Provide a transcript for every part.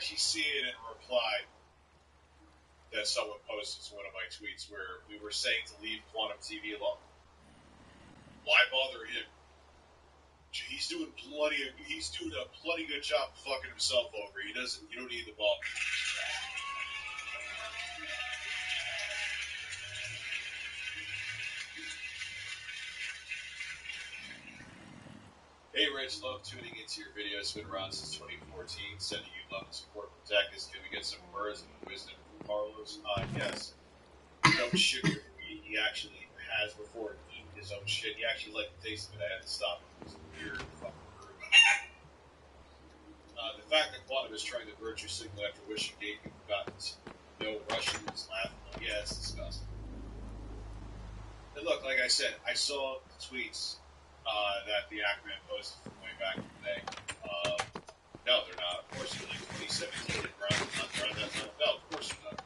actually seeing a reply that someone posted to one of my tweets where we were saying to leave Quantum TV alone. Why bother him? He's doing a plenty good job fucking himself over. You don't need the ball. Hey Rich, love tuning into your videos. Been around since 2014. Sending you love and support from Texas. Can we get some words of wisdom from Carlos? Yes. Don't shit your weed. He actually has before eating his own shit. He actually liked the taste of it. I had to stop him. It was weird fucking rude. The fact that Quantum is trying to virtue signal after wishing gave you gotten no Russian is laughable. Yeah, it's disgusting. And look, like I said, I saw the tweets that the Aquaman posted from way back in the day. No, they're not. Of course, in like 2017 and around that time. No, of course they're not.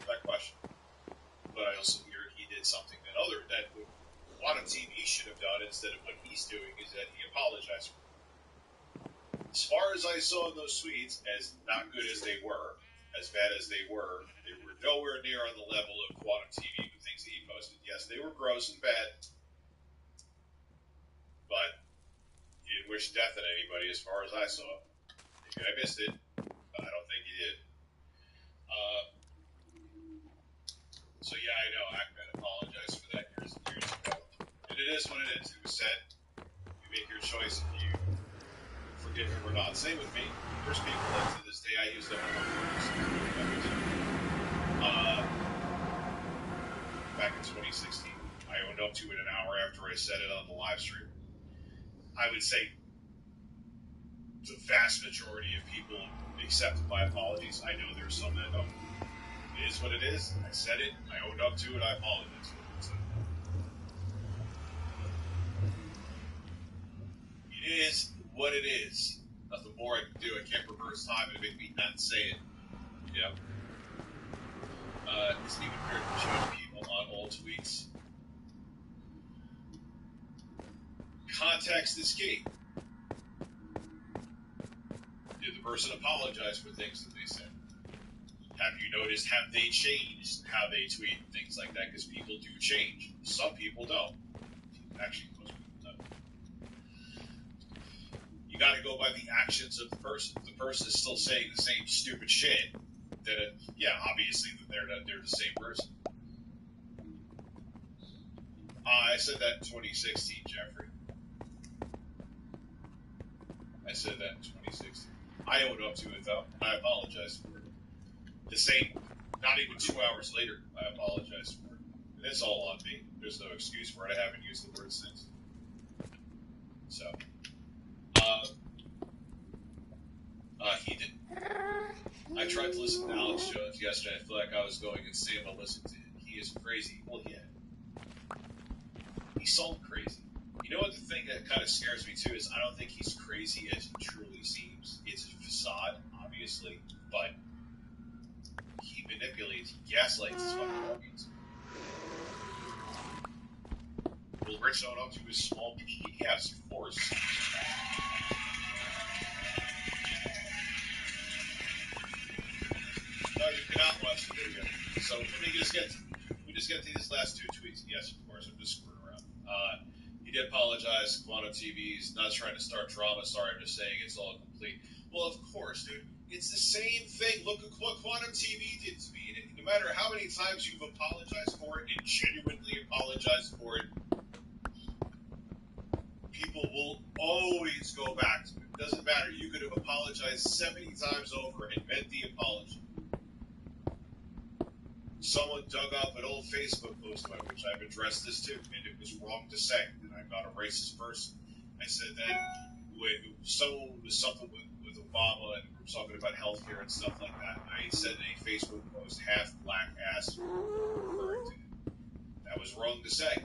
That question. But I also hear he did something that what Quantum TV should have done instead of what he's doing is that he apologized for it. As far as I saw in those tweets, as not good as they were, as bad as they were nowhere near on the level of Quantum TV with things that he posted. Yes, they were gross and bad, but he didn't wish death on anybody as far as I saw. Maybe I missed it, but I don't think he did. So yeah, I know Ahmed apologized for that years and years ago. And it is what it is. It was said. You make your choice if you forgive him or not. Same with me. There's people that to this day I use them on back in 2016. I owned up to it an hour after I said it on the live stream. I would say the vast majority of people accepted my apologies. I know there's some that don't. It is what it is. I said it. I owned up to it. I apologize for it. It is what it is. Nothing more I can do. I can't reverse time and make me not say it. Yeah. It's even weird to show people on old tweets. Context is key. Did the person apologize for things that they said? Have you noticed, have they changed how they tweet and things like that? Because people do change. Some people don't. Actually, most people don't. You got to go by the actions of the person. If the person is still saying the same stupid shit, then obviously they're the same person. I said that in 2016, Jeffrey. I said that in 2016. I owned up to it, though. I apologized for it. The same, not even 2 hours later, I apologized for it. And it's all on me. There's no excuse for it. I haven't used the word since. So, he did. I tried to listen to Alex Jones yesterday. I feel like I was going insane while listening to him. He is crazy. Well, yeah. He's so crazy. You know what the thing that kind of scares me, too, is I don't think he's crazy as he truly seems. It's a facade, obviously, but he manipulates, he gaslights his fucking audience. Will Rich own up to his small peak? Yes, of course. No, you cannot watch the video. So let me just get to these last two tweets. Yes, of course, I'm just screwing around. He did apologize. Quantum TV's not trying to start drama. Sorry, I'm just saying it's all complete. Well, of course, dude. It's the same thing. Look at what Quantum TV did to me. No matter how many times you've apologized for it and genuinely apologized for it, people will always go back to it. It doesn't matter. You could have apologized 70 times over and meant the apology. Someone dug up an old Facebook post of mine, which I've addressed this too, and it was wrong to say that I'm not a racist person. I said that when someone was something with Obama and we were talking about healthcare and stuff like that, I said in a Facebook post, half black ass referring to him. That was wrong to say.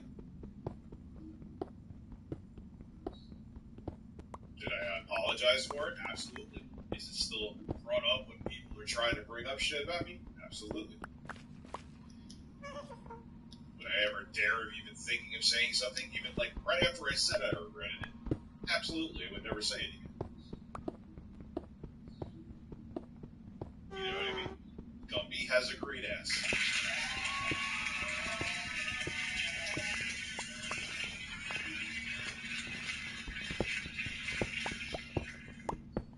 Did I apologize for it? Absolutely. Is it still brought up when people are trying to bring up shit about me? Absolutely. Would I ever dare of even thinking of saying something, even like right after I said I regretted it? Absolutely, I would never say it again. You know what I mean? Gumby has a green ass.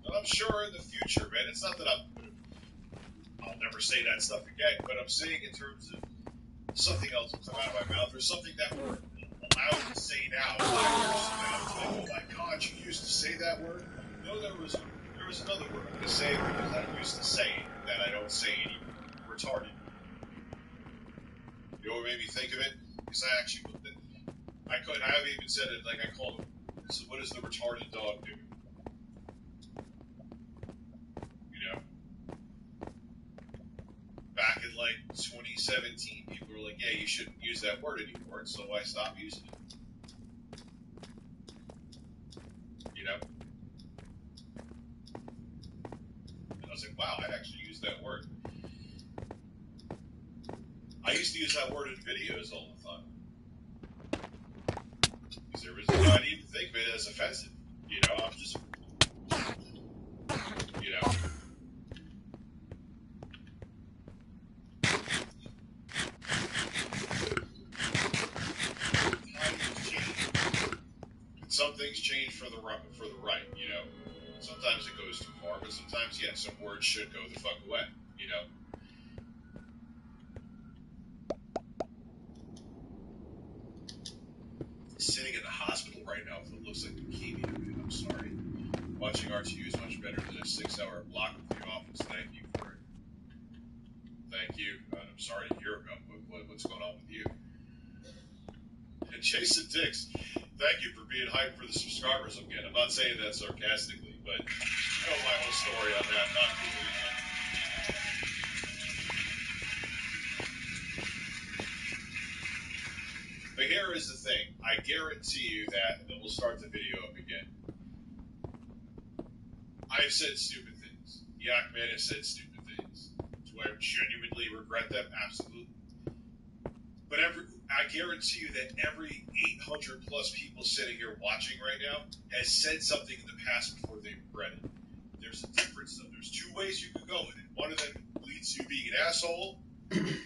And I'm sure in the future, man, it's not that I'll never say that stuff again, but I'm saying in terms of something else will come out of my mouth, or something that we're allowed to say now. 5 years from now, it's like, oh my God, you used to say that word? No, there was another word. I'm going to say it because I used to say it that I don't say anymore. Retarded. You know what made me think of it? Because I actually looked at it. I haven't even said it, like I called him. So what does the retarded dog do? You know? Back in like 2017, people were like, yeah, you shouldn't use that word anymore, and so I stopped using it. You know? And I was like, wow, I actually used that word. I used to use that word in videos all the time. Because I didn't even think of it as offensive. You know, I was just, you know. Times change. And some things change for the right, you know. Sometimes it goes too far, but sometimes, yeah, some words should go the fuck away, you know. Sitting in the hospital right now with what looks like leukemia, man. I'm sorry. Watching RTU is much better than a 6-hour block with the office. Thank you for it. Thank you. I'm sorry to hear about what's going on with you. And Jason Dix, thank you for being hyped for the subscribers again. I'm not saying that sarcastically, but you know my whole story on that. Not cool again. But here is the thing. I guarantee you that, and then we'll start the video up again. I've said stupid things. Yak Man has said stupid things. Do I genuinely regret them? Absolutely. But I guarantee you that every 800 plus people sitting here watching right now has said something in the past before they regret it. There's a difference, though. There's two ways you could go with it. One of them leads to you being an asshole, and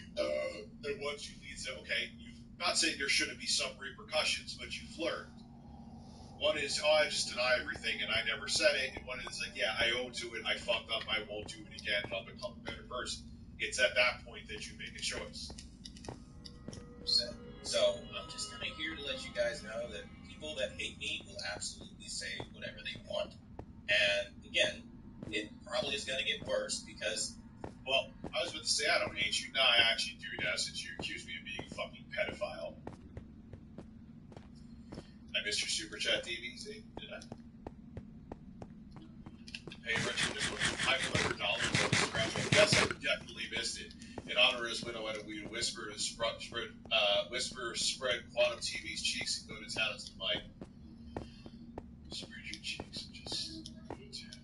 one leads to, okay, not saying there shouldn't be some repercussions, but you've learned. One is, oh, I just deny everything and I never said it. And one is like, yeah, I own to it. I fucked up. I won't do it again. And I'll become a better person. It's at that point that you make a choice. So I'm just kind of here to let you guys know that people that hate me will absolutely say whatever they want. And again, it probably is going to get worse because, well, I was about to say I don't hate you. No, I actually do now since you accused me of being a fucking pedophile. I missed your super chat, DBZ. Did I? Hey, Richard, $500 on the scratch. Yes, I definitely missed it. In honor of his widow, we whisper spread Quantum TV's cheeks and go to town to the mic. Spread your cheeks and just go to town.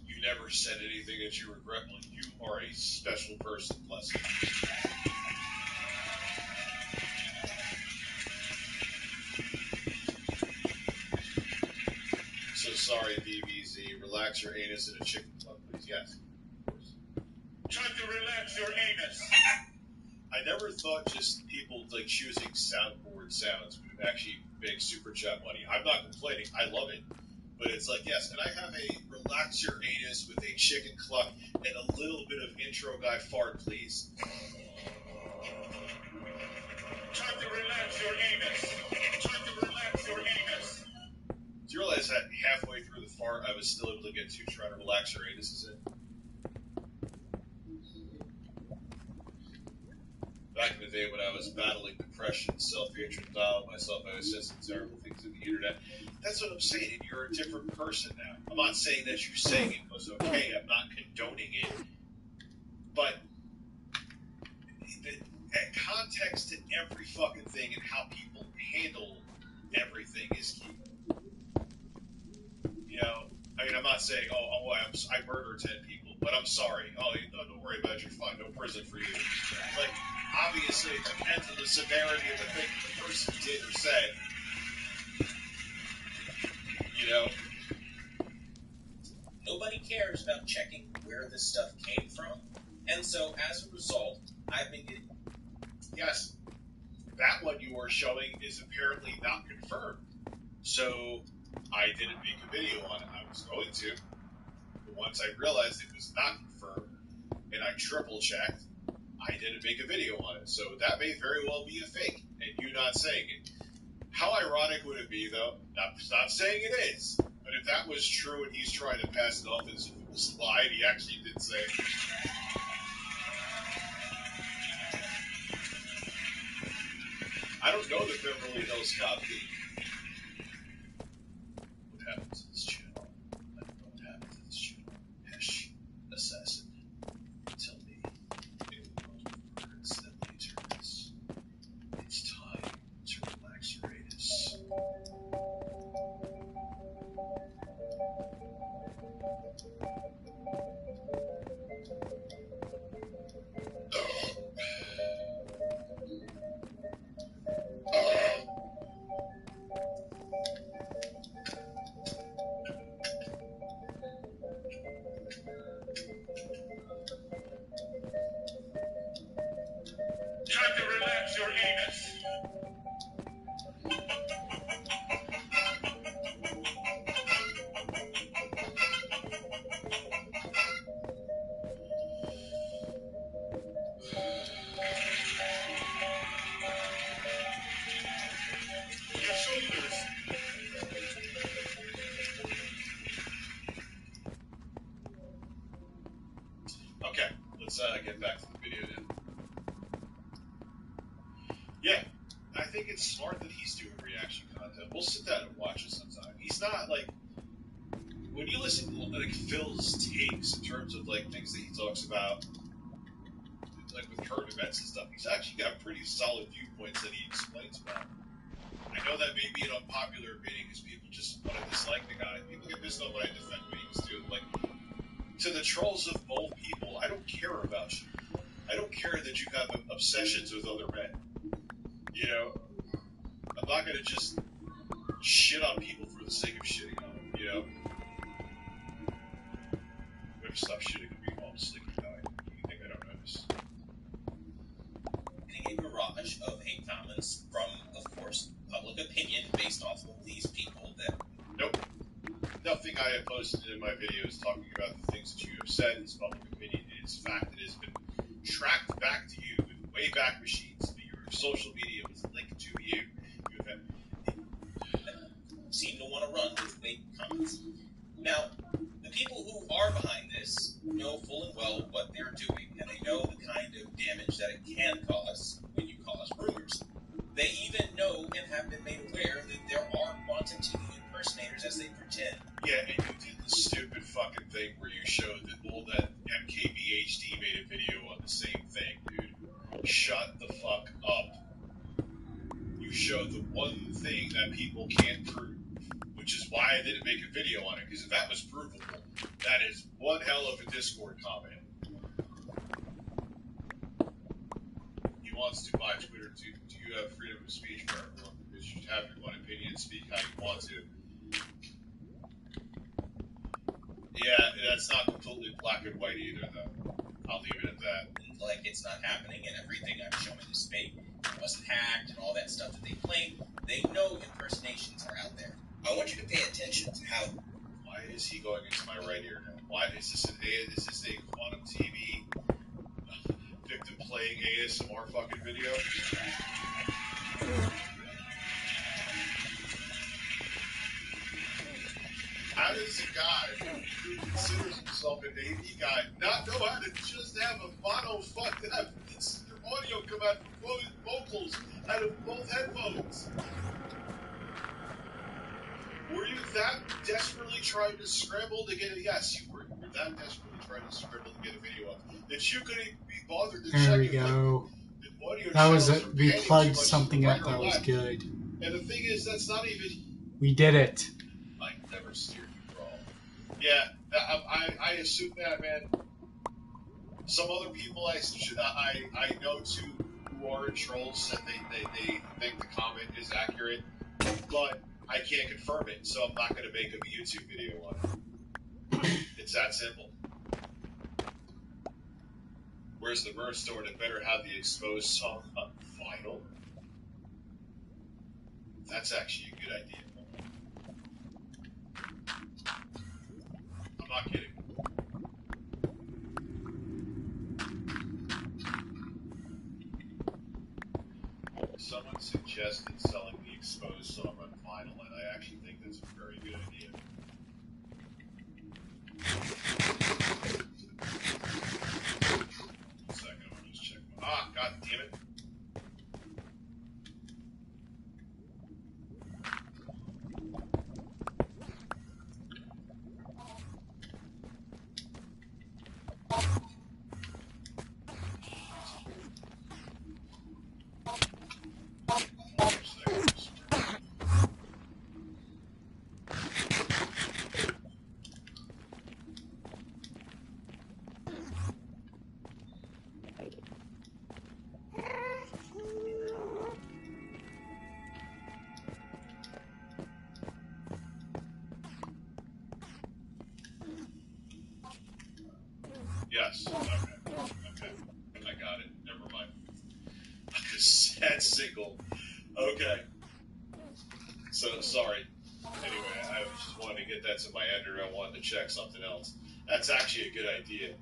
You never said anything that you regret. Well, you are a special person, bless you. So sorry, DBZ. Relax your anus in a chicken club, please. Yes, of course. Try to relax your anus. I never thought just people like choosing soundboard sounds would actually make super chat money. I'm not complaining. I love it. But it's like, yes, and I have a relax your anus with a chicken cluck and a little bit of intro guy fart, please. Try to relax your anus. Try to relax your anus. Do you realize that halfway through the fart, I was still able to get to try to relax your anuses in? Back in the day when I was battling depression, self-hatred, dial myself, I was saying some terrible things on the internet. That's what I'm saying, and you're a different person now. I'm not saying that you saying it was okay. I'm not condoning it. But context to every fucking thing and how people handle everything is key. You know, I mean, I'm not saying, I murdered 10 people, but I'm sorry. Oh, don't worry about it. You're fine. No prison for you. Like, obviously it depends on the severity of the thing the person did or said. You know? Nobody cares about checking where this stuff came from, and so as a result, I've been getting... Yes, that one you are showing is apparently not confirmed. So I didn't make a video on it. I was going to. But once I realized it was not confirmed, and I triple checked, I didn't make a video on it. So that may very well be a fake, and you not saying it. How ironic would it be, though? Not saying it is, but if that was true and he's trying to pass it off as if it was a lie, and he actually did say it. I don't know the Beverly Hills Cop team. What happened to this channel? I don't know what happened to this channel. Hesh, assassin. Tell me, it will instantly turns. It's time to relax your anus. Time to relax your anus. Your shoulders. Okay, let's get back to the video then. Yeah, I think it's smart that he's doing reaction content. We'll sit down and watch it sometime. He's not like, when you listen to like Phil's takes in terms of like things that he talks about, like with current events and stuff, he's actually got pretty solid viewpoints that he explains about. I know that may be an unpopular opinion because people just want to dislike the guy. People get pissed off when I defend what he's doing. Like, to the trolls of bold people, I don't care about you. I don't care that you have obsessions with other men. You know, I'm not going to just shit on people for the sake of shitting on them, you know? I'm going to stop shitting on people. I'm a sleeping guy. You think I don't notice? getting a barrage of hate comments from, of course, public opinion based off of these people that... Nope. Nothing I have posted in my videos talking about the things that you have said is public opinion. It is fact. It has been tracked back to you with way back machines. Your social media was linked to you. You have seem to want to run with fake comments. Now, the people who are behind this know full and well what they're doing, and they know the kind of damage that it can cause when you cause rumors. They even know and have been made aware that there are quantum TV impersonators as they pretend. Yeah, and you did the stupid fucking thing where you showed that MKBHD made a video on the same thing, dude. Shut the fuck up. You showed the one thing that people can't prove, which is why I didn't make a video on it, because if that was provable, that is one hell of a Discord comment. He wants to buy Twitter. Do you have freedom of speech for everyone? Because you should have your one opinion and speak how you want to. Yeah, that's not completely black and white either, though. I'll leave it at that. Like it's not happening and everything I'm showing is fake. It wasn't hacked and all that stuff that they claim. They know impersonations are out there. I want you to pay attention to how... Why is he going into my right ear now? Why is this a quantum TV victim playing ASMR fucking video? How does a guy who considers himself a Navy guy not know how to just have a mono fuck that have your audio come out from both vocals out of both headphones? Were you that desperately trying to scramble to get it? Yes, you were. You were that desperately trying to scramble to get a video up that you couldn't be bothered to check. There we go. That was it. We plugged something up that was good. And the thing is, that's not even... We did it. I never steered you wrong. Yeah, I assume that, man. Some other people I know to who are in trolls said they think the comment is accurate, but I can't confirm it, so I'm not going to make a YouTube video on it. It's that simple. Where's the merch store that better have the exposed song on vinyl? That's actually a good idea. I'm not kidding. Someone suggested selling the exposed song on vinyl, and I actually think that's a very good idea. One second, I'll just check. God damn it. Yes. Okay. I got it. Never mind. A cassette single. Okay. So, sorry. Anyway, I just wanted to get that to my editor. I wanted to check something else. That's actually a good idea.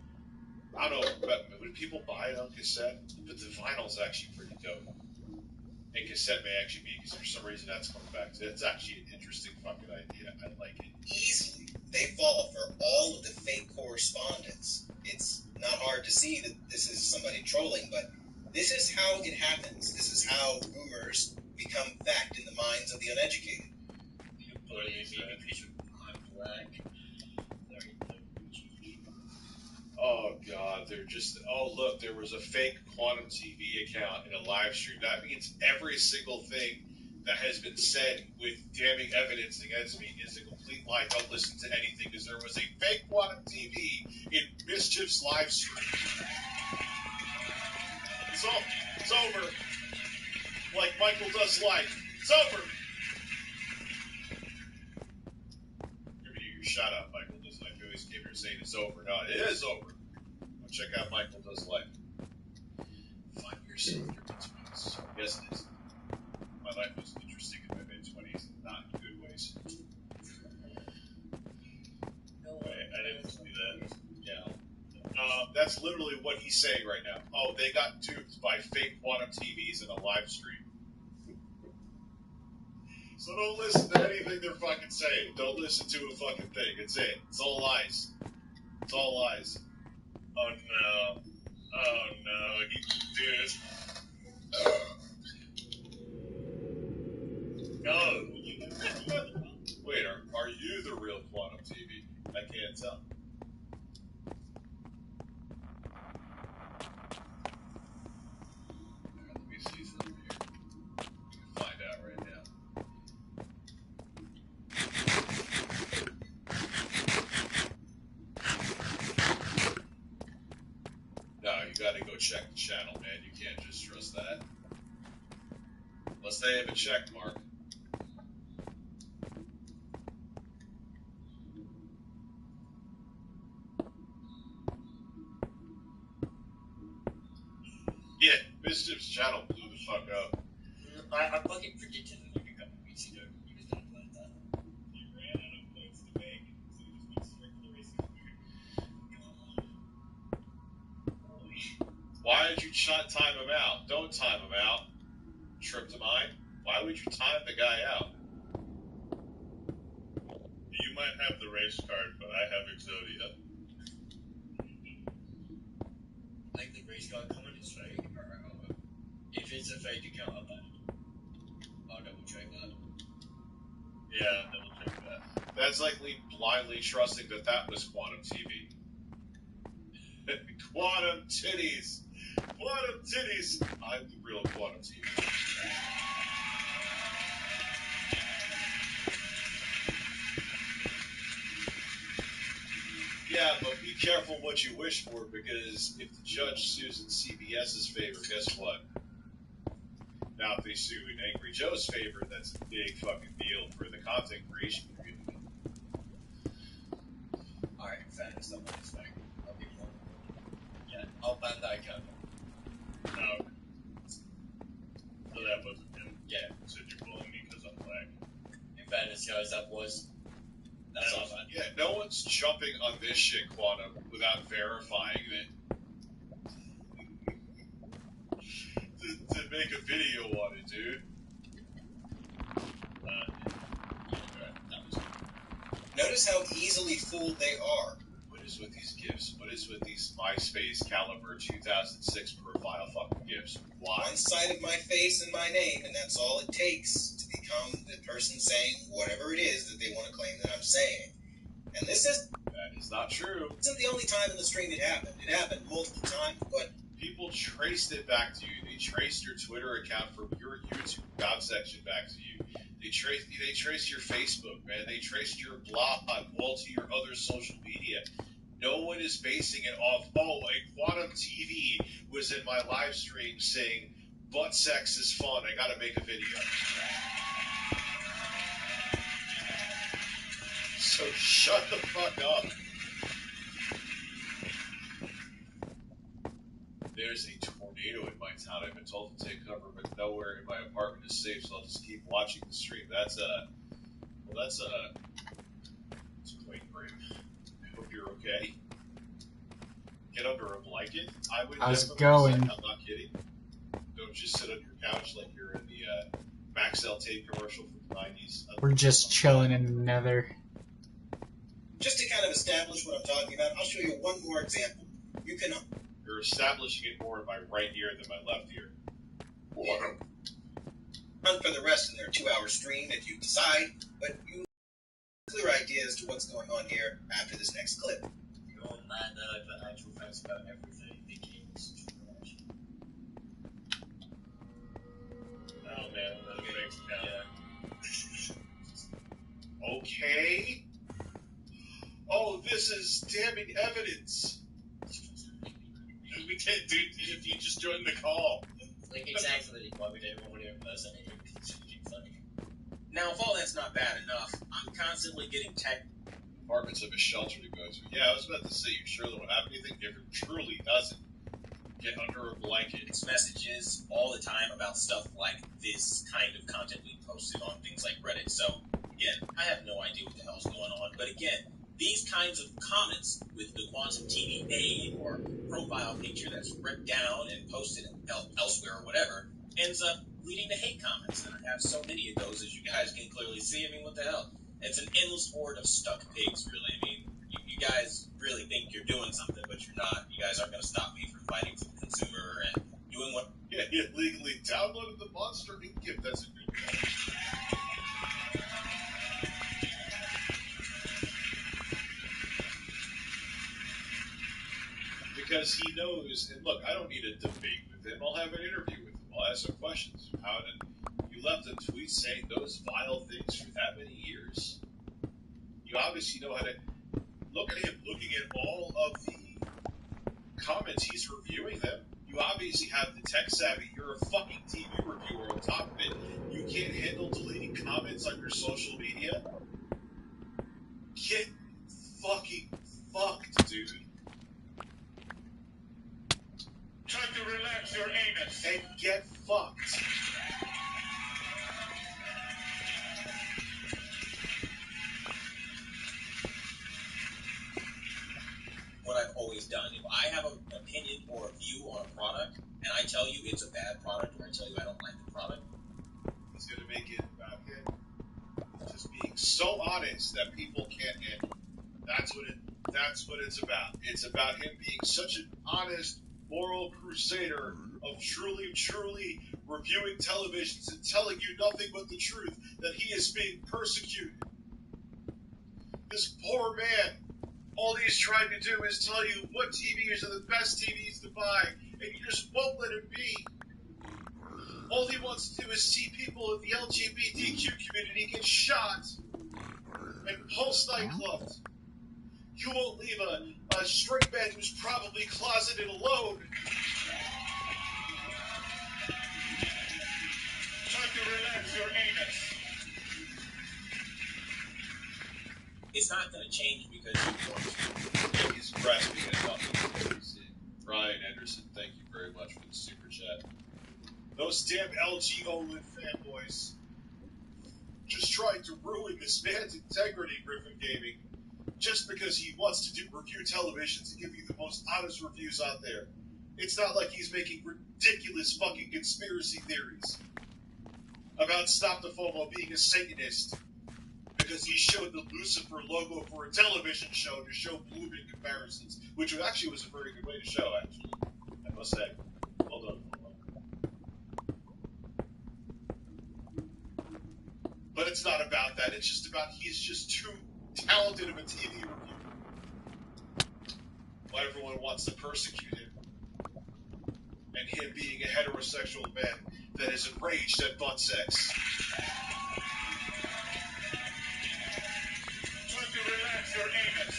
I don't know, but would people buy it on cassette? But the vinyl's actually pretty dope. And cassette may actually be, because for some reason that's coming back. It's actually an interesting fucking idea. I like it. Easily, they fall for all of the fake correspondence. It's not hard to see that this is somebody trolling, but this is how it happens. This is how rumors become fact in the minds of the uneducated. You bully me because I'm black. Oh god, they're just, oh look, there was a fake Quantum TV account in a live stream. That means every single thing that has been said with damning evidence against me is a complete lie. Don't listen to anything, because there was a fake Quantum TV in Mischief's live stream. It's over. Like Michael does life. It's over. Give you your shout out, Michael does life. You always came here saying it's over. No, it is over. Go check out Michael does life. 5 years in your mid-20s. Yes, it is. My life was interesting in my mid-20s, not in good ways. No way, I didn't see that. Yeah. That's literally what he's saying right now. Oh, they got duped by fake Quantum TVs in a live stream. So don't listen to anything they're fucking saying. Don't listen to a fucking thing. It's it. It's all lies. It's all lies. Oh no. Oh no, dude. No. Wait, are you the real Quantum TV? I can't tell. Let me see something here. We can find out right now. No, you gotta go check the channel, man. You can't just trust that. Unless they have a check mark. Yeah, Mischief's channel blew the fuck up. I fucking predicted it like a couple weeks ago. He was gonna play that. He ran out of points to make, so he just went straight for the racing career. Why did you time him out? Don't time him out. Trip to mind. Why would you time the guy out? You might have the race card, but I have Exodia. Like the race car comment is fake. If it's a fake account, I'll ban it. I'll double check that. Yeah, double check that. That's like me blindly trusting that that was Quantum TV. Quantum titties. Quantum titties. I'm the real Quantum TV. Yeah, but be careful what you wish for, because if the judge sues in CBS's favor, guess what? out they sue in Angry Joe's favor, that's a big fucking deal for the content creation community. Alright, in fairness, I'm not expecting. I'll give you one. Yeah, I'll ban that account. No. So that wasn't him. Yeah. You said you're bullying me because I'm black. In fairness, guys, that's not bad. Yeah, no one's jumping on this shit, Quantum, without verifying it. to make a video on it, dude. Notice how easily fooled they are. What is with these gifs? What is with these MySpace caliber 2006 profile fucking gifs? Why? One side of my face and my name, and that's all it takes to become the person saying whatever it is that they want to claim that I'm saying. And this That is not true. isn't the only time in the stream it happened. It happened multiple times, but People traced it back to you. They traced your Twitter account from your YouTube about section back to you. They traced your Facebook, man. They traced your blog, all to your other social media. No one is basing it off, oh, a Quantum TV was in my live stream saying, butt sex is fun, I gotta make a video. So shut the fuck up. There's a tornado in my town. I've been told to take cover, but nowhere in my apartment is safe, so I'll just keep watching the stream. That's quite brave. I hope you're okay. Get under a blanket. I would. How's it definitely going? say, I'm not kidding. Don't just sit on your couch like you're in the Maxell tape commercial from the 90s. We're just chilling in the nether. just to kind of establish what I'm talking about, I'll show you one more example. You can You're establishing it more in my right ear than my left ear. run for the rest of their 2-hour stream if you decide, but you have a clear idea as to what's going on here after this next clip. You're mad that I put actual facts about everything, thinking it's trash. Oh man, that makes Yeah. Okay. Oh, this is damning evidence. We can't do it if you just join the call. Like, exactly why we didn't want to impersonate him, because it's funny. Now, if all that's not bad enough, I'm constantly getting tech. Apartments have a shelter to go to. Yeah, I was about to say, you sure that would have anything different? Truly doesn't. Get under a blanket. It's messages all the time about stuff like this kind of content we posted on things like Reddit. So, again, I have no idea what the hell's going on. But again, these kinds of comments with the Quantum TV name or profile picture that's ripped down and posted elsewhere or whatever ends up leading to hate comments. And I have so many of those, as you guys can clearly see. I mean, what the hell? It's an endless horde of stuck pigs, really. I mean, you guys really think you're doing something, but you're not. You guys aren't going to stop me from fighting for the consumer and doing what... Yeah, you illegally downloaded the Monster Inc. gift. That's a good one. Because he knows, and look, I don't need a debate with him. I'll have an interview with him. I'll ask some questions. How did you left a tweet saying those vile things for that many years? You obviously know how to look at him looking at all of the comments. He's reviewing them. You obviously have the tech savvy. You're a fucking TV reviewer on top of it. You can't handle deleting comments on your social media. Get fucking fucked, dude. Try to relax your anus. And get fucked. what I've always done. If I have an opinion or a view on a product, and I tell you it's a bad product, or I tell you I don't like the product, He's gonna make it about him just being so honest that people can't handle it. That's what it's about. It's about him being such an honest, moral crusader of truly reviewing televisions and telling you nothing but the truth, that he is being persecuted. This poor man, all he's trying to do is tell you what TVs are the best TVs to buy, and you just won't let him be. All he wants to do is see people in the LGBTQ community get shot and Pulse nightclubbed. You won't leave a straight man who's probably closeted alone. to change because you want to. He's grasping at nothing. Brian Anderson, thank you very much for the super chat. Those damn LG OLED fanboys just trying to ruin this man's integrity, Griffin Gaming, just because he wants to do review television to give you the most honest reviews out there. It's not like he's making ridiculous fucking conspiracy theories about Stop the FOMO being a Satanist because he showed the Lucifer logo for a television show to show blooming comparisons, which actually was a very good way to show, actually. I must say. Hold on. But it's not about that. It's just about he's just too talented of a TV reviewer. Why everyone wants to persecute him. And him being a heterosexual man that is enraged at butt sex. Try to relax your anus.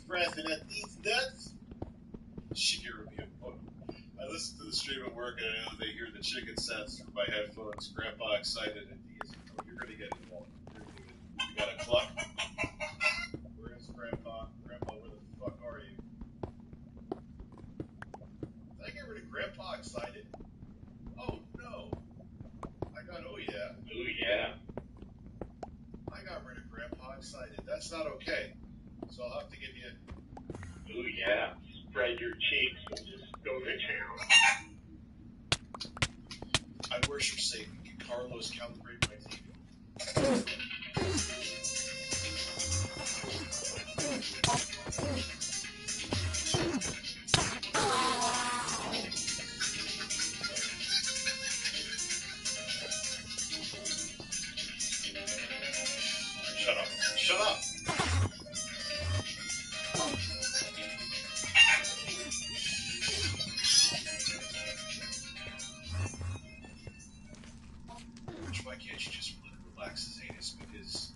Breath and at these nuts. Shakira me. I listen to the stream at work and I know they hear the chicken sounds through my headphones. Grandpa excited and he's, oh, you're gonna get it all. You got a cluck? Where is Grandpa? Grandpa, where the fuck are you? Did I get rid of Grandpa excited? Oh no. I got oh yeah. Oh yeah. I got rid of Grandpa excited. That's not okay. So I'll have to give you. Oh yeah. Spread your cheeks and just go to town. I worship Satan. Can Carlos calibrate my TV? Shut up. Shut up. Why can't you just let him relax his anus? Because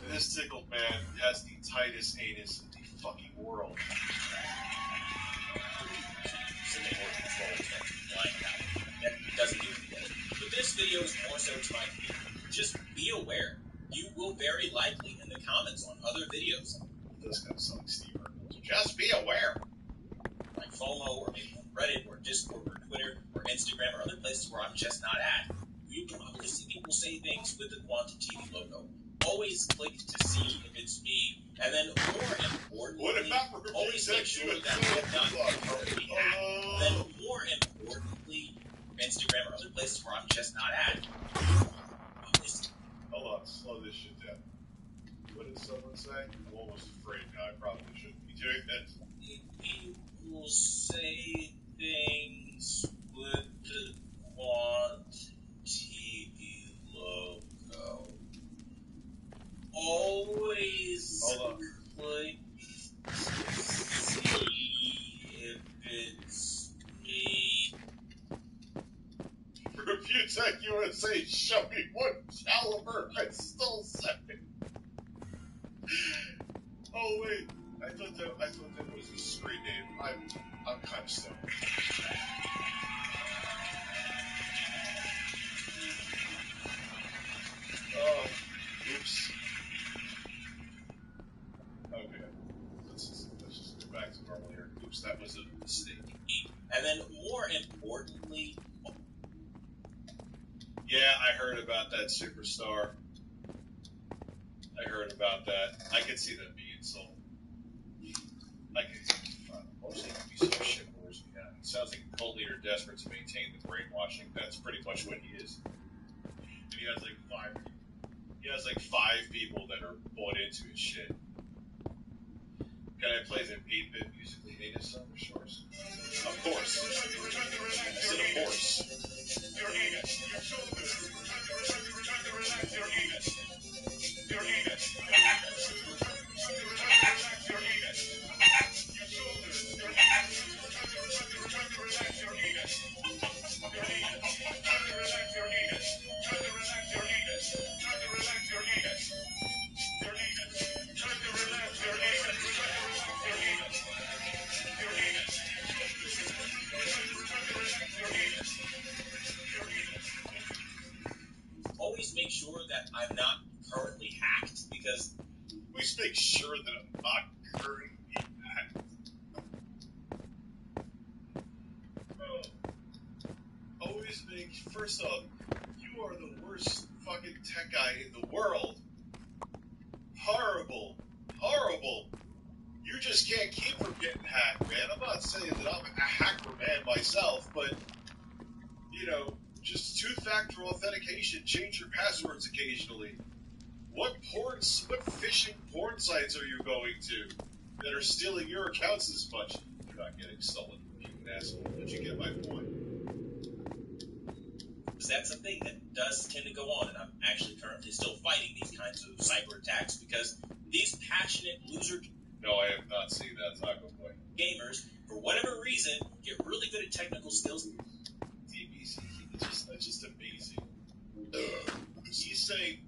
this tickled man has the tightest anus in the fucking world. That doesn't do anything. But this video is more so trying to just be aware. You will very likely in the comments on other videos. It does kind of sound like Steve Urkel. Just be aware. Like FOMO or maybe on Reddit or Discord or Twitter or Instagram or other places where I'm just not at. You probably see people say things with the Quantum TV logo. Always click to see if it's me. And then more importantly, What about always make sure that I'm not currently at. Then more importantly, Instagram or other places where I'm just not at. Hold on, slow this shit down. What did someone say? I'm almost afraid now. I probably shouldn't be doing that. People say things with the Quantum TV logo. Always click to see if it's me. Review Tech USA, show me what caliber I still say. Oh wait, I thought that was a screen name. I'm kind of stoned. Oh, oops. Okay, let's just go back to normal here. Oops, that was a mistake. And then more importantly, yeah, I heard about that superstar. I heard about that. I could see that being sold. I could see mostly be some shit wars. Yeah, he sounds like a cult leader desperate to maintain the brainwashing. That's pretty much what he is. And he has like five people that are bought into his shit. Can I play the 8-bit musically anus song of Shores? Of course. I said of course. Your anus, your shoulders. Try to relax your anus. Your anus. Try to relax your anus. Your shoulders. Your anus. Try to relax your anus. Your anus. Try to relax your anus. Try to relax your anus. Try to relax your anus. Your anus. Try to relax your anus. always make sure that I'm not currently at. Always make. First off, you are the worst fucking tech guy in the world. Horrible. Horrible. You just can't keep from getting hacked, man. I'm not saying that I'm a hacker man myself, but, you know, just two-factor authentication, change your passwords occasionally. What phishing porn sites are you going to that are stealing your accounts as much? You're not getting stolen from you, asshole. Did you get my point? Because that's a thing that does tend to go on, and I'm actually currently still fighting these kinds of cyber attacks because these passionate loser... No, I have not seen that Taco Boy. Gamers, for whatever reason, get really good at technical skills. DBC, that's just amazing. He's saying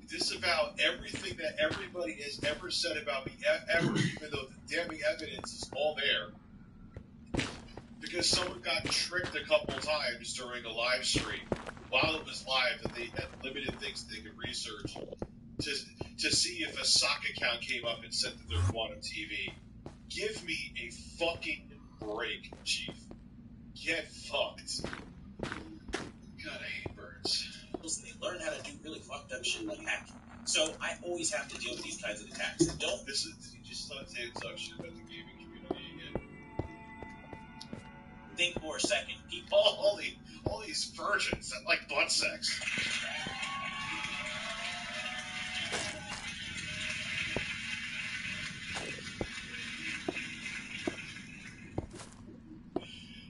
disavow everything that everybody has ever said about me, ever, even though the damning evidence is all there. Because someone got tricked a couple times during a live stream, while it was live, that they had limited things they could research to see if a sock account came up and said that they're quantum TV. Give me a fucking break, Chief. Get fucked. God, I hate birds. They learn how to do really fucked up shit like hacking. So I always have to deal with these kinds of attacks. And don't... Did you just talk shit about the gaming community again? Think for a second. People... All these virgins that like butt sex.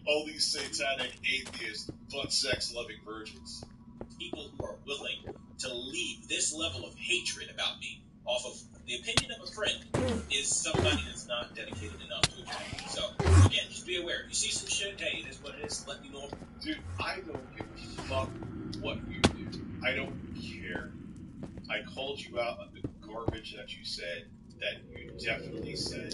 All these satanic atheist butt sex loving virgins. People who are willing to leave this level of hatred about me off of the opinion of a friend is somebody that's not dedicated enough to attack me. So, again, just be aware. If you see some shit, hey, it is what it is. Let me know. Dude, I don't give a fuck what you do. I don't care. I called you out on the garbage that you said, that you definitely said.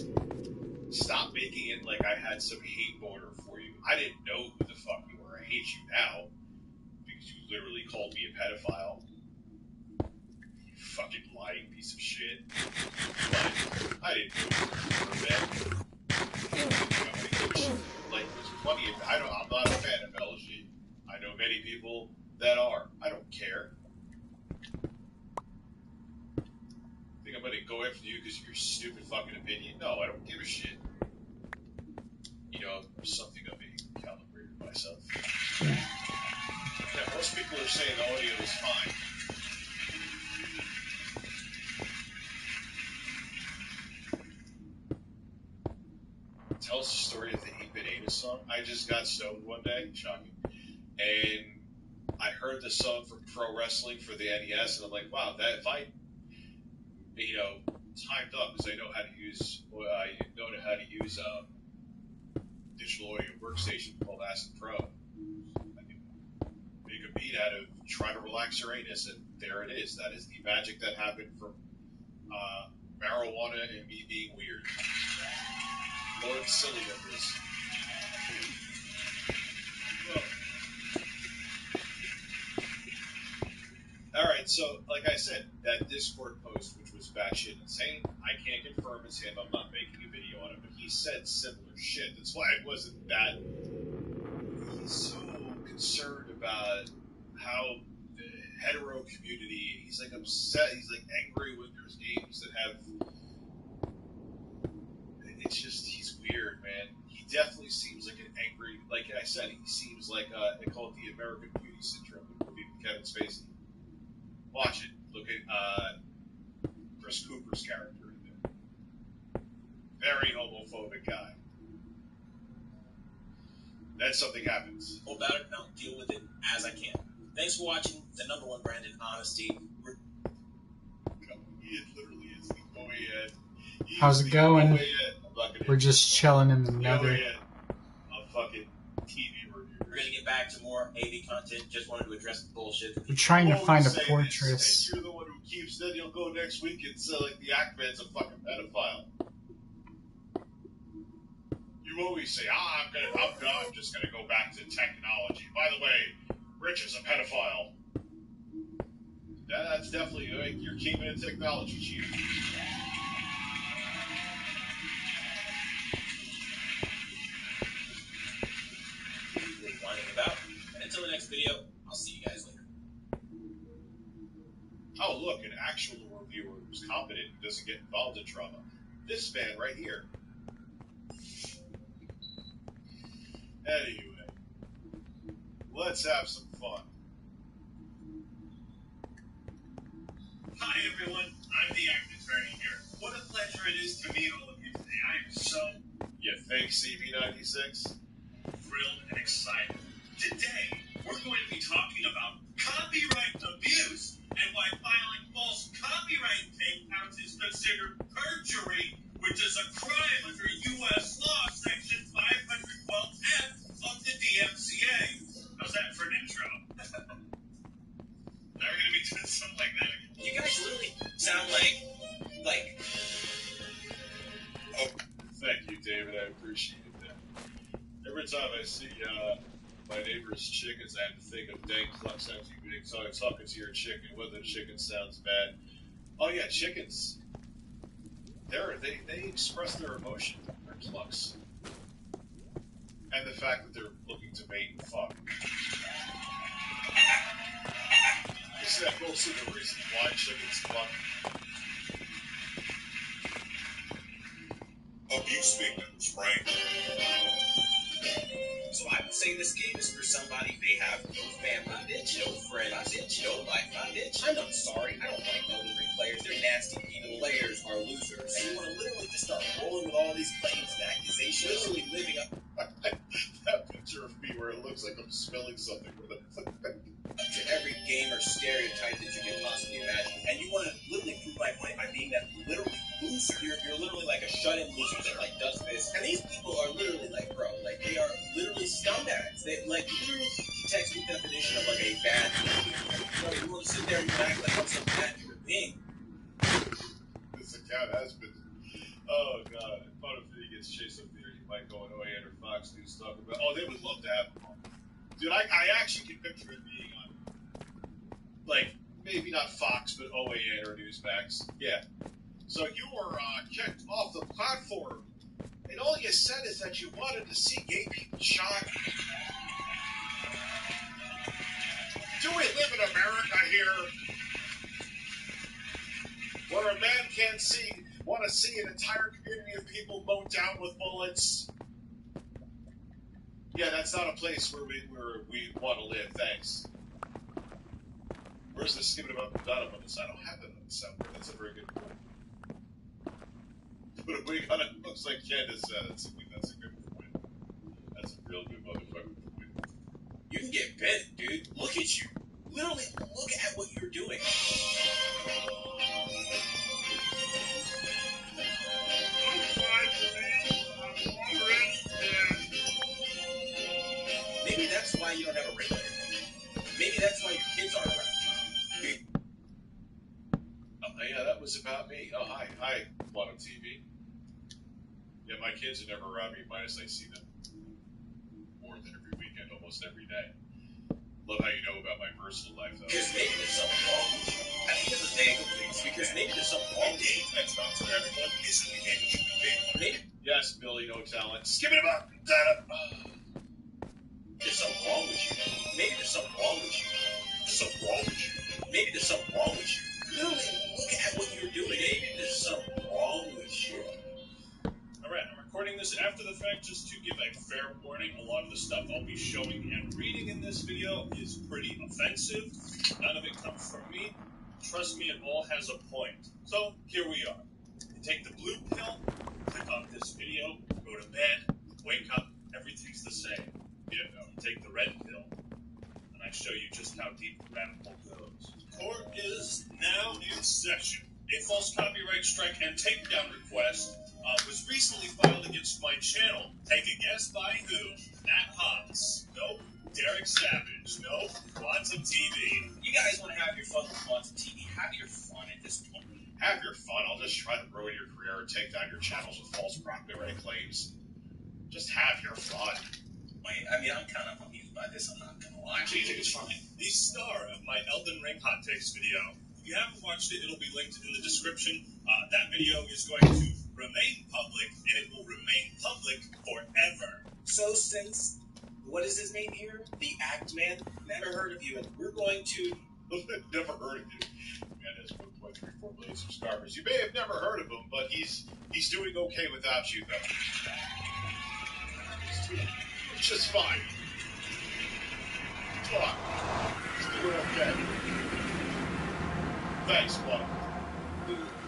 Stop making it like I had some hate border for you. I didn't know who the fuck you were. I hate you now because you literally called me a pedophile. You fucking lying piece of shit. But I didn't know who you were, man. Like, there's plenty of... I'm not a fan of LG. I know many people that are. I don't care. Think I'm gonna go after you because of your stupid fucking opinion? No, I don't give a shit. You know, something of a calibrated myself. Yeah, most people are saying the audio is fine. Tell us the story of the 8-Bit Anus song. I just got stoned one day, shocking, and I heard the song from Pro Wrestling for the NES, and I'm like, wow, that if I, you know, timed up, because I know how to use, digital audio workstation called Acid Pro. I can make a beat out of Try to Relax Your Anus, and there it is. That is the magic that happened from marijuana and me being weird. Lord Silly numbers. Well, alright, so, like I said, that Discord post, which was batshit insane, I can't confirm it's him, I'm not making a video on it, but he said similar shit. That's why it wasn't that. He's so concerned about how the hetero community, he's like upset, he's like angry when there's games that have... It's just, he's weird, man. He definitely seems like an angry, like I said, he seems like, they call it the American Beauty Syndrome, the movie with Kevin Spacey. Watch it. Look at Chris Cooper's character in there. Very homophobic guy. Then something happens. Know about it, and I'll deal with it as I can. Thanks for watching. The number one brand in honesty. He literally is the go ahead. How's it going? We're just chilling in the nether. A fucking TV review. We're gonna get back to more AV content. Just wanted to address the bullshit. We're trying to find a Say fortress. This, and you're the one who keeps. Then you'll go next week and say like the Ackman's a fucking pedophile. You always say, I'm just gonna go back to technology. By the way, Rich is a pedophile. Yeah, that's definitely good. You're keeping in technology, Chief. Whining about. And until the next video, I'll see you guys later. Oh, look, an actual reviewer who's competent and doesn't get involved in drama. This man right here. Anyway, let's have some fun. Hi, everyone. I'm the acting attorney here. What a pleasure it is to meet all of you today. I am so You think CV96? thrilled and excited. Today, we're going to be talking about copyright abuse and why filing false copyright takeouts is considered perjury, which is a crime under U.S. law, Section 512F of the DMCA. How's that for an intro? Now we're going to be doing something like that again. You guys literally sound like Thank you, David. I appreciate that. Every time I see my neighbor's chickens, I have to think of dang cluck sounds you being talking to your chicken, whether the chicken sounds bad. Oh yeah, chickens. They express their emotion, their clucks. And the fact that they're looking to mate and fuck. Is that mostly the reason why chickens fuck? Abuse victims, right? So I would say this game is for somebody they have no family, bitch, no friends, bitch, no life, bitch. I'm not sorry. I don't like military players. They're nasty people. Players are losers. And you want to literally just start rolling with all these claims and accusations, literally living up That picture of me where it looks like I'm spilling something with it. to every gamer stereotype that you can possibly imagine. And you want to literally prove my point by being that literally loser. You're literally like a shut-in loser that like does this. And these people are literally like, bro, like they are literally scumbags. They like literally the textbook definition of like a bad human being. You know, you want to sit there and you act like I'm some bad human being. This account has been. Oh god! I thought if he gets chased up there, he might go on OAN or Fox News talk about. Oh, they would love to have him on. Dude, I actually can picture it being on, like, maybe not Fox, but OAN or Newsmax. Yeah. So you were kicked off the platform, and all you said is that you wanted to see gay people shot. Do we live in America here, where a man can't want to see an entire community of people mowed down with bullets? Yeah, that's not a place where we want to live. Thanks. Where's the skimming about the data on this? I don't have that on the soundboard. That's a very good point. But we got it. Looks like Candace said it. That's a good point. That's a real good motherfucking point. You can get bent, dude. Look at you. Literally, look at what you're doing. Maybe that's why you don't have a ring on your finger. Maybe that's why your kids aren't around. Oh, yeah, that was about me. Oh, hi. Hi, Quantum TV. Yeah, my kids are never around me, minus I see them more than every weekend, almost every day. Love how you know about my personal life, though. Because maybe there's something wrong with you. At the end of the day, because maybe there's something wrong with you. That's not for everyone. Isn't the game that you can be? Maybe Yes, Billy, no talent. Skimming about. there's something wrong with you. Maybe there's something wrong with you. There's something wrong with you. Maybe there's something wrong with you. Literally, look at what you're doing. Maybe there's something wrong with you. Alright, I'm recording this after the fact just to give a fair warning. A lot of the stuff I'll be showing and reading in this video is pretty offensive. None of it comes from me. Trust me, it all has a point. So, here we are. You take the blue pill, click off this video, go to bed, wake up, everything's the same. You know, take the red pill, and I show you just how deep the rabbit hole goes. Court is now in session. A false copyright strike and takedown request was recently filed against my channel. Take a guess by who? Nat Haas. Nope. Derek Savage. Nope. Quantum TV. You guys want to have your fun with Quantum TV. Have your fun at this point. Have your fun. I'll just try to ruin your career and take down your channels with false copyright claims. Just have your fun. I mean, I'm kind of amused by by this, I'm not gonna lie. So you think it's fine? The star of my Elden Ring hot takes video. If you haven't watched it, it'll be linked in the description. That video is going to remain public, and it will remain public forever. So since, what is his name here? The Act Man? Never heard of you, and we're going to... Never heard of you. Man has 1.34 million subscribers. You may have never heard of him, but he's doing okay without you, though. It's just fine. Fuck. He's doing okay. Thanks, Buck.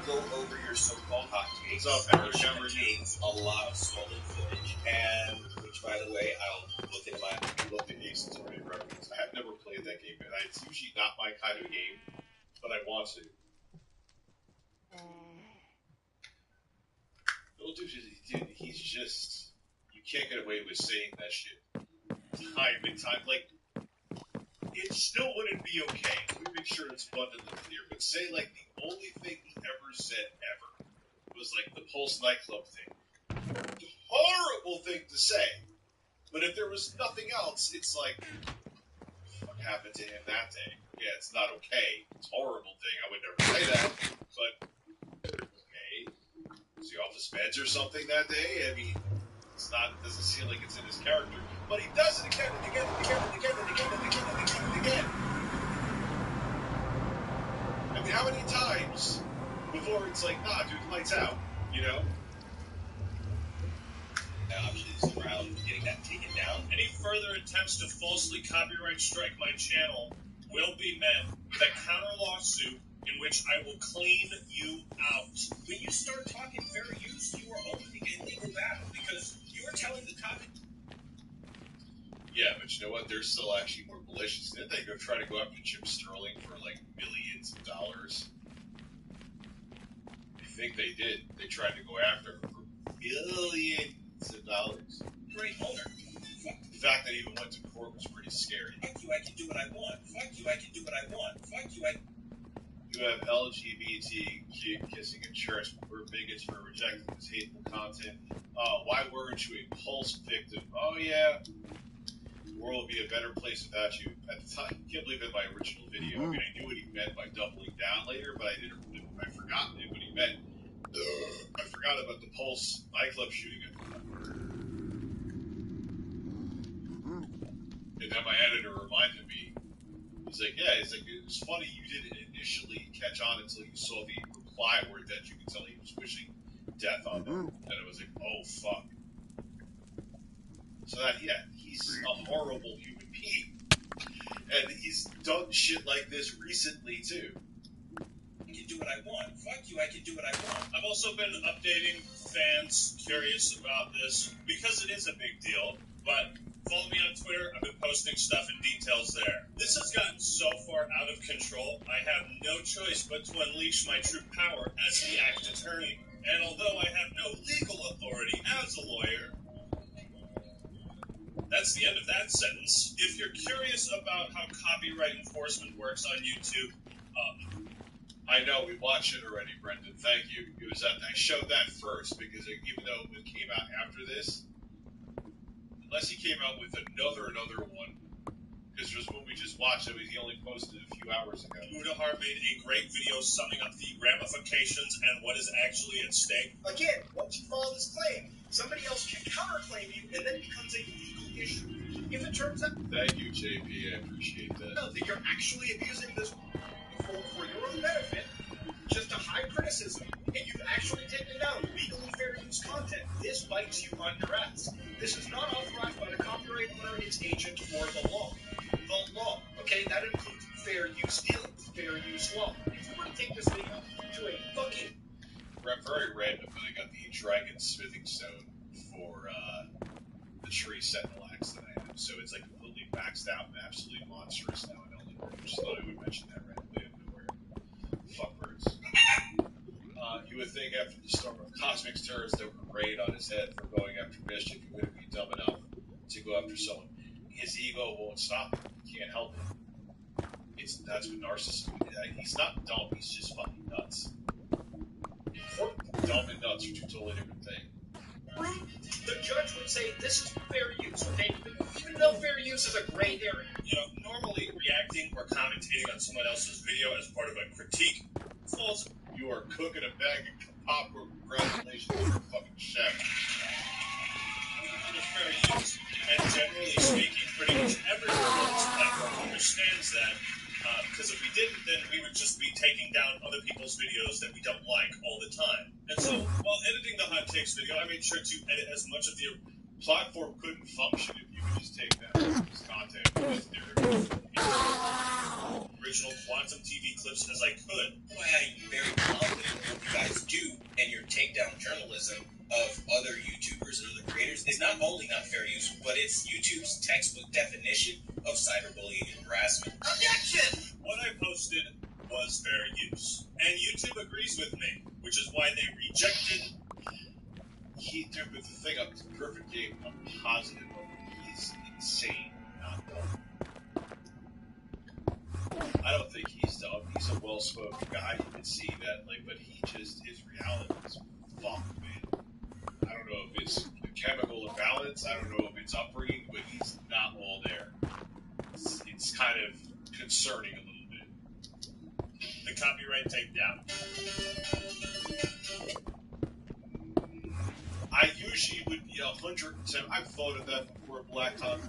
Go over your so-called hot takes. What's up, which contains a lot of stolen footage, and which, by the way, I'll look into my... Look at Aces Attorney reference. I have never played that game, and it's usually not my kind of game, but I want to. Little dude, he's just... You can't get away with saying that shit. Time and time, like... It still wouldn't be okay. Let me make sure it's abundantly clear, but say, like, the only thing he ever said ever was, like, the Pulse nightclub thing. Horrible thing to say. But if there was nothing else, it's like, what happened to him that day? Yeah, it's not okay. It's a horrible thing. I would never say that. But, okay. Was he off his meds or something that day? I mean, it doesn't seem like it's in his character. But he does it again and again and again and again and again and again and again and again. I mean, how many times before it's like, nah, dude, lights out, you know? Options around getting that taken down. Any further attempts to falsely copyright strike my channel will be met with a counter lawsuit in which I will clean you out. When you start talking fair use, you are opening a legal battle because you are telling the copy. Yeah, but you know what? They're still actually more malicious. Didn't they go try to go after Jim Sterling for like millions of dollars? I think they did. They tried to go after him for billions of dollars. Great owner. The fact that he even went to court was pretty scary. Fuck you, I can do what I want. Fuck you, I can do what I want. Fuck you, I... You have LGBTQ kissing in church, but we're bigots for rejecting this hateful content. Why weren't you a Pulse victim? Oh yeah. The world would be a better place without you. At the time, I can't believe in my original video. I mean, I knew what he meant by doubling down later, but I forgot what he meant. I forgot about the Pulse nightclub shooting at the time. And then my editor reminded me. He's like, yeah, it was funny you didn't initially catch on until you saw the reply word that you could tell he was wishing death on them. And it was like, oh fuck. So that, yeah, he's a horrible human being. And he's done shit like this recently too. I can do what I want. Fuck you, I can do what I want. I've also been updating fans curious about this because it is a big deal, but follow me on Twitter. I've been posting stuff and details there. This has gotten so far out of control, I have no choice but to unleash my true power as the Act Attorney. And although I have no legal authority as a lawyer, that's the end of that sentence. If you're curious about how copyright enforcement works on YouTube, I know, we watched it already, Brendan. Thank you. It was I showed that first because even though it came out after this, unless he came out with another one, because it was when we just watched it, he only posted a few hours ago. Udahar made a great video summing up the ramifications and what is actually at stake. Again, once you file this claim, somebody else can counterclaim you, and then it becomes a legal issue. If it turns out... Thank you, JP. I appreciate that. ...that you're actually abusing this for your own benefit, just to hide criticism, and you've actually taken down legally fair use content, this bites you on your ass. This is not authorized by the copyright owner, its agent, or the law. The law, okay? That includes fair use dealings, fair use law. If you were to take this video to a fucking... Very random, but I got the Dragon Smithing Stone for the Tree Sentinel axe that I have. So it's like completely maxed out and absolutely monstrous now in Elden Ring. Just thought I would mention that randomly out of nowhere. Fuckbirds. You would think after the storm of cosmic terrors that would rain on his head for going after mischief, he wouldn't be dumb enough to go after someone. His ego won't stop him. He can't help it. That's what narcissism is. He's not dumb, he's just fucking nuts. Dumb and nuts are two totally different things. The judge would say this is fair use, okay? Even though no fair use is a gray area. You know, normally reacting or commentating on someone else's video as part of a critique falls. You are cooking a bag of popcorn. Congratulations, you're a fucking chef. Under fair use. And generally speaking, pretty much everyone on this platform understands that. Because if we didn't, then we would just be taking down other people's videos that we don't like all the time. And so, while editing the hot takes video, I made sure to edit as much of the Platform couldn't function if you could just take that this content with their original Quantum TV clips as I could. Why I'm very confident in what you guys do and your takedown journalism of other YouTubers and other creators is not only not fair use, but it's YouTube's textbook definition of cyberbullying and harassment. Objection! What I posted was fair use. And YouTube agrees with me, which is why they rejected. Dude, with the thing up, it's a perfect game. I'm positive of it. He's insane, not dumb. I don't think he's dumb. He's a well-spoken guy. You can see that, but he just, his reality is fucked, man. I don't know if it's the chemical imbalance. I don't know if it's upbringing, but he's not all there. It's kind of concerning a little bit. The copyright takedown. I usually would be 110. I've thought of that before, Black Tom.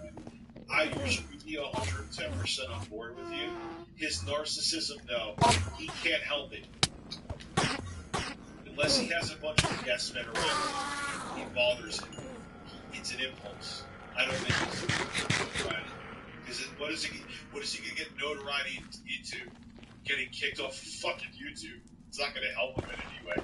I usually would be 110% on board with you. His narcissism, no. He can't help it. Unless he has a bunch of yes men around him, it bothers him. It's an impulse. I don't think it's notoriety. What is he going to get notoriety into? Getting kicked off of fucking YouTube. It's not going to help him in any way.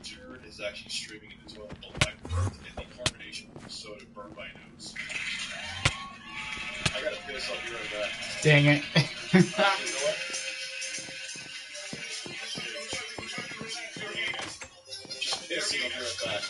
Urine is actually streaming in the toilet. Oh, my burped and the carbonation of the soda burned my nose. I gotta piss, I'll be right back. Dang it. You know what? Just pissing, I'll be right back.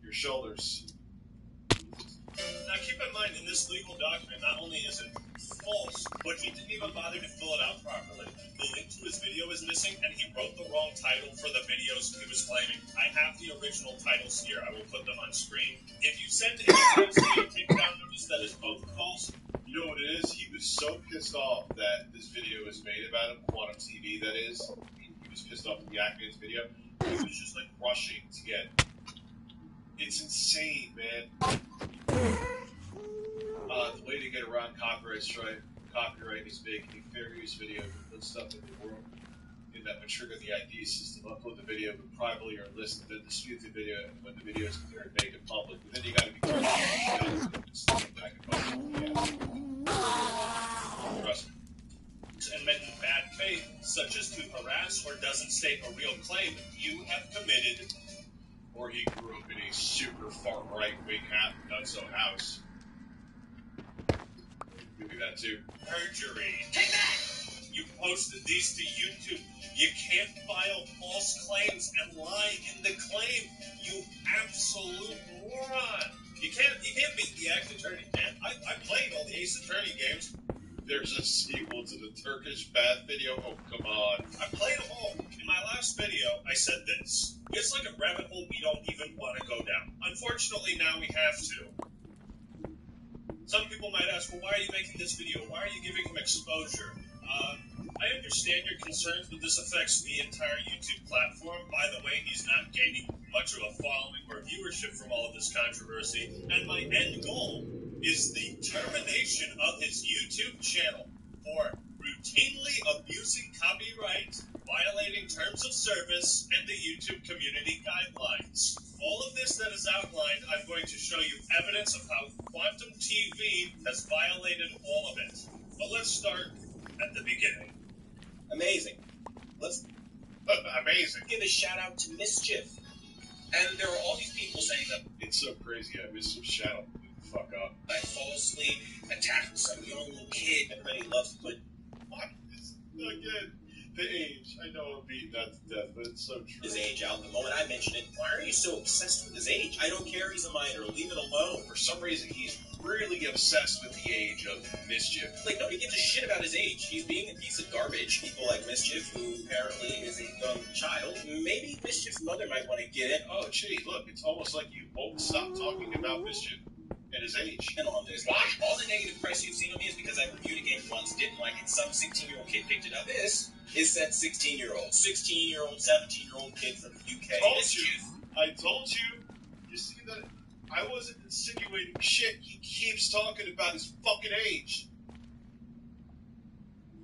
Your shoulders. Now keep in mind, in this legal document, not only is it false, but he didn't even bother to fill it out properly. The link to his video is missing, and he wrote the wrong title for the videos he was claiming. I have the original titles here. I will put them on screen. If you send any takedown notice that is both false. You know what it is? He was so pissed off that this video was made about him, Quantum TV, that is. He was pissed off at the Acman's video. He was just rushing to get. It's insane, man. The way to get around copyright is making a fair use video to put stuff in the world in that would trigger the ID system, upload the video but privately or list, then dispute the video when the video is declared made in public. But then you gotta be careful back in public. Trust me. And meant in bad faith, such as to harass or doesn't state a real claim, you have committed. Or he grew up in a super far right wing nutso house. Could be that too. Perjury. Take that! You posted these to YouTube. You can't file false claims and lie in the claim. You absolute moron. You can't beat the Act Attorney, man. I played all the Ace Attorney games. There's a sequel to the Turkish bath video. Oh, come on. I played them all. In my last video, I said this. It's like a rabbit hole we don't even want to go down. Unfortunately, now we have to. Some people might ask, well, why are you making this video? Why are you giving him exposure? I understand your concerns, but this affects the entire YouTube platform. By the way, he's not gaining much of a following or viewership from all of this controversy. And my end goal is the termination of his YouTube channel for routinely abusing copyright, violating terms of service, and the YouTube community guidelines. All of this that is outlined, I'm going to show you evidence of how Quantum TV has violated all of it. But let's start at the beginning. Amazing. Let's Amazing. give a shout out to Mischief. And there are all these people saying that It's so crazy. I miss some shadow. Fuck up. I falsely attacked some young little kid. Everybody loves to put Fuck this. Again, the age. I know I'm beating that to death, but it's so true. his age out. The moment I mention it, why are you so obsessed with his age? I don't care, he's a minor. Leave it alone. For some reason, he's really obsessed with the age of Mischief. Like, nobody gives a shit about his age. He's being a piece of garbage. People like Mischief, who apparently is a young child. Maybe Mischief's mother might want to get it. Oh, gee, look, it's almost like you won't stop talking about Mischief and his age. And on this, why? All the negative press you've seen of me is because I reviewed a game once, didn't like it, some 16-year-old kid picked it up. This is that 16-year-old, 17-year-old kid from the UK. I told you. You see that? I wasn't insinuating shit. He keeps talking about his fucking age.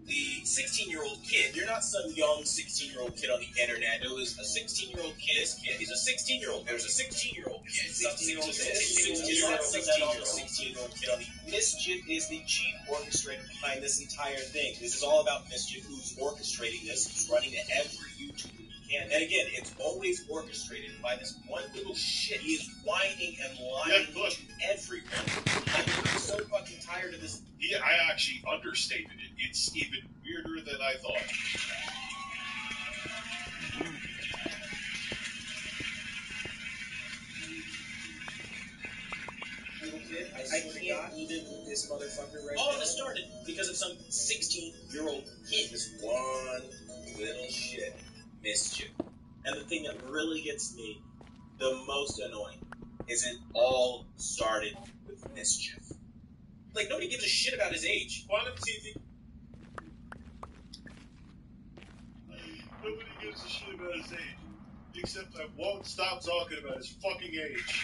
The 16-year-old kid, you're not some young 16-year-old kid on the internet. It was a 16-year-old kid. This kid, he's a 16-year-old. There's a 16-year-old kid. 16-year-old kid on the Mischief is the chief orchestrator behind this entire thing. This is all about Mischief, who's orchestrating this. He's running to every YouTuber he can. And again, it's always orchestrated by this one little shit. He is whining and lying to everyone. I'm so fucking tired of this. Yeah, I actually understated it. It's even weirder than I thought. Little kid, I can't even with this motherfucker right now. All of this started because of some 16-year-old kid. This one little shit. Mischief. And the thing that really gets me the most annoying is it all started with Mischief. Like, nobody gives a shit about his age. Quantum TV. Nobody gives a shit about his age. Except I won't stop talking about his fucking age.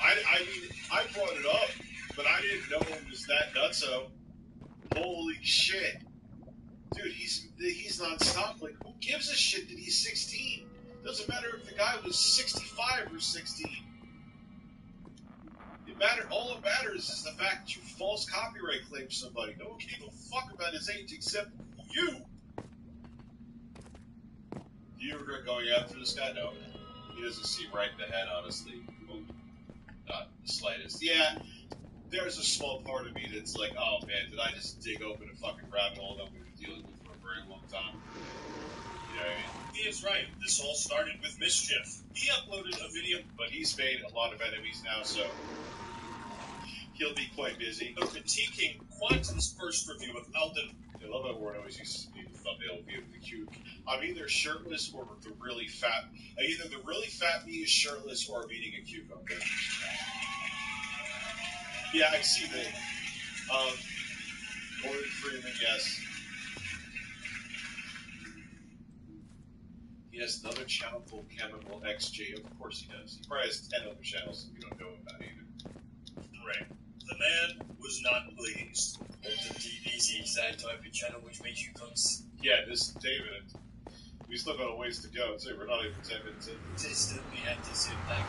I mean, I brought it up, but I didn't know it was that nutso. Holy shit. Dude, he's non-stop. Like, who gives a shit that he's 16? Doesn't matter if the guy was 65 or 16. All that matters is the fact that you false copyright claim somebody. No one gave a fuck about his age except you. Do you regret going after this guy? No. He doesn't seem right in the head, honestly. Oh, not the slightest. Yeah, there's a small part of me that's like, oh man, did I just dig open a fucking rabbit hole that we've been dealing with for a very long time? You know what I mean? He is right. This all started with Mischief. He uploaded a video, But he's made a lot of enemies now, so he'll be quite busy. critiquing Quantum's first review of Elden. I love that word always uses to be the thumbnail view of the cube. I'm either shirtless or the really fat. Either the really fat me is shirtless or I'm eating a cucumber. Yeah, I see that. Morgan Freeman, yes. He has another channel called Chemical XG. Of course he does. He probably has 10 other channels that we don't know about either. Right. The man was not pleased. Elden TV is the exact type of channel which makes you cons- Yeah, this David. We still got a ways to go, too. We're not even 10 minutes in. consistently have to sit back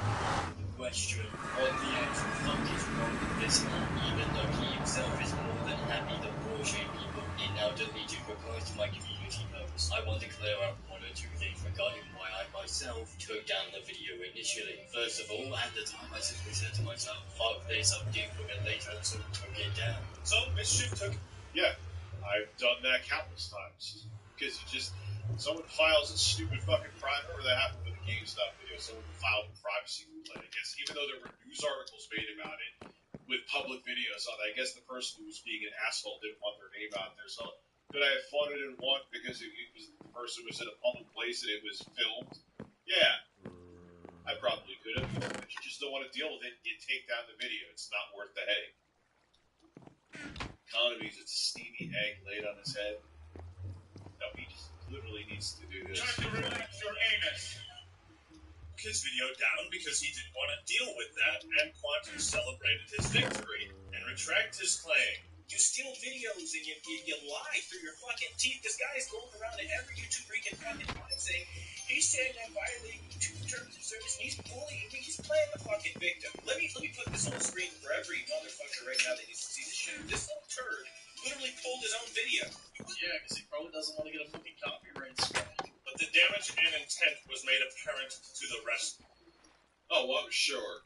and the question what the actual fuck is wrong with this man, even though he himself is more than happy to bullshit people in Elden to reply to my community posts. I want to clear up one or two things regarding why I myself took down the video initially. First of all, at the time I simply said to myself, fuck this, I'm dealing with it later, and so took it down. So Mischief took. Yeah, I've done that countless times. Because you just, someone files a stupid fucking private, or that happened with the GameStop video, someone filed a privacy complaint, I guess, even though there were news articles made about it with public videos on it. I guess the person who was being an asshole didn't want their name out there. So could I have fought it and won because the person was in a public place and it was filmed? Yeah, I probably could have. But you just don't want to deal with it. You take down the video. It's not worth the headache. Economies, it's a steamy egg laid on his head. No, he just literally needs to do this. Time to relax your anus. His video down because he didn't want to deal with that, and Quantum celebrated his victory and retracted his claim. You steal videos and you lie through your fucking teeth. This guy is going around to every YouTuber he can fucking find saying he's saying I'm violating YouTube terms of service and he's bullying me. He's playing the fucking victim. Let me put this on the screen for every motherfucker right now that needs to see this shit. This little turd literally pulled his own video. Yeah, because he probably doesn't want to get a fucking copyright strike. But the damage and intent was made apparent to the rest. Oh, well, I'm sure.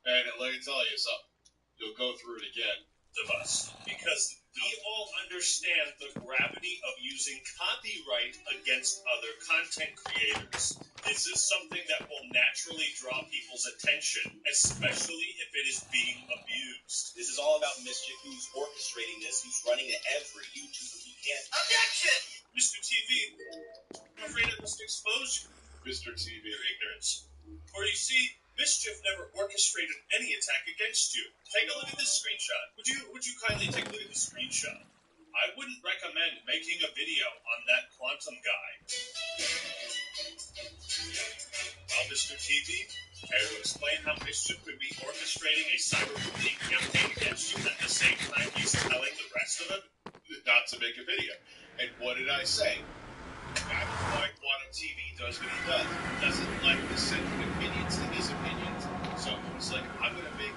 And let me tell you something. You'll go through it again. Of us, because we all understand the gravity of using copyright against other content creators. This is something that will naturally draw people's attention, especially if it is being abused. This is all about Mischief, who's orchestrating this, who's running to every YouTuber he can. Objection! Mr. TV, I'm afraid I must expose you, Mr. TV. your ignorance. For you see, Mischief never orchestrated any attack against you. Take a look at this screenshot. Would you kindly take a look at the screenshot? I wouldn't recommend making a video on that Quantum guy. Well, Mr. TV, care to explain how Mischief could be orchestrating a cyberbullying campaign against you at the same time he's telling the rest of them Not to make a video. And what did I say? That's why Quantum TV does what he does. He doesn't like dissenting opinions to his opinions. So he's like, I'm going to make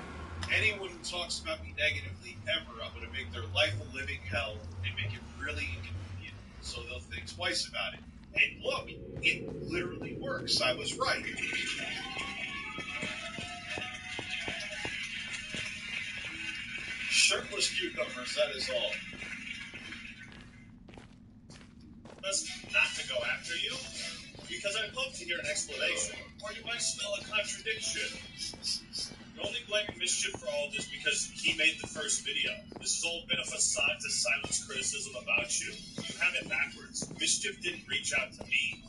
anyone who talks about me negatively ever, I'm going to make their life a living hell and make it really inconvenient so they'll think twice about it. And look, it literally works. I was right. Shirtless cucumbers, that is all. Best not to go after you, because I'd love to hear an explanation, or you might smell a contradiction. You're only blaming Mischief for all this because he made the first video. This has all been a facade to silence criticism about you. You have it backwards. Mischief didn't reach out to me.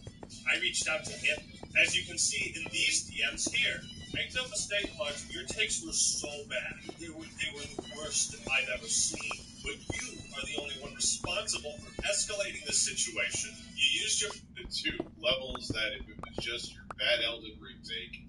I reached out to him. As you can see in these DMs here. Make no mistake, Mark, your takes were so bad. They were the worst I've ever seen. But you are the only one responsible for escalating the situation. You used your... The two levels that if it was just your bad Elden Ring take,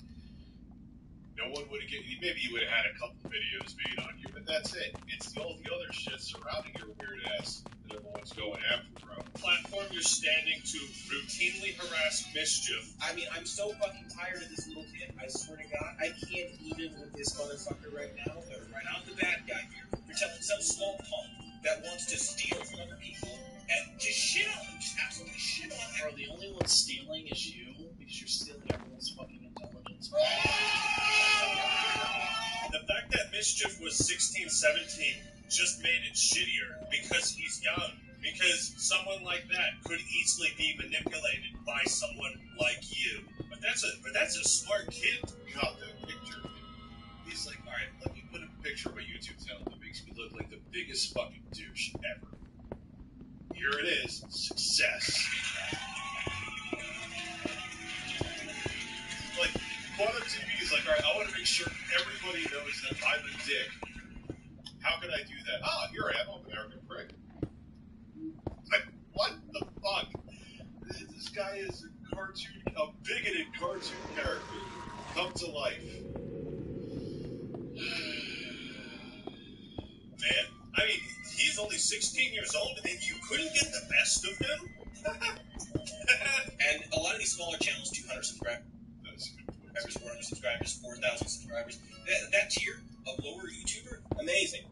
no one would have get. Maybe you would have had a couple videos made on you, but that's it. It's all the other shit surrounding your weird ass that everyone's going after, bro. Platform you're standing to routinely harass Mischief. I mean, I'm so fucking tired of this little kid. I swear to God, I can't even with this motherfucker right now. Or right out the bad guy here. You're telling some small punk that wants to steal from other people and just shit on them. Just absolutely shit on them. Bro, the only one stealing is you because you're stealing everyone's fucking intelligence. The fact that Mischief was 16, 17 just made it shittier because he's young. Because someone like that could easily be manipulated by someone like you. But that's a smart kid. Got the picture. He's like, all right, let me put a picture of my YouTube channel that makes me look like the biggest fucking douche ever. Here it is, success. Like, Quantum TV is like, all right, I want to make sure everybody knows that I'm a dick. How can I do that? Ah, here I am, I'm an American prick. Like, what the fuck? This guy is a bigoted cartoon character come to life. Man, I mean, he's only 16 years old and you couldn't get the best of him? And a lot of these smaller channels, 200 subscribers, That's a good point. 400 subscribers, 4,000 subscribers. That tier of lower YouTuber, amazing.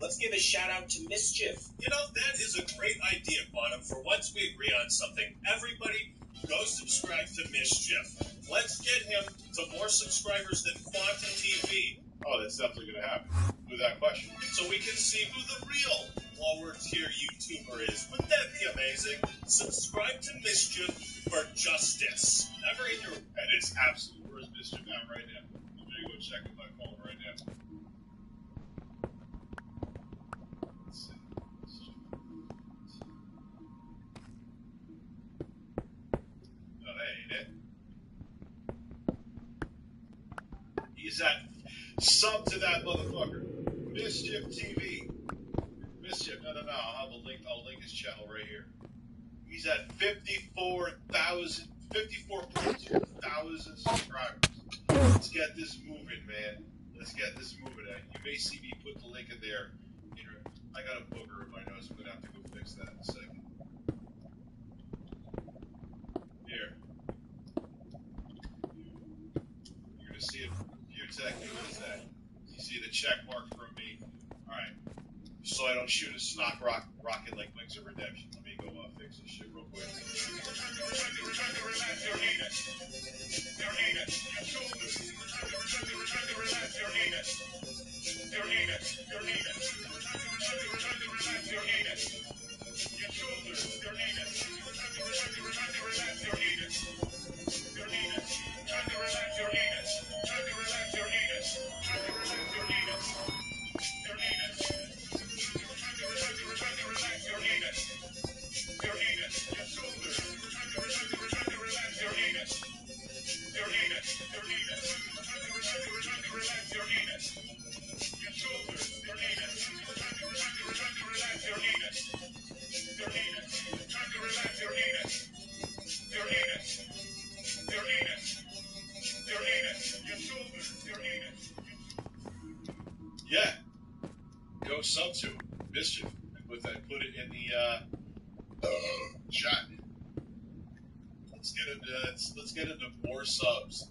Let's give a shout out to Mischief. You know, that is a great idea, Quantum. For once we agree on something, everybody go subscribe to Mischief. Let's get him to more subscribers than Quantum TV. Oh, that's definitely going to happen, without question. So we can see who the real lower tier YouTuber is. Wouldn't that be amazing? Subscribe to Mischief for justice. Never in your... And it's absolutely where's Mischief at right now. I'm going to go check if I call him right now. Let's see. No, that ain't it. He's at sub to that motherfucker. Mischief TV. Mischief. No. I'll link his channel right here. He's at 54.2 thousand subscribers. Let's get this moving, man. Let's get this moving. You may see me put the link in there. I got a booger in my nose. I'm gonna have to go fix that in a second. Here. You're gonna see it. Exactly what is that? You see the check mark from me. Alright. So I don't shoot a stock rocket like Wings of Redemption. Let me go fix this shit real quick. Your anus, your shoulders, relax your anus, your anus, your anus, relax your anus, your shoulders, your anus, relax your anus, your anus, try to relax your anus, try to relax your anus, try to relax your anus, your anus, try to relax your anus, your anus, your shoulders, try to relax your anus. Your anus, your anus, trying to relax your anus, your shoulders, your anus, trying to relax your anus, your anus, trying to relax your anus, your anus, your anus, your anus, your shoulders, your anus. Yeah, go sub to Mischief. I put it in the chat. Let's get into more subs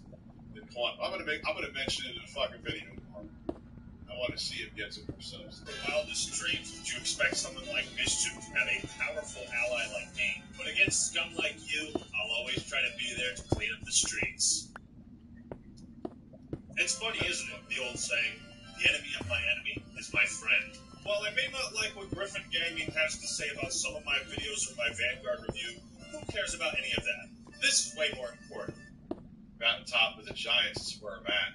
than quantum. I'm gonna mention it in a fucking video tomorrow. I want to see him get some more subs. The wildest dreams would you expect someone like Mischief to have a powerful ally like me? But against scum like you, I'll always try to be there to clean up the streets. It's funny, isn't it? The old saying, the enemy of my enemy is my friend. While I may not like what Griffin Gaming has to say about some of my videos or my Vanguard review, who cares about any of that? This is way more important. Mountain top with the Giants is where I'm at.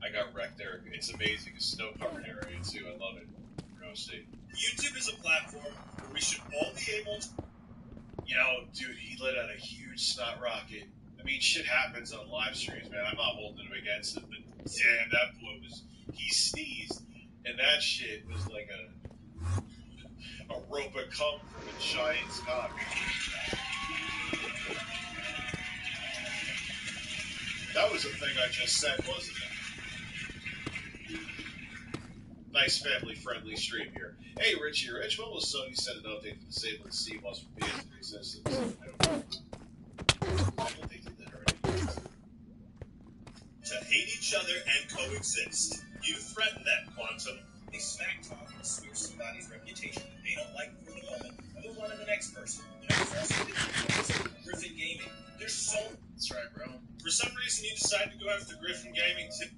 I got wrecked there. It's amazing. It's a snow-covered area, too. I love it. We're going to see. YouTube is a platform where we should all be able to... Dude, he let out a huge snot rocket. I mean, shit happens on live streams, man. I'm not holding him against him, but damn, that boy he sneezed, and that shit was like a rope of cum from a giant's cock. That was the thing I just said, wasn't it? Nice family-friendly stream here. Hey, Richie Rich, when will Sony send an update to disable the CMOS for PS3 systems? I don't think they did already. To hate each other and coexist. You threaten that, Quantum. They smack talk and smear somebody's reputation that they don't like for the moment, and move on to the next person. Griffin Gaming. There's so... That's right, bro. For some reason, you decided to go after Griffin Gaming too.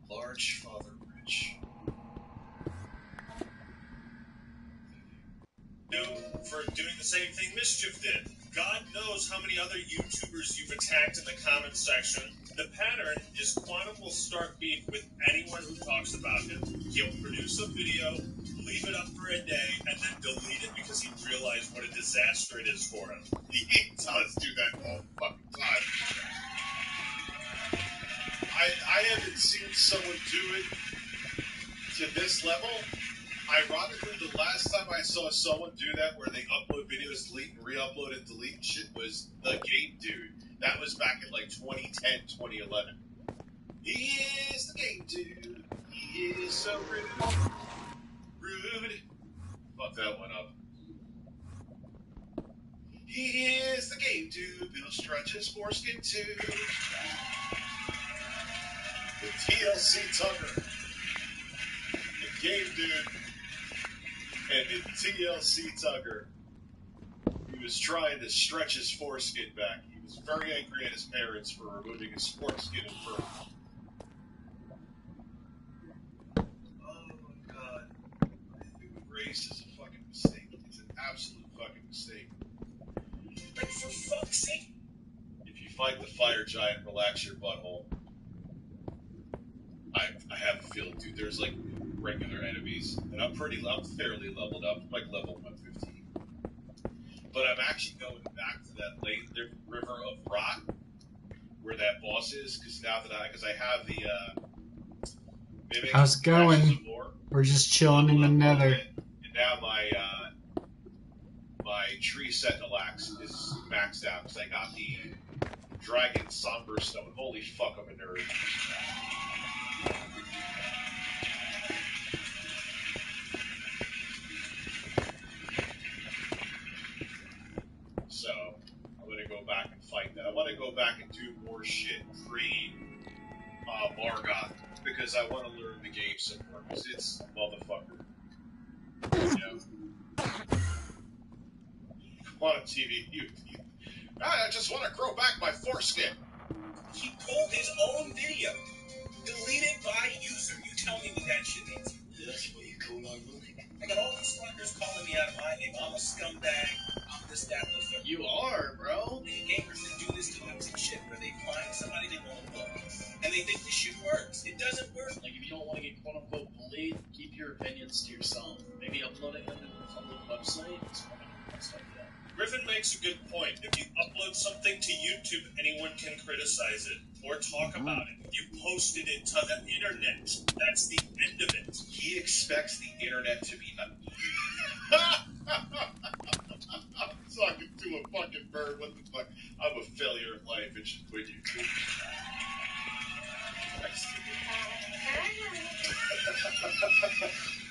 Large Father Rich. For doing the same thing Mischief did. God knows how many other YouTubers you've attacked in the comments section. The pattern is Quantum will start beef with anyone who talks about him. He'll produce a video, leave it up for a day, and then delete it because he realized what a disaster it is for him. He does do that all the fucking time. I haven't seen someone do it to this level. Ironically, the last time I saw someone do that where they upload videos, delete, and re-upload and delete shit was the Game Dude. That was back in like 2010, 2011. He is the Game Dude. He is so rude. Rude. Fuck that one up. He is the Game Dude. He'll stretch his foreskin too. The TLC Tucker. The Game Dude. And in TLC Tucker, he was trying to stretch his foreskin back. He was very angry at his parents for removing his foreskin and fur. Oh my god. Race is a fucking mistake. It's an absolute fucking mistake. But for fuck's sake. If you fight the fire giant, relax your butthole. I have a feeling, dude, there's like regular enemies, and I'm fairly leveled up, like level 115. But I'm actually going back to that river of rot, where that boss is, because I have the mimic. How's it going? We're just chilling in the nether. And now my tree sentinel axe is maxed out because I got the dragon somber stone. Holy fuck, I'm a nerd. So I'm gonna go back and fight that. I want to go back and do more shit pre Margoth because I want to learn the game some more because it's a motherfucker. You know. Quantum TV, I just want to grow back my foreskin. He pulled his own video. Deleted by user. You tell me what that shit is. That's what you call ironic. I got all these fuckers calling me out of my name. I'm a scumbag. I'm this, that, and the third. You are, bro. Gamers that do this toxic shit where they find somebody they want to book and they think the shit works. It doesn't work. Like, if you don't want to get quote-unquote bullied, keep your opinions to yourself. Maybe upload it on a public website. Stuff like that. Griffin makes a good point. If you upload something to YouTube, anyone can criticize it or talk about it. You posted it to the internet. That's the end of it. He expects the internet to be I'm talking to a fucking bird. What the fuck? I'm a failure in life. It's just with you.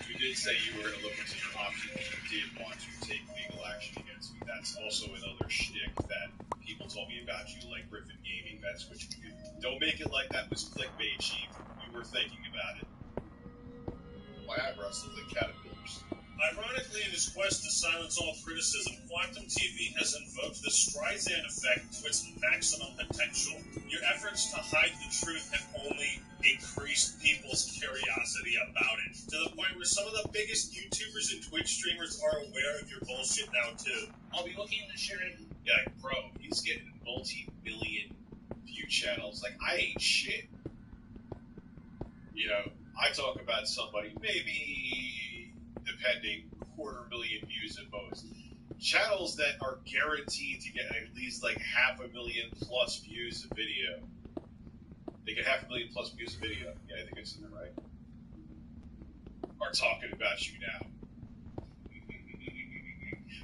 You did say you were going to look into your options. You did want to take legal action against me. That's also another shtick that people told me about you, like Griffin Gaming. That's what you do. Don't make it like that was clickbait, Chief. You were thinking about it. My eyebrows look like caterpillars. Ironically, in his quest to silence all criticism, Quantum TV has invoked the Streisand effect to its maximum potential. Your efforts to hide the truth have only increased people's curiosity about it, to the point where some of the biggest YouTubers and Twitch streamers are aware of your bullshit now, too. I'll be looking into sharing. Yeah, bro, he's getting multi-million view channels. Like, I ain't shit. You know, I talk about somebody, maybe, depending, 250,000 views at most. Channels that are guaranteed to get at least like 500,000 plus views a video. They get 500,000 plus views a video. Yeah, I think it's in there, right? Are talking about you now.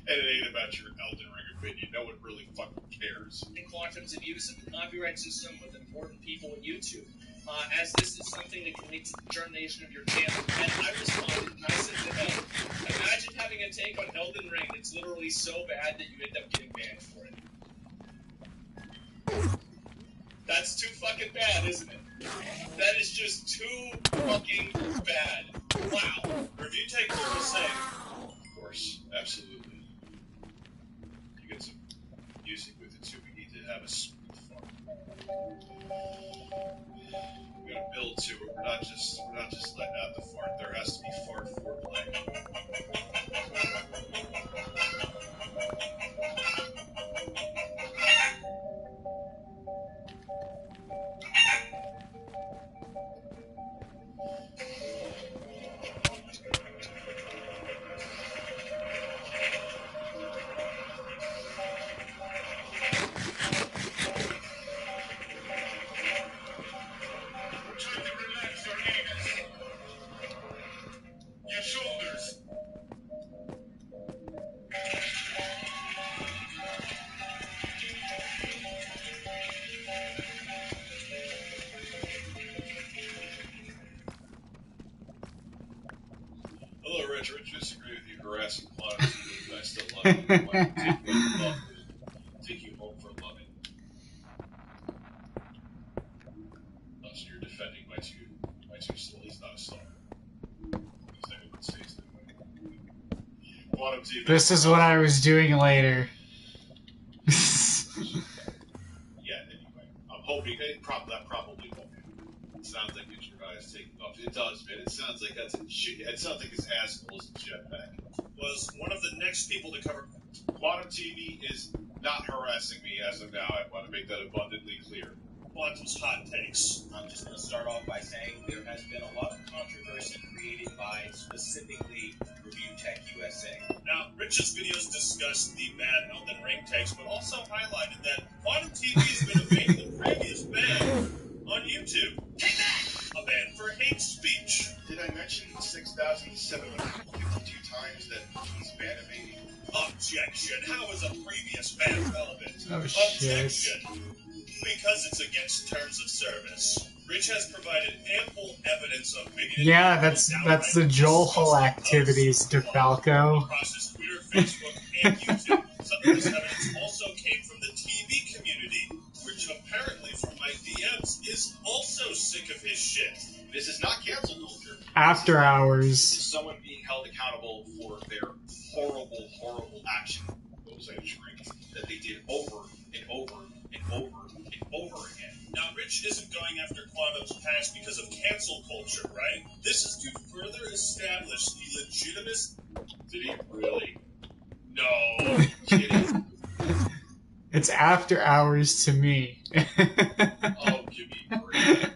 And it ain't about your Elden Ring opinion. No one really fucking cares. And Quantum's abuse of the copyright system with important people in YouTube. As this is something that can lead to the termination of your channel. And I responded and I said to him, imagine having a take on Elden Ring that's literally so bad that you end up getting banned for it. That's too fucking bad, isn't it? That is just too fucking bad. Wow. Review take what to say. Of course, absolutely. You get some music with it too. We need to have a smooth farm. We're gonna build to it. We're not just letting out the fart. There has to be fart foreplay. Time to relax your anus. Your shoulders. Hello, Rich. Rich disagree with you harassing Quantum TV, but I still love you. Take you home for loving. Oh, so you're defending my two soul. He's not a soul. Because anyone says that way. Quantum TV. This is what I was doing later. Yeah, anyway. I'm hoping that probably won't. It sounds like it's your eyes taking off. It does, man. It sounds like that's a shit. It sounds like his asshole is a jetpack. Was one of the next people to cover. Quantum TV is not harassing me as of now. I want to make that abundantly clear. Quantum's hot takes. I'm just going to start off by saying there has been a lot of controversy created by specifically Review Tech USA. Now, Rich's videos discussed the bad Elden Ring takes, but also highlighted that Quantum TV's been evading the previous ban on YouTube. Take that! A ban for hate speech. Did did I mention 6,752 times that he's banning? Objection. How is a previous ban relevant? Oh, shit. Objection. Because it's against terms of service. Rich has provided ample evidence of bigoted. Yeah, that's the Joel Hall activities, DeFalco. Across Twitter, Facebook, and YouTube. Some of this evidence also came from the TV community, which apparently, from my DMs, is also sick of his shit. This is not cancel culture. After hours. Someone being held accountable for their horrible, horrible action. What was I drink? That they did over and over and over and over again. Now, Rich isn't going after Quantum's past because of cancel culture, right? This is to further establish the legitimacy. Did he really? No. Kidding. It's after hours to me. Oh, give me a break.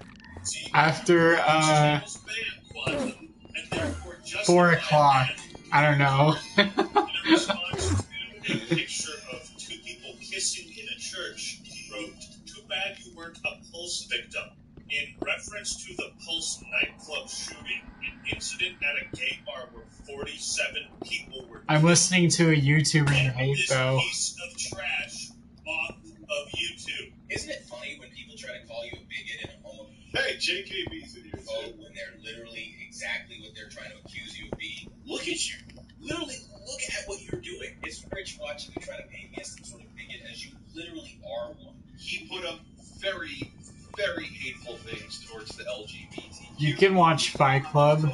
See, After, channels ban Quantum, and therefore 4 o'clock. I don't know. In a response to a picture of two people kissing in a church, he wrote, "Too bad you weren't a Pulse victim." In reference to the Pulse nightclub shooting, an incident at a gay bar where 47 people were I'm listening to a YouTuber you Get hate, this though. piece of trash off of YouTube. Isn't it funny when people try to call you a bigot and a homo? Hey, JKB's in here. Oh, when they're literally exactly what they're trying to accuse you of being. Look at you. Literally, look at what you're doing. It's Rich watching you try to paint me as some sort of bigot, as you literally are one. He put up very, very hateful things towards the LGBT. You can watch Fight Club.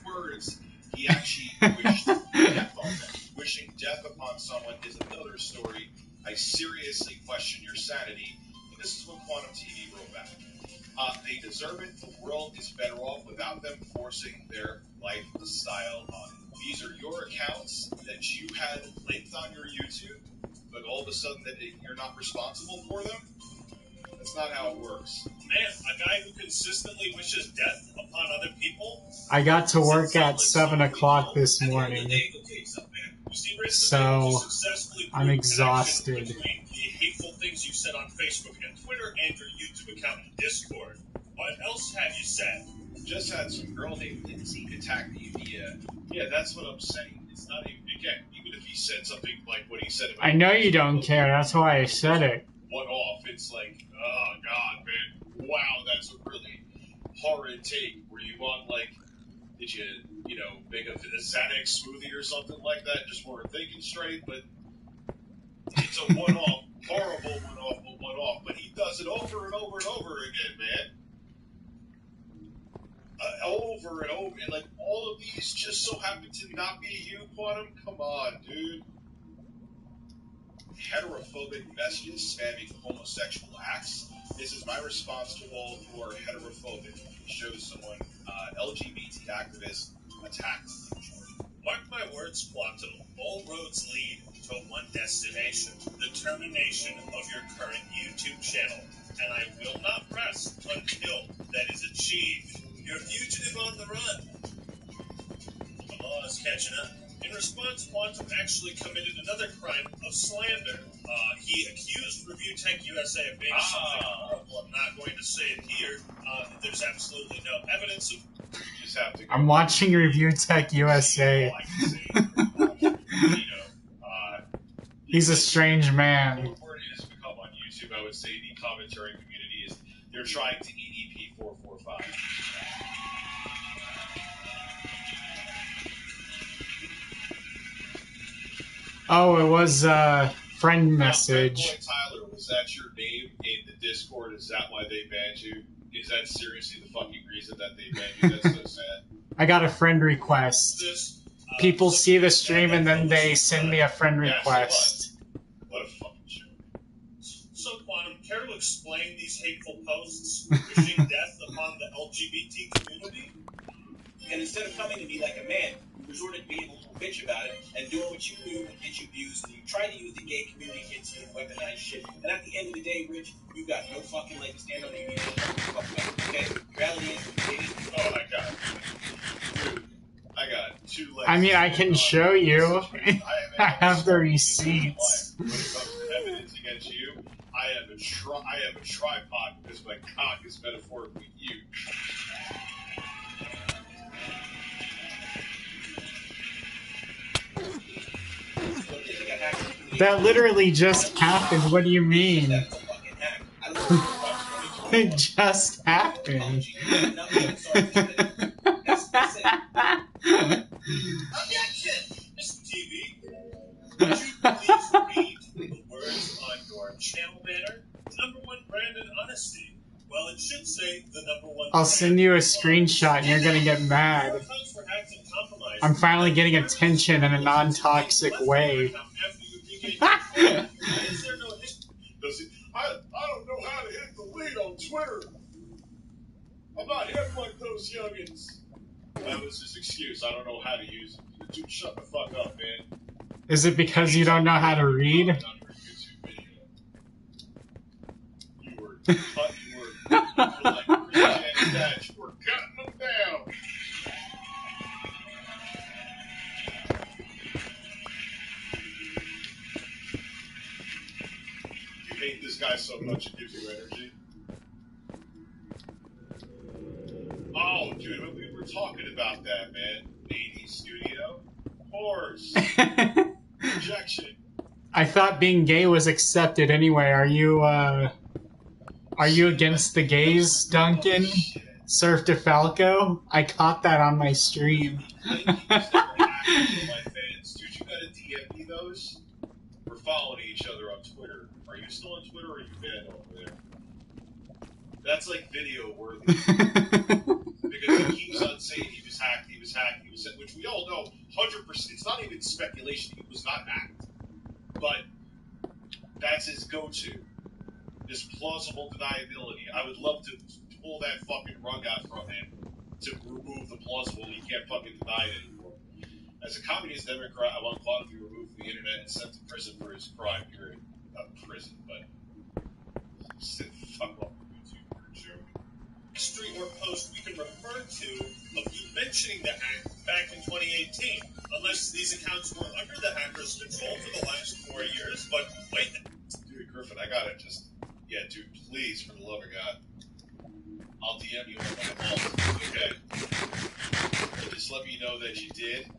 Words. He actually wished death on them. Wishing death upon someone is another story. I seriously question your sanity. And this is what Quantum TV wrote back. They deserve it. The world is better off without them forcing their lifestyle on it. These are your accounts that you had linked on your YouTube, but all of a sudden that you're not responsible for them? That's not how it works. Man, a guy who consistently wishes death upon other people? I got to work at 7 o'clock this morning, so I'm exhausted. Between the hateful things you said on Facebook and Twitter and your YouTube account and Discord, what else have you said? Just had some girl named Lindsay attack me via. Yeah, that's what I'm saying. It's not even, again, even if he said something like what he said about. I know you don't care, that's why I said it. One off, it's like, oh god, man, wow, that's a really horrid take. Were you on, like, did you, make a Xanax smoothie or something like that? Just weren't thinking straight, but it's a one-off, horrible one-off, but one-off. But he does it over and over and over again, man. Over and over, and like all of these just so happen to not be you, Quantum. Come on, dude. Heterophobic messages spamming homosexual acts. This is my response to all who are heterophobic. Shows someone LGBT activist attacked. Mark my words, Quantum. All roads lead to one destination: the termination of your current YouTube channel. And I will not rest until that is achieved. You're a fugitive on the run. The law is catching up. In response, Quantum actually committed another crime of slander. He accused Review Tech USA of being something horrible. I'm not going to say it here. There's absolutely no evidence of. You just have to. I'm watching Review Tech USA. He's a strange man. The word has become on YouTube, I would say the commentary community is they're trying to EDP 445. Oh, it was a friend message. Boy Tyler, was that your name in the Discord? Is that why they banned you? Is that seriously the fucking reason that they banned you? That's so sad. I got a friend request. People see the stream and then they send me a friend request. What a fucking joke. So, Quantum, care to explain these hateful posts wishing death upon the LGBT community? And instead of coming to me like a man, you resorted to being a little bitch about it and doing what you knew would get you views, and you tried to use the gay community against you and weaponize shit. And at the end of the day, Rich, you got no fucking leg to stand on. You need to fuck about, okay? Reality is, you dated. Oh my god. Dude, I got 2 legs. I mean, I can show you. I have the receipts. When it comes to evidence against you, I have a tripod because my cock is metaphorically huge. That literally just happened. What do you mean? That's a fucking hack. I don't know what It just happened. That's it. Objection! Mr. TV, would you please read the words on your channel banner? Number one brand in honesty. Well, it should say the number one. I'll send you a screenshot and you're gonna get mad. I'm finally getting attention in a non-toxic way. I don't know how to hit the lead on Twitter. I'm not hip like those youngins. That was his excuse. I don't know how to use it. Dude, shut the fuck up, man. Is it because you don't know how to read? You were like Christian Dad. You were cutting them down. You hate this guy so much it gives you energy. Oh, dude, we were talking about that, man. 80s studio. Horse. Rejection. I thought being gay was accepted anyway. Are you against the gays, Duncan? Surf DeFalco? I caught that on my stream. My fans. Dude, you gotta DM me those. We're following each other on Twitter. Are you still on Twitter or are you banned over there? That's like video worthy. Because he keeps on saying he was hacked, which we all know 100%. It's not even speculation. He was not hacked. But that's his go-to. This plausible deniability. I would love to pull that fucking rug out from him to remove the plausible. He can't fucking deny it anymore. As a communist Democrat, I want Claude to be removed from the internet and sent to prison for his crime. Period. Not prison, but sit fuck off YouTube for a joke. History or post we can refer to of you mentioning the hack back in 2018, unless these accounts were under the hacker's control for the last 4 years. But wait, dude, Griffin, I gotta just, yeah, dude, please, for the love of God, I'll DM you on my vault, okay? Just let me know that you did,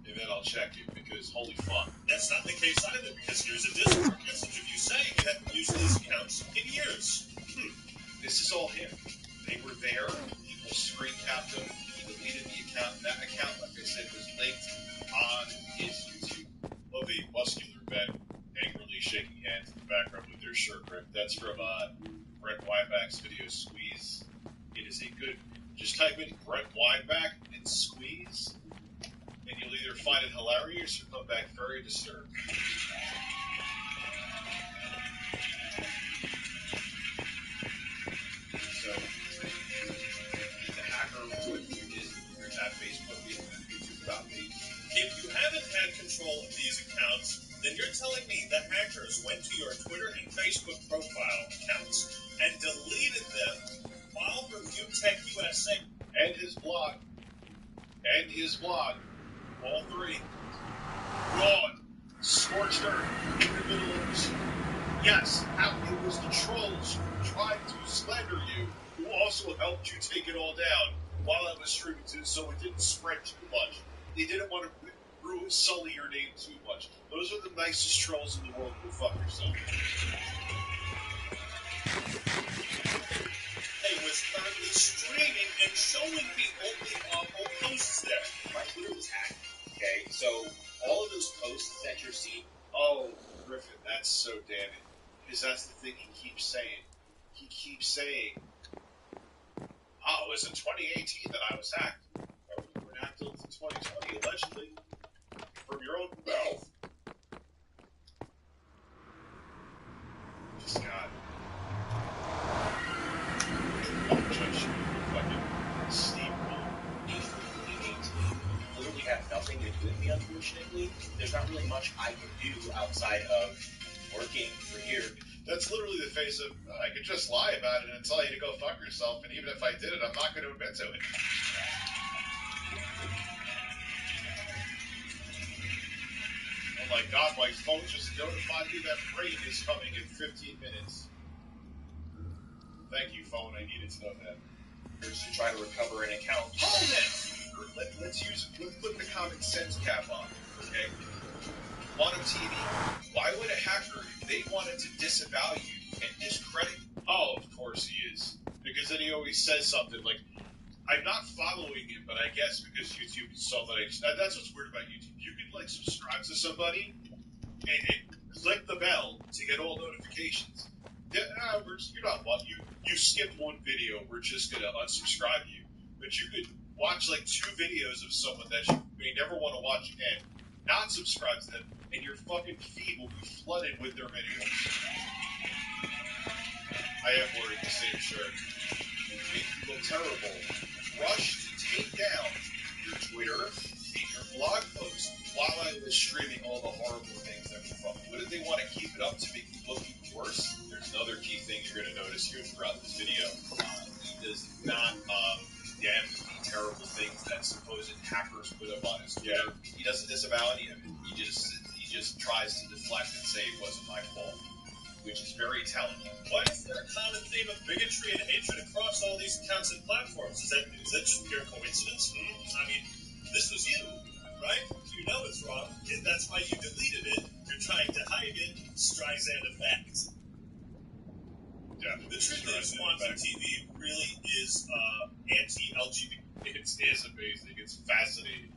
and then I'll check it, because holy fuck. That's not the case either, because here's a Discord message of you saying you haven't used these accounts in years. This is all him. They were there. People screen capped them. He deleted the account. And that account, like I said, was linked on his YouTube. Of a muscular men angrily shaking hands in the background with their shirt ripped. That's from Brent Weinbach's video Squeeze. It is a good. Just type in Brent Weinbach and Squeeze, and you'll either find it hilarious or come back very disturbed. So, the hacker would there's that Facebook, YouTube about me. If you haven't had control of these accounts, then you're telling me the hackers went to your Twitter and Facebook profile accounts and deleted them while Review Tech USA and his blog, all three, gone, scorched earth, in the middle of the street. Yes, it was the trolls who tried to slander you, who also helped you take it all down while I was streaming too, so it didn't spread too much. They didn't want to sully your name too much. Those are the nicest trolls in the world. Go fuck yourself. They was currently streaming and showing people the awful posts there. My Twitter was hacked. Okay, so all of those posts that you're seeing. Oh, Griffin, that's so damning. Because that's the thing he keeps saying. He keeps saying, oh, it was in 2018 that I was hacked. Or you were hacked until 2020, allegedly. From your own mouth. Just God. Judge you fucking steamroll. Literally have nothing to do with me, unfortunately. There's not really much I can do outside of working for here. That's literally the face of, I could just lie about it and tell you to go fuck yourself, and even if I did it, I'm not going to admit to it. Oh my God, my phone just notified me that rain is coming in 15 minutes. Thank you, phone, I needed to know that. To try to recover an account. Hold it! Let's put the common sense cap on, okay? on a TV. Why would a hacker, if they wanted to disavow you and discredit you? Oh, of course he is. Because then he always says something like, I'm not following him, but I guess because YouTube saw that that's what's weird about YouTube. You could, like, subscribe to somebody and click the bell to get all notifications. Yeah, you're not one. You skipped one video. We're just going to unsubscribe you. But you could watch, like, 2 videos of someone that you may never want to watch again, not subscribe to them, and your fucking feed will be flooded with their videos. I am wearing the same shirt. Make you look terrible. Rush to take down your Twitter and your blog post while I was streaming all the horrible things that were from. What did they want to keep it up to make you look even worse? There's another key thing you're going to notice here throughout this video. He does not condemn the terrible things that supposed hackers put up on his Twitter. Yeah. He doesn't disavow any of it. He just tries to deflect and say it wasn't my fault, which is very telling. Why is there a common theme of bigotry and hatred across all these accounts and platforms? Is that just pure coincidence? I mean, this was you, right? You know it's wrong. That's why you deleted it. You're trying to hide it. Streisand effect. Yeah, the truth is, Quantum TV really is anti-LGBT. It is amazing. It's fascinating.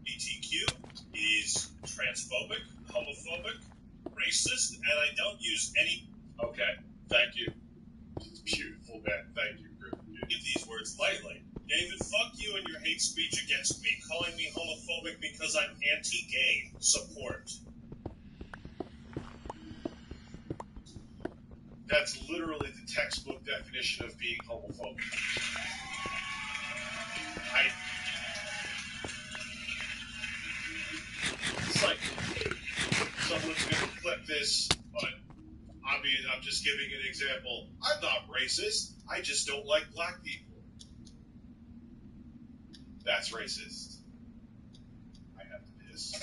BTQ is transphobic, homophobic, racist, and I don't use any... Okay, thank you. Beautiful, man. Thank you. Give these words lightly. David, fuck you and your hate speech against me, calling me homophobic because I'm anti-gay. Support. That's literally the textbook definition of being homophobic. It's like, someone's going to clip this, but I mean, I'm just giving an example. I'm not racist. I just don't like black people. That's racist. I have to piss.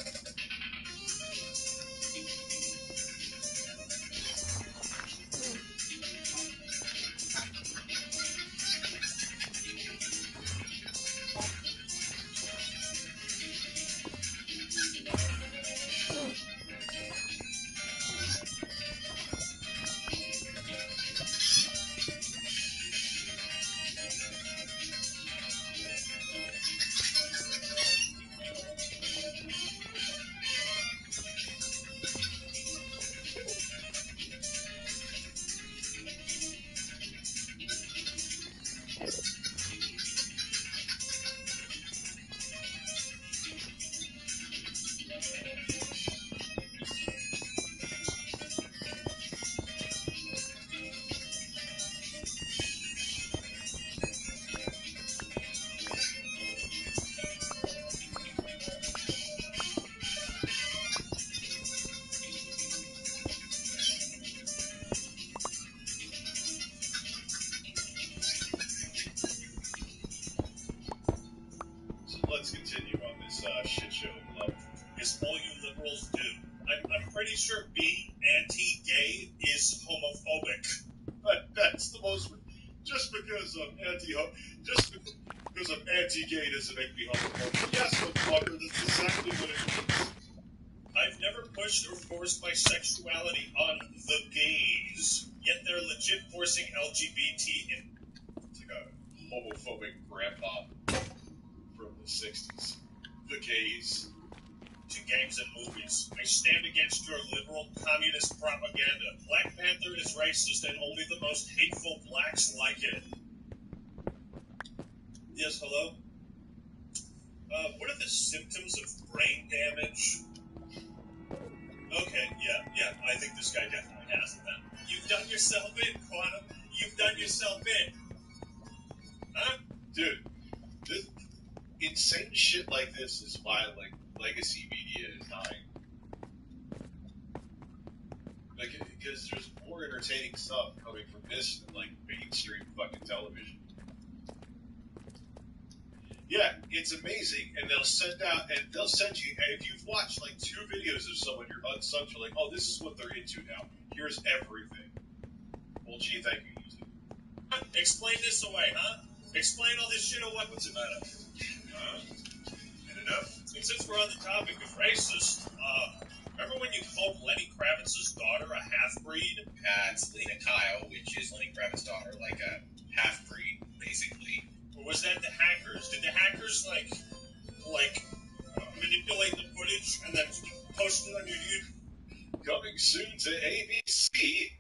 Let's continue on this shit show of love. Is all you liberals do. I'm pretty sure being anti-gay is homophobic. But that's the most... Just because I'm anti-gay doesn't make me homophobic. Yes, motherfucker, that's exactly what it means. I've never pushed or forced my sexuality on the gays, yet they're legit forcing LGBT in... It's like a homophobic grandpa from the 60s. The gays. To games and movies. I stand against your liberal communist propaganda. Black Panther is racist and only the most hateful blacks like it. Yes, hello? What are the symptoms of brain damage? Okay, yeah, I think this guy definitely has it then. You've done yourself in, Quantum. You've done yourself in. Huh? Dude, this insane shit like this is why, like, legacy media is dying. Like, because there's more entertaining stuff coming from this than, like, mainstream fucking television. Yeah, it's amazing, and they'll send you, and if you've watched, like, 2 videos of someone you're unsubbed, you're like, oh, this is what they're into now. Here's everything. Well, gee, thank you, YouTube. Explain this away, huh? Explain all this shit away. What's the matter? Enough? And since we're on the topic of racist, Remember when you called Lenny Kravitz's daughter a half-breed? It's Lena Kyle, which is Lenny Kravitz's daughter, like a half-breed, basically. Or was that the hackers? Did the hackers, manipulate the footage and then post it on your YouTube? Coming soon to ABC.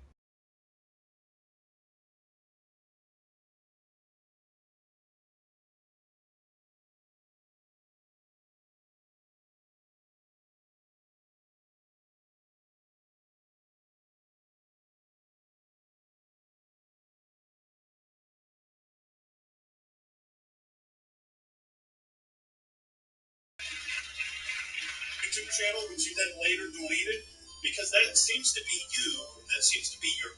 YouTube channel, which you then later deleted, because that seems to be you, that seems to be your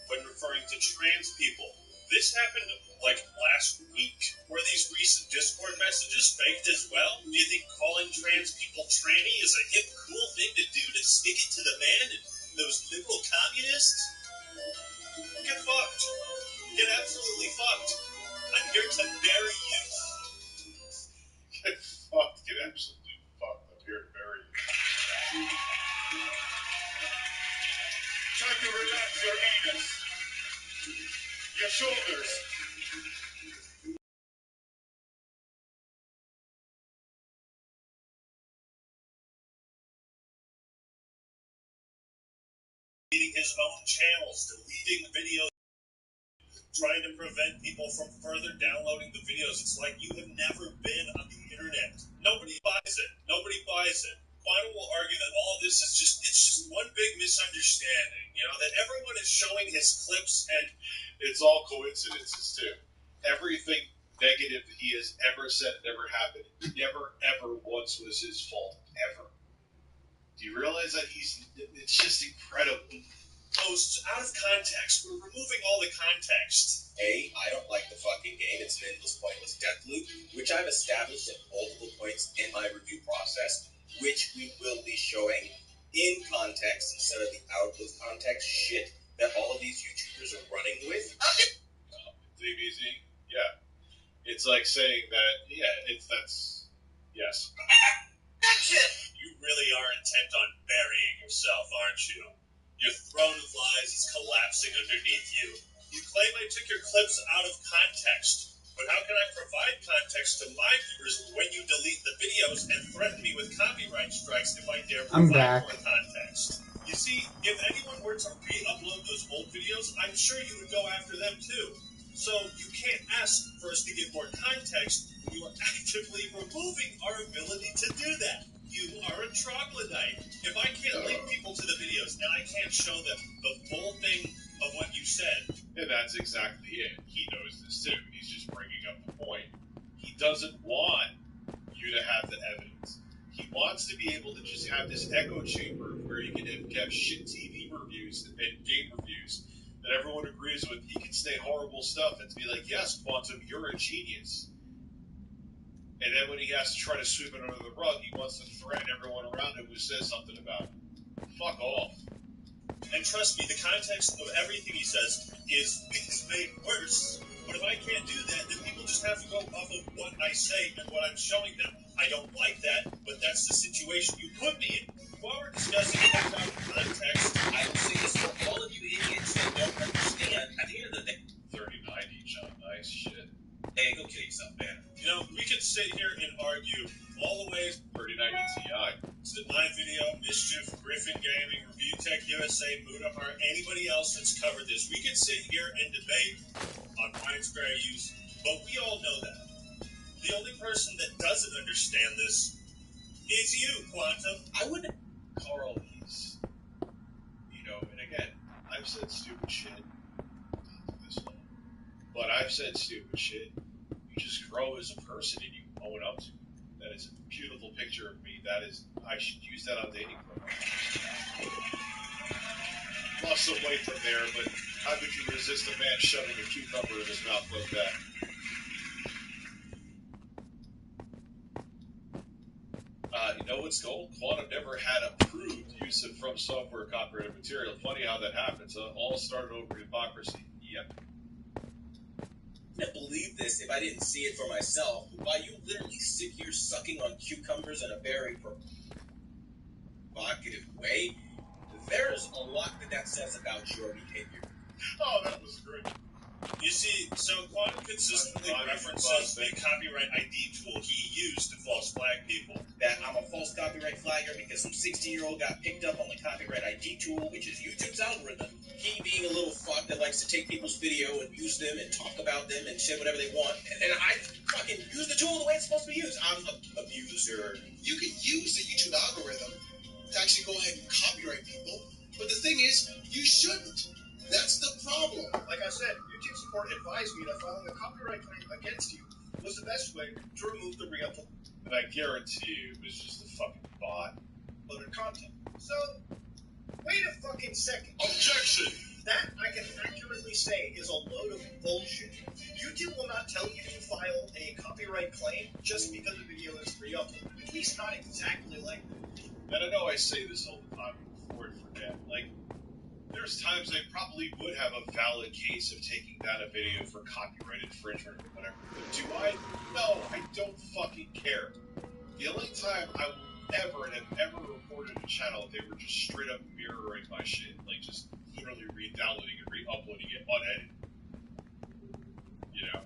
when referring to trans people. This happened last week. Were these recent Discord messages faked as well? Do you think calling trans people tranny is a hip, cool thing to do to stick it to the man and those liberal communists? Get fucked. Get absolutely fucked. I'm here to bury you. Get fucked. Get absolutely fucked. I'm here to bury you. Time to relax your anus, your shoulders. Deleting his own channels, deleting videos, trying to prevent people from further downloading the videos. It's like you have never been on the internet. Nobody buys it. Nobody buys it. Quantum will argue that all this is it's just one big misunderstanding, that everyone is showing his clips and It's all coincidences, too. Everything negative he has ever said never happened. Never, ever once was his fault. Ever. Do you realize that it's just incredible. posts out of context. We're removing all the context. I don't like the fucking game. It's an endless, pointless death loop, which I've established at multiple points in my review process, which we will be showing in context instead of the out of context shit that all of these YouTubers are running with. DBZ? Yeah. It's like saying that, yes. You really are intent on burying yourself, aren't you? Your throne of lies is collapsing underneath you. You claim I took your clips out of context, but how can I provide context to my viewers when you delete the videos and threaten me with copyright strikes if I dare provide more context? You see, if anyone were to re-upload those old videos, I'm sure you would go after them too. So you can't ask for us to give more context when you are actively removing our ability to do that. You are a troglodyte. If I can't link people to the videos and I can't show them the full thing of what you said. And that's exactly it. He knows this too. He's just bringing up the point. He doesn't want you to have the evidence. He wants to be able to just have this echo chamber where you can have shit TV reviews and game reviews that everyone agrees with. He can say horrible stuff and to be like, yes, Quantum, you're a genius. And then when he has to try to sweep it under the rug, he wants to threaten everyone around him who says something about it. Fuck off. And trust me, the context of everything he says is made worse. But if I can't do that, then people just have to go off of what I say and what I'm showing them. I don't like that, but that's the situation you put me in. While we're discussing things out of context, I will say this for all of you idiots that don't understand. At the end of the day, 3090, John. Nice shit. hey, go kill yourself, man. We could sit here and argue all the ways 3090 Ti. to My Video, Mischief, Griffin Gaming, Review Tech USA, Mudahar, anybody else that's covered this. We could sit here and debate on points fair use, but we all know that. The only person that doesn't understand this is you, Quantum. I wouldn't. Carl, he's, and again, I've said stupid shit. Not to this one. But I've said stupid shit. You just grow as a person and you own up to it. That is a beautiful picture of me. I should use that on dating profiles. Lost some weight from there, but how could you resist a man shoving a cucumber in his mouth like that? You know what's gold? Quantum never had approved use of from software copyrighted material. Funny how that happens. All started over hypocrisy. Yep. I wouldn't believe this if I didn't see it for myself. Why, you literally sit here sucking on cucumbers and a berry for provocative way, there's a lot that says about your behavior. Oh, that was great. You see, so Quantum consistently references the copyright ID tool he used to false flag people. That I'm a false copyright flagger because some 16-year-old got picked up on the copyright ID tool, which is YouTube's algorithm. He being a little fuck that likes to take people's video and use them and talk about them and say whatever they want. And I fucking use the tool the way it's supposed to be used. I'm an abuser. You can use the YouTube algorithm to actually go ahead and copyright people, but the thing is, you shouldn't. That's the problem. Like I said, YouTube support advised me that filing a copyright claim against you was the best way to remove the re-upload. And I guarantee you it was just a fucking bot. Loaded content. So, wait a fucking second. Objection! That I can accurately say is a load of bullshit. YouTube will not tell you to file a copyright claim just because the video is re-uploaded. At least not exactly like that. And I know I say this all the time before and forget. Like, there's times I probably would have a valid case of taking down a video for copyright infringement or whatever. But do I? No, I don't fucking care. The only time I will ever reported a channel, they were just straight up mirroring my shit. Like, just literally re-downloading and re-uploading it unedited. You know?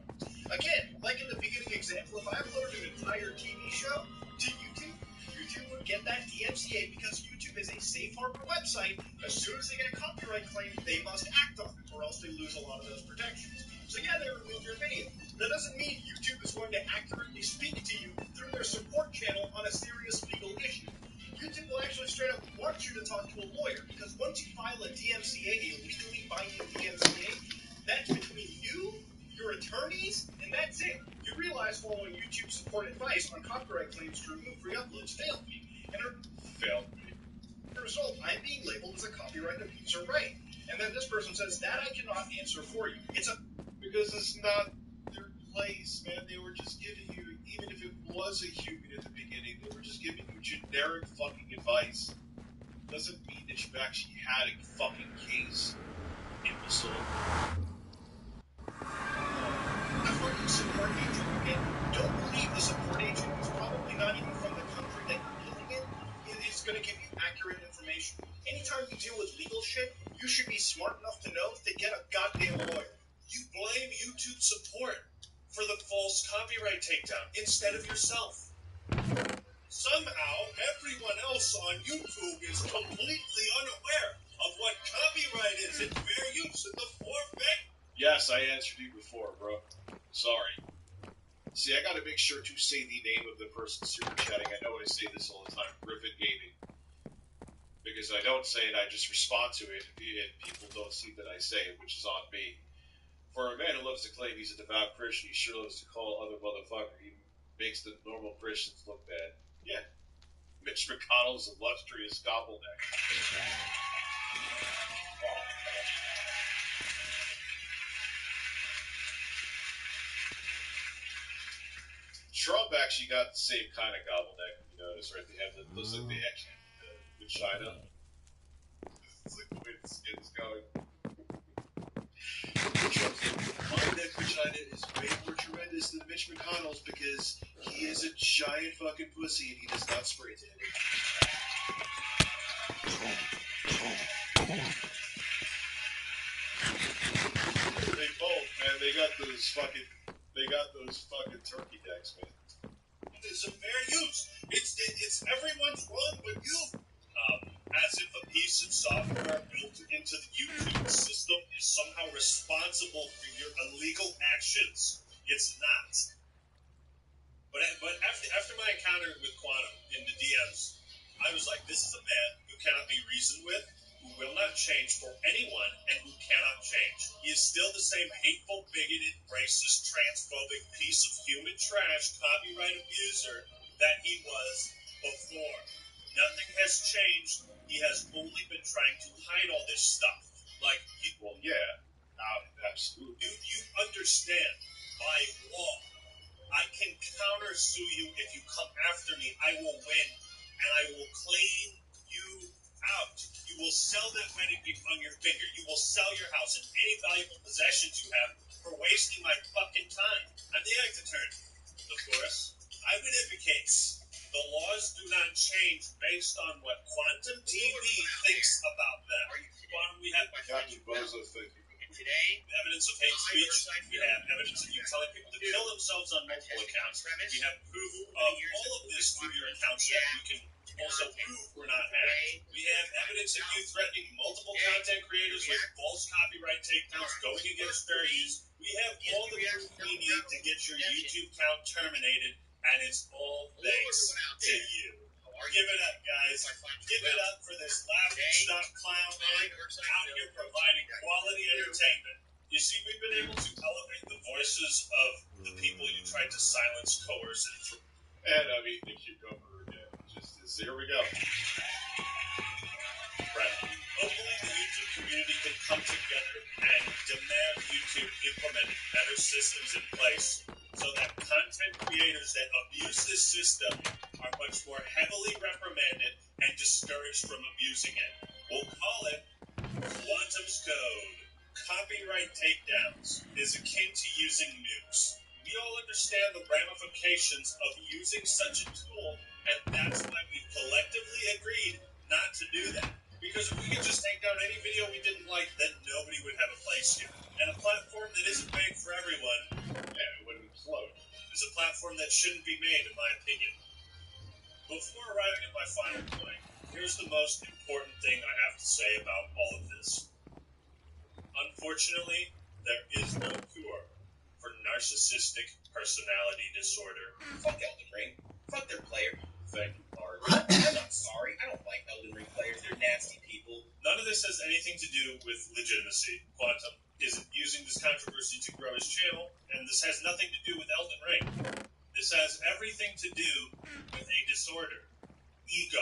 Again, like in the beginning example, if I uploaded an entire TV show to YouTube, YouTube would get that DMCA because YouTube is a safe harbor website. As soon as they get a copyright claim, they must act on it, or else they lose a lot of those protections. So yeah, they remove your video. That doesn't mean YouTube is going to accurately speak to you through their support channel on a serious legal issue. YouTube will actually straight up want you to talk to a lawyer, because once you file a DMCA, a legally binding DMCA, that's between you, your attorneys, and that's it. You realize following YouTube support advice on copyright claims to remove re-uploads failed me. And Failed me. as a result, I'm being labeled as a copyright abuser, right? And then this person says, that I cannot answer for you. Because it's not their place, man. They were just giving you, even if it was a human at the beginning, they were just giving you generic fucking advice. Doesn't mean that you've actually had a fucking case, imbecile. A fucking support agent, okay? Don't believe the support agent who's probably not even from the country that you're living in is going to give you accurate information. Anytime you deal with legal shit, you should be smart enough to know to get a goddamn lawyer. You blame YouTube support for the false copyright takedown instead of yourself. Somehow, everyone else on YouTube is completely unaware of what copyright is and fair use in the forfeit. Yes, I answered you before, bro. Sorry. See, I gotta make sure to say the name of the person super chatting. I know I say this all the time, Griffin Gaming. Because I don't say it, I just respond to it, and people don't see that I say it, which is on me. For a man who loves to claim he's a devout Christian, he sure loves to call other motherfucker. He makes the normal Christians look bad. Yeah. Mitch McConnell's illustrious gobbleneck. Trump actually got the same kind of gobbleneck, you notice, right? They have the, looks like they actually have the vagina. It's like the way the skin's going. Trump's like, my neck vagina is way more tremendous than Mitch McConnell's because he is a giant fucking pussy and he does not spray tan it. They both, man, they got those fucking turkey decks, man. It's a fair use. It's everyone's wrong but you. As if a piece of software built into the YouTube system is somehow responsible for your illegal actions. It's not. But after my encounter with Quantum in the DMs, I was like, this is a man who cannot be reasoned with, who will not change for anyone, and who cannot change. He is still the same hateful, bigoted, racist, transphobic piece of human trash, copyright abuser that he was before. Nothing has changed. He has only been trying to hide all this stuff. Like, Well, yeah, absolutely. you understand, by law, I can counter-sue you if you come after me. I will win, and I will clean you out. You will sell that wedding ring on your finger. You will sell your house and any valuable possessions you have for wasting my fucking time. I'm the actor turn. Of course, I would advocate the laws do not change based on what Quantum TV thinks about them. Quantum, we have Captain Bozo, thank you. Today, evidence of hate speech. We have evidence of you telling people to kill themselves on multiple accounts. We have proof of all of this through your accounts that we can also prove were not hacked. We have evidence of you threatening multiple content creators with false copyright takedowns going against fair use. We have all the proof we need to get your YouTube account terminated, and it's all thanks to you. Give it up, guys. Give it up for this laughing stock clown man out here providing quality entertainment. You see, we've been able to elevate the voices of the people you tried to silence, coerce, and And I'm eating a cucumber again. Here we go. Right. Hopefully the YouTube community can come together and demand YouTube implement better systems in place so that content creators that abuse this system are much more heavily reprimanded and discouraged from abusing it. We'll call it Quantum's Code. Copyright takedowns is akin to using nukes. We all understand the ramifications of using such a tool, and that's why we collectively agreed not to do that. Because if we could just take down any video we didn't like, then nobody would have a place here. And a platform that isn't made for everyone, yeah, it would implode. Is a platform that shouldn't be made, in my opinion. Before arriving at my final point, here's the most important thing I have to say about all of this. Unfortunately, there is no cure for narcissistic personality disorder. fuck Elden Ring. Fuck their player. Thank you, Mark. I'm not sorry. I don't like Elden Ring players. They're nasty people. None of this has anything to do with legitimacy. Quantum isn't using this controversy to grow his channel, and this has nothing to do with Elden Ring. This has everything to do with a disorder. Ego.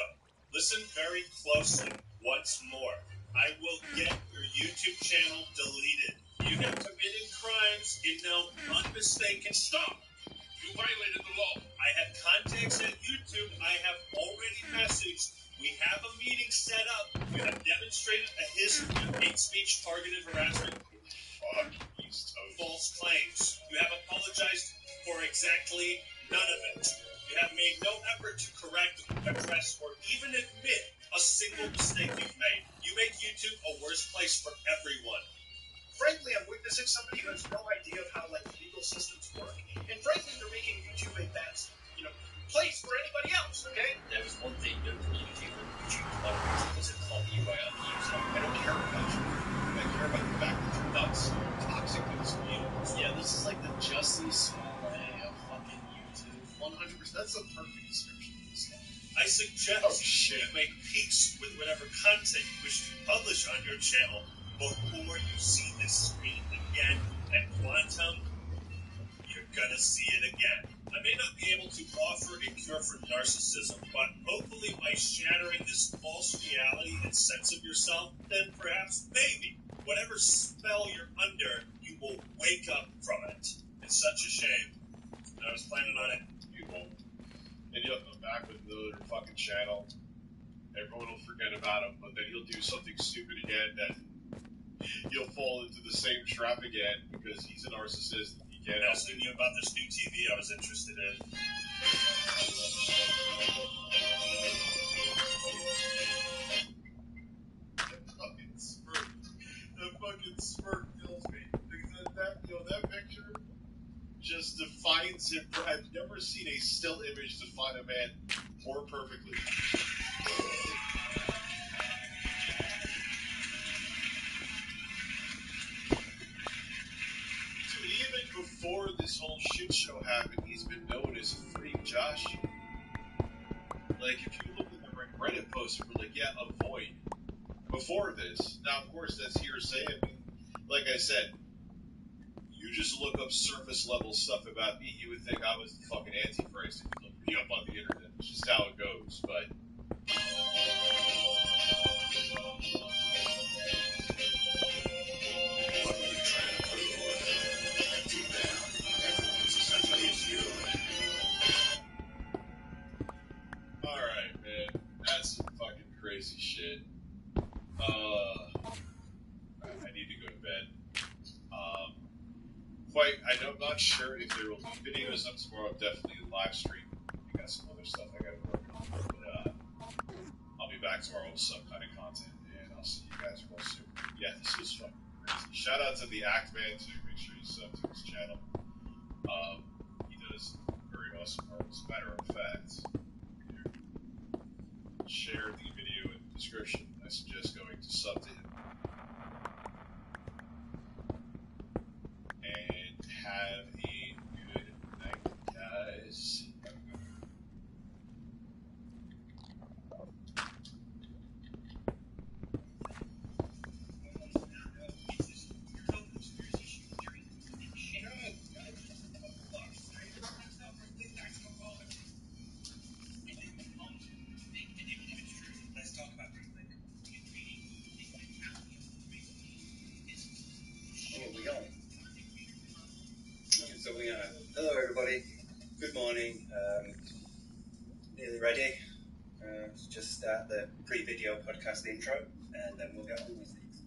Listen very closely. Once more. I will get your YouTube channel deleted. You have committed crimes in no unmistaken stop. You violated the law. I have contacts at YouTube. I have already messaged. We have a meeting set up. You have demonstrated a history of hate speech, targeted harassment, false claims. You have apologized for exactly none of it. You have made no effort to correct, address, or even admit a single mistake you've made. You make YouTube a worse place for everyone. Frankly, I'm witnessing somebody who has no idea of how legal systems work, and frankly, they're making YouTube a bad, place for anybody else. Okay? There is one thing the community with YouTube tolerates is a copyright on the user. I don't care about you. I care about the fact that you're nuts, toxic to this community. Yeah, this is like the Jussie Smollett of fucking YouTube. 100%. That's a perfect description of this guy. I suggest you make peace with whatever content you wish to publish on your channel before you see this screen again. And Quantum, you're gonna see it again. I may not be able to offer a cure for narcissism, but hopefully by shattering this false reality and sense of yourself, then perhaps, maybe, whatever spell you're under, you will wake up from it. It's such a shame. I was planning on it. You won't. And you'll come back with another fucking channel. Everyone will forget about him, but then he'll do something stupid again that you'll fall into the same trap again because he's a narcissist. He can't help Asking you about this new TV I was interested in. The fucking smirk kills me. Because that picture just defines him. I've never seen a still image define a man more perfectly. Dude, even before this whole shit show happened, he's been known as Freak Josh. Like, if you look at the Reddit posts, we're like, yeah, avoid. Before this, now of course that's hearsay. I mean, like I said, you just look up surface level stuff about me, you would think I was the fucking Antichrist if you look me up on the internet. It's just how it goes, but. What are you trying to prove? Deep down, everyone's essentially as you. Alright, man. That's some fucking crazy shit. I need to go to bed. I'm not sure if there will be videos up tomorrow. Definitely a live stream. I got some other stuff I gotta work on. But, back to our old sub kind of content, and I'll see you guys real soon. Yeah, this was fucking crazy. Shout out to the Act Man too. Make sure you sub to his channel. He does very awesome art. As a matter of fact, share the video in the description. I suggest going to sub to him. And have a good night, guys. Hello everybody, good morning, nearly ready, just start the pre-video podcast intro and then we'll get on with things.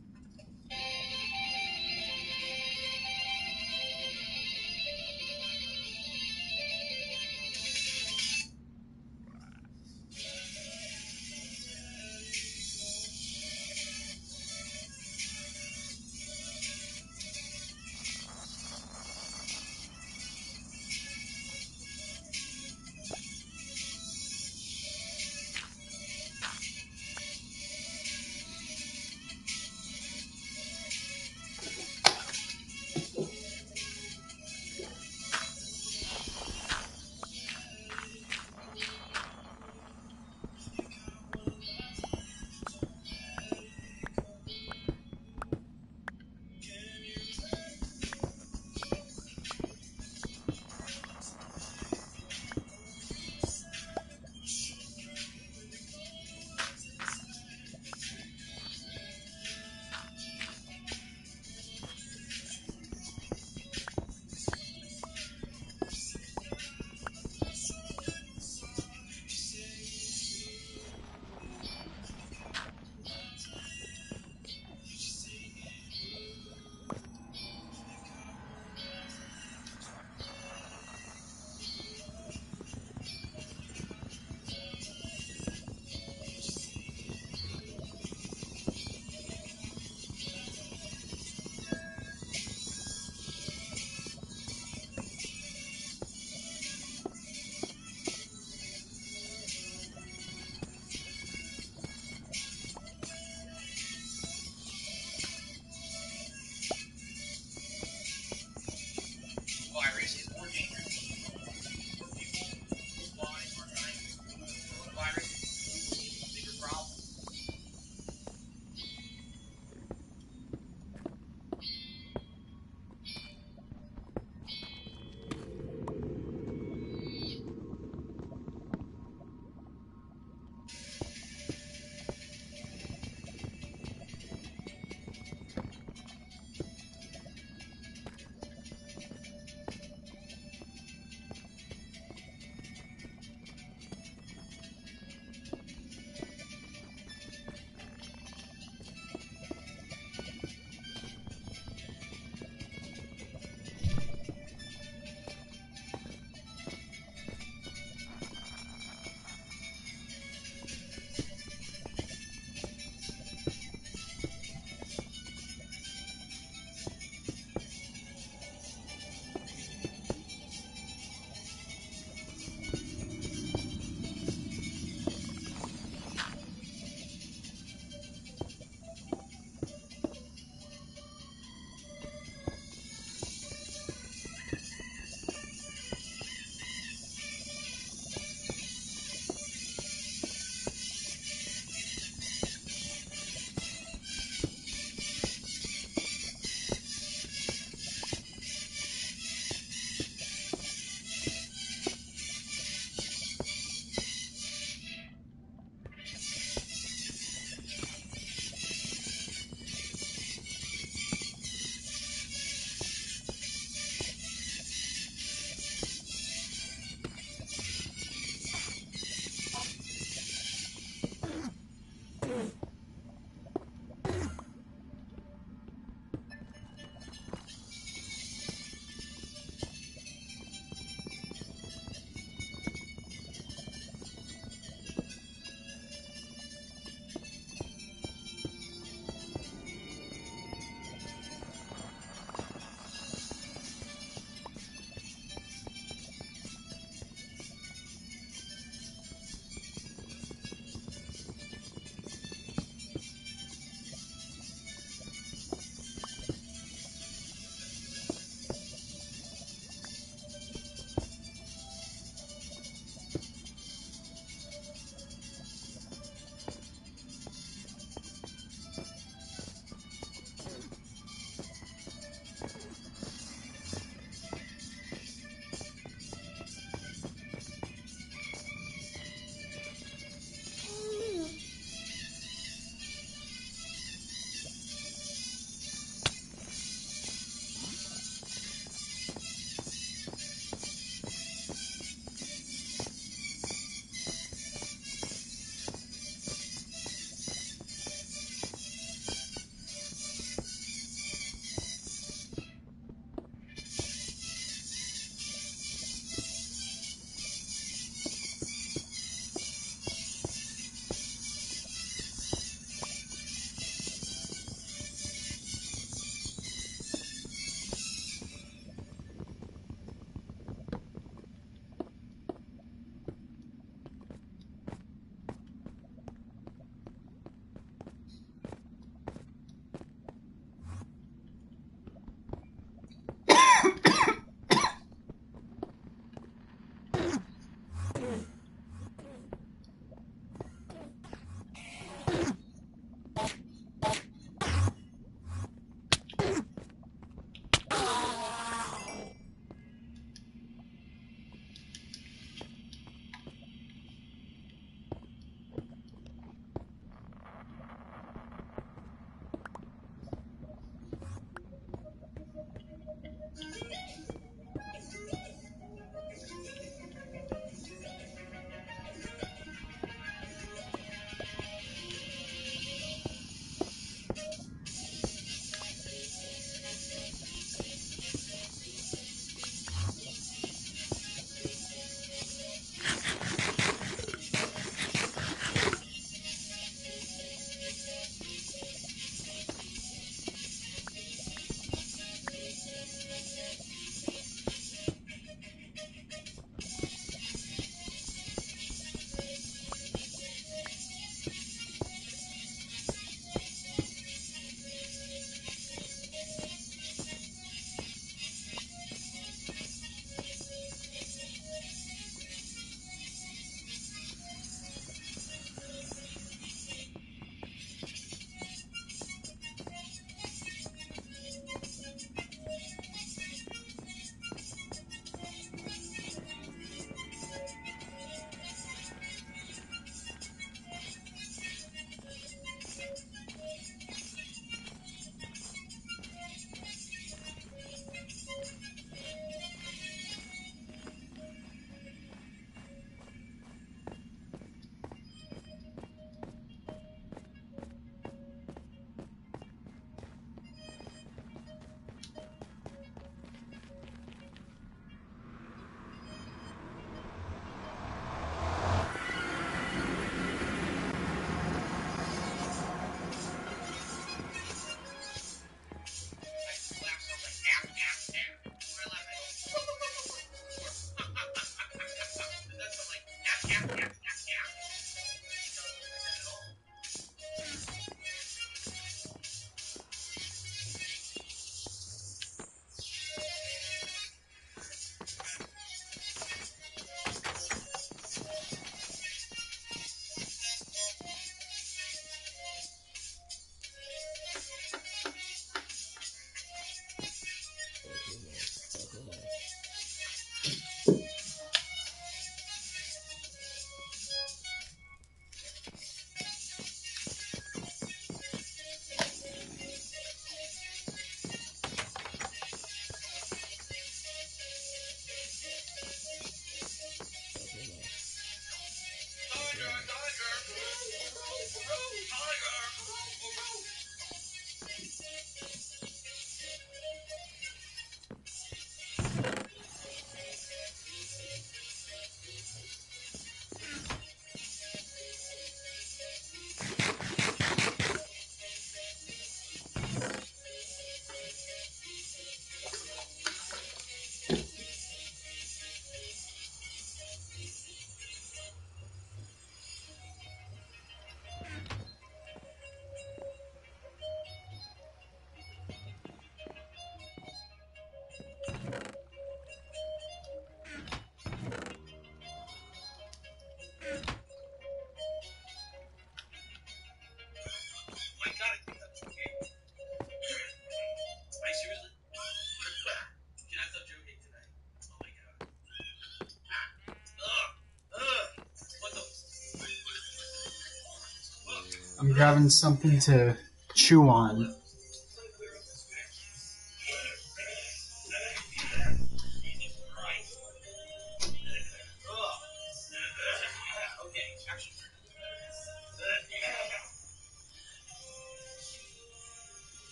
I'm grabbing something to chew on.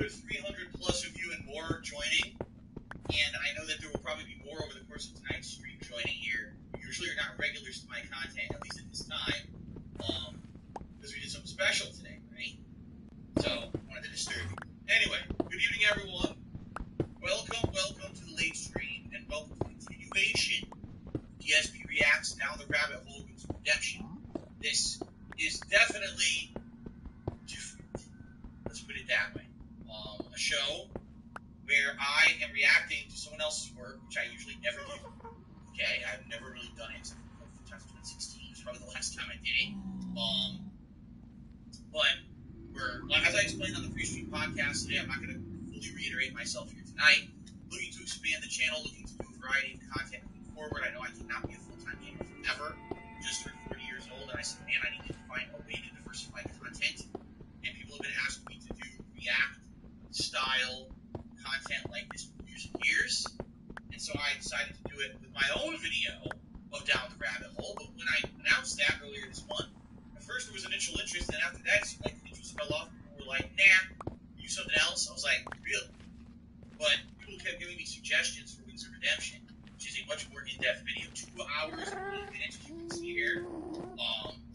good 300 plus of you and more joining. And I know that there will probably be more over the course of tonight's stream joining here. Usually you're not regulars to my content, at least at this time, because we did something special today, right? So, I wanted to disturb you. Anyway, good evening, everyone. Welcome to the late stream, and welcome to the continuation of DSP Reacts Down the Rabbit Hole with Redemption. This is definitely different. Let's put it that way. A show where I am reacting to someone else's work, which I usually never do. Okay, I've never really done it except for a few times in 2016. It's probably the last time I did it. But as I explained on the pre-stream podcast today, I'm not going to fully reiterate myself here tonight. Looking to expand the channel, looking to do a variety of content moving forward. I know I cannot be a full-time gamer forever. Just turned 40 years old, and I said, man, I need to find a way to diversify content. And people have been asking me to do React-style content like this for years and years. And so I decided to do it with my own video of Down the Rabbit Hole. But when I announced that earlier this month, at first there was initial interest, and after that, it seemed like the interest fell off. People were like, nah, do something else. I was like, really? But people kept giving me suggestions for Wings of Redemption, which is a much more in-depth video, 2 hours and 8 minutes, as you can see here.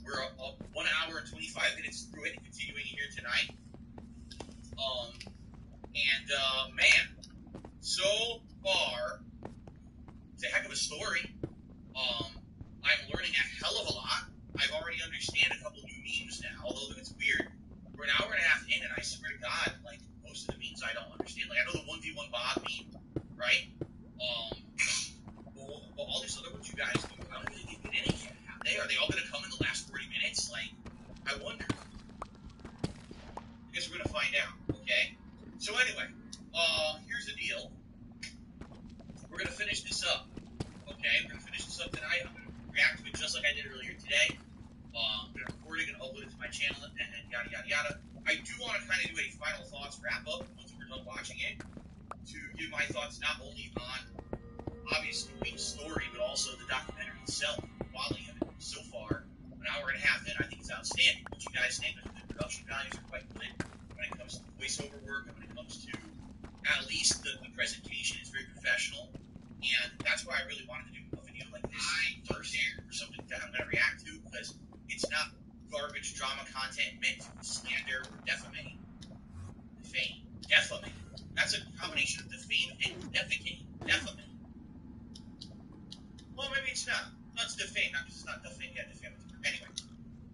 We're 1 hour and 25 minutes through it, and continuing here tonight. Man, so far, it's a heck of a story. I'm learning a hell of a lot. I've already understand a couple new memes now, although it's weird. We're an hour and a half in, and I swear to God, like, most of the memes I don't understand. Like, I know the 1v1 Bob meme, right? But all these other ones you guys do, I don't really think get any yet. Have they? Are they all going to come in the last 40 minutes? Like, I wonder. I guess we're going to find out, okay? So anyway, here's the deal. We're going to finish this up, okay? We're going to finish this up tonight. I'm going to react to it just like I did earlier today. I'm going to record it and upload it to my channel and yada, yada, yada. I do want to kind of do a final thoughts wrap-up once we're done watching it to give my thoughts not only on, obviously, Wing's story, but also the documentary itself, the quality of it so far. An hour and a half in, I think it's outstanding. What you guys think? The production values are quite good when it comes to voiceover work and when it comes to, at least, the presentation is very professional. And that's why I really wanted to do a video like this first for something that I'm going to react to, because it's not garbage drama content meant to slander or defame. Defamate. That's a combination of defame and defecate. Defamate. Well, maybe it's not. No, it's defame. It's not defame. Yeah, defamatory. Anyway,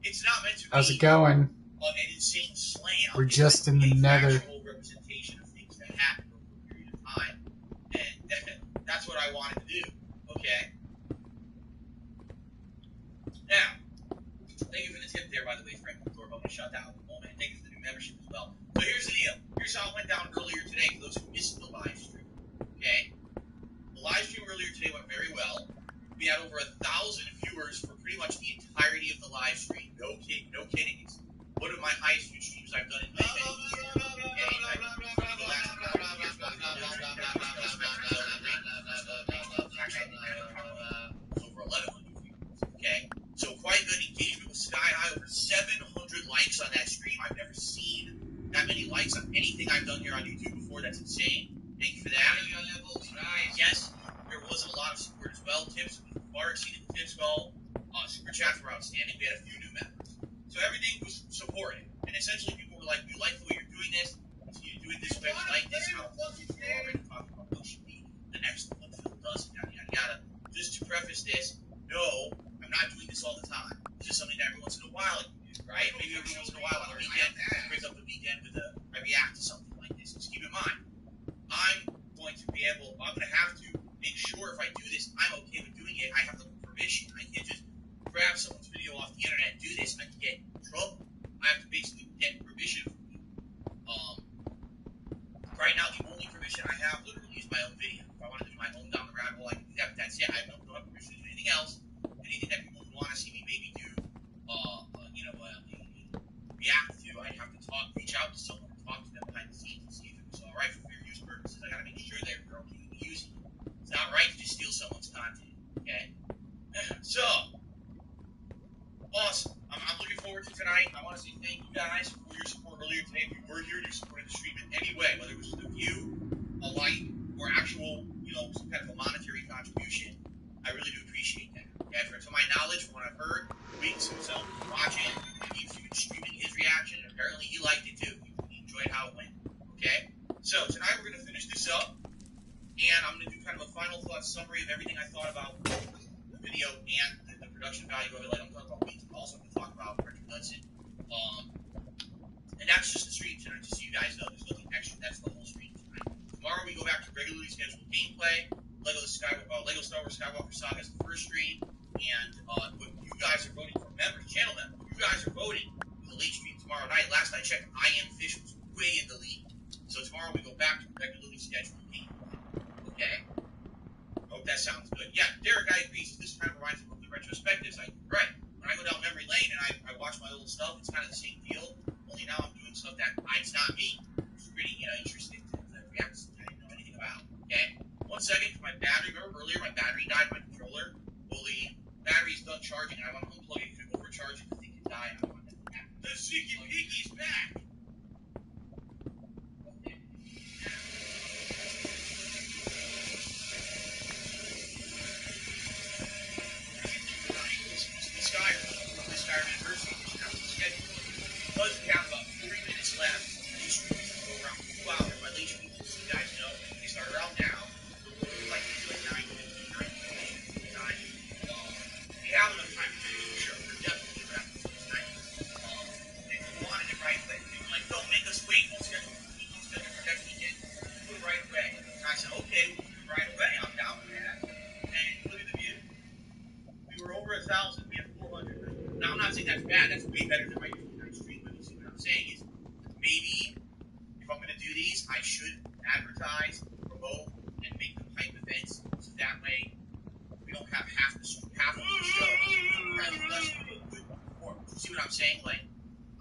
it's not meant to be. How's it going? An insane slam. We're just in the nether. Representation of things that happen over a period of time, and that's what I wanted to do. Okay. Now, thank you for the tip there, by the way, Frank. Before I shut down a moment. Thank you for the new membership as well. So here's the deal. Here's how it went down earlier today for those who missed the live stream. Okay. The live stream earlier today went very well. We had over 1,000 viewers for pretty much the entirety of the live stream. No kidding. It's one of my highest view streams I've done in many years. Over 1,100 viewers. Okay. So quite good engagement with Sky High. Over 700 likes on that stream. I've never seen that many likes on anything I've done here on YouTube before. That's insane. Thank you for that. Yes, there was a lot of support as well. Tips far exceeded the tips goal. Super chats were outstanding. We had a few new members. So everything was supported. And essentially people were like, we like the way you're doing this. Continue to do it this way. We like this. How we're already talking about what should be the next one Phil does, yada, yada, yada. Just to preface this, no, I'm not doing this all the time. It's just something that every once in a while I can do, right? Maybe every once in a while on the weekend, break up the weekend with I react to something like this. Just keep in mind, I'm going to have to make sure if I do this, I'm okay with doing it. I have to look permission. I can't just grab someone's video off the internet and do this. I can get in trouble. I have to basically get permission from you. Right now, the only permission I have literally is my own video. If I want to do my own Down the Rabbit Hole, I can do that, but that's it. I don't have permission to do anything else. Anything that people would want to see me maybe do, react to, I'd have to reach out to someone and talk to them behind the scenes and see if it was alright for fair use purposes. I gotta make sure they're okay with me using it. It's not right to just steal someone's content, okay? So, awesome. I'm looking forward to tonight. I want to say thank you guys for your support earlier today. If you were here, you supported the stream in any way. So tonight we're going to finish this up, and I'm going to do kind of a final thought summary of everything I thought about the video and the production value of it. Like I'm talking about weeds, but also I'm going to talk about Frederick Hudson. And that's just the stream tonight, just so you guys know. There's nothing extra. That's the whole stream tonight. Tomorrow we go back to regularly scheduled gameplay. Lego Star Wars Skywalker Saga is the first stream, and what you guys are voting for, members, channel members, you guys are voting for the late stream tomorrow night. Last I checked, I Am Fish was way in the lead. So tomorrow we go back to regularly scheduled gameplay. Okay? Hope that sounds good. Yeah, Derek, I agree. This kind of reminds me of the retrospectives. Right. When I go down memory lane and I watch my old stuff, it's kind of the same deal. Only now I'm doing stuff that it's not me. It's pretty interesting to react to. I didn't know anything about. Okay? 1 second, my battery. Remember earlier my battery died on my controller? Well, the battery's done charging, and I want to unplug it because it overcharged and the thing can die. And I don't want that to happen. The Cheeky Piggy's back. Sky University, which now is scheduled. Because we have about 3 minutes left, these streams will go around 2 hours. My late streams, so you guys know, they start around now. They'll go through like 9:50, 9:59. We have enough time to finish the show. We're definitely wrap it tonight. And if you wanted it right away, people were like, don't make us wait. We'll schedule for next weekend. Do it right away. And I said, okay, we'll do it right away. I'm down with that. And look at the view. We were over 1,000. We have 400. Now, I'm not saying that's bad. That's way better than my stream. But you see what I'm saying is maybe if I'm going to do these, I should advertise, promote, and make them hype events. So that way we don't have half of the show having less good performance. You see what I'm saying? Like,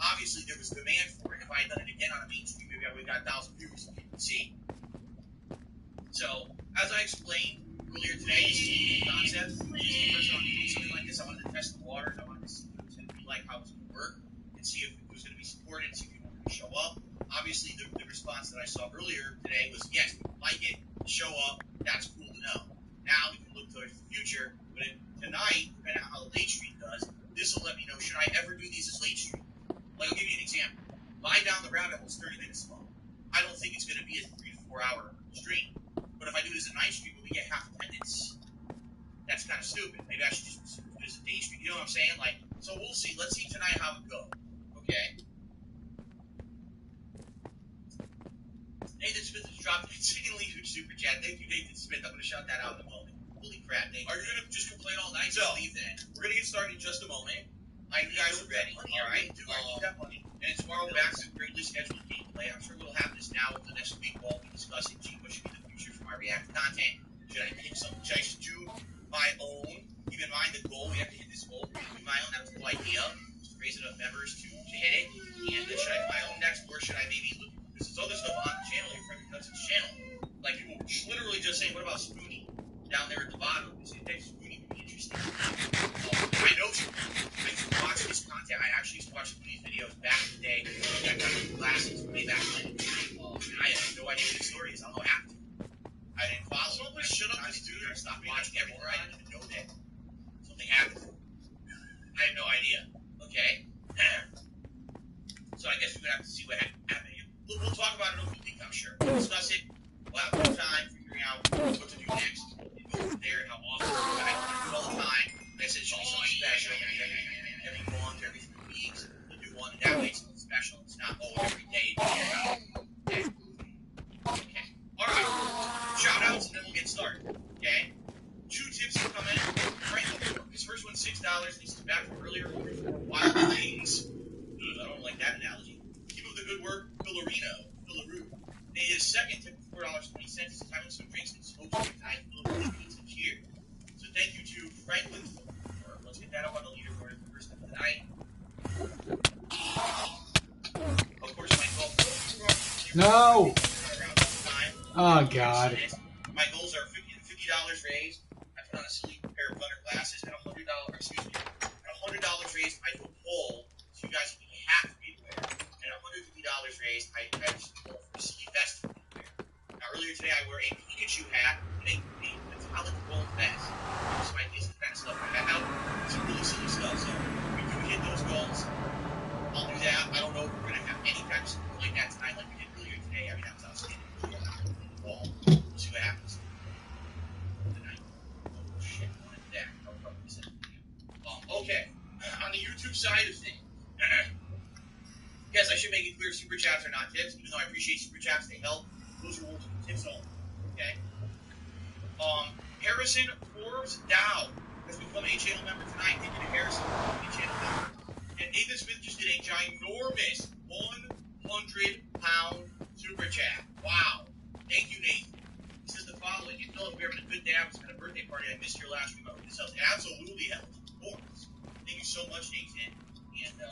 obviously there was demand for it. If I had done it again on a main stream, maybe I would have got 1,000 views. See? So, as I explained earlier today, this is the concept. First time I'm doing something like this, I wanted to test the waters. I wanted to see what it was going to be like, how it was going to work, and see if it was going to be supported, see if people were going to show up. Obviously, the response that I saw earlier today was, yes, people like it, show up, that's cool to know. Now we can look towards the future, but tonight, depending on how the late stream does, this will let me know, should I ever do these as late stream? Like, I'll give you an example. Lie Down the Rabbit Hole is 30 minutes long. I don't think it's going to be a 3 to 4 hour stream. But if I do it as a night stream, we get half attendance. That's kind of stupid. Maybe I should just do it as a day stream. You know what I'm saying? Like, so we'll see. Let's see tonight how it goes. Okay? Nathan Smith has dropped a insanely huge super chat. Thank you, Nathan Smith. I'm going to shout that out in a moment. Holy crap, Nathan. Are you going to just complain all night? So, leave that. We're going to get started in just a moment. I hope you guys are ready. All right? I need that money. And tomorrow we're back to regularly scheduled gameplay. I'm sure what'll happen is now over the next week we'll all be discussing, gee, what should be the future for my React content? Should I pick something? Should I just do my own? Keep in mind the goal, we have to hit this goal. Do my own, that was the whole idea. Just raise enough members to hit it. And should I do my own next, or should I maybe look, because there's other stuff on the channel, your Frederick Hudson's channel. Like people literally just saying, what about Spoonie? Down there at the bottom, you say, hey, Spoonie would be interesting. I know Spoonie. I used to watch his content. I actually used to watch Spoonie's videos back in the day. I got my glasses way back when. And I had no idea what his story is. I don't know how to. I didn't follow. Someone shut up this dude. I stopped watching everything. I didn't even know that something happened. I had no idea. Okay? So I guess we're going to have to see what happened. We'll talk about it over the week, I'm sure. We'll discuss it. We'll have more time figuring out what to do next. And go from there and how often. I don't want to do it all the time. Like I said, it should be something special. Every month, every 3 weeks. We'll do one. That way it's something special. It's not, every day. Okay? Okay. Alright. Shout outs and then we'll get started. Okay? 2 tips have come in. This first one's $6. This is back from earlier. Wild things. I don't like that analogy. Keep up the good work, Villaroo. His second tip of $4.20 is having some drinks and smokes with tonight. Pizza cheer. So thank you to Franklin. Let's get that up on the leaderboard for the first time tonight. Of course, my goal. No! Oh, God. My goals are $50 raised. I put on a silly pair of butter glasses and $100 raised. I do a poll, so you guys can be half for me to wear. And $150 raised. I just a poll for a silly vest for me to wear. Now, earlier today, I wear a Pikachu hat and a metallic gold vest. So I did some kind of stuff like that. Now, some really silly stuff. So if we do hit those goals, I'll do that. I don't know if we're going to have any kind of stuff like that tonight, like we did earlier today. I mean, that was outstanding. tips, even though I appreciate super chats, they help. Those are ultimate tips only. Okay? Harrison Forbes Dow has become a channel member tonight. Thank you to Harrison for becoming a channel member. And Nathan Smith just did a ginormous 100-pound super chat. Wow. Thank you, Nathan. He says the following. Hey, Philip, we're having a good day. I was at a birthday party. I missed your last stream. I hope this helps. Absolutely helps. Of course. Thank you so much, Nathan. And the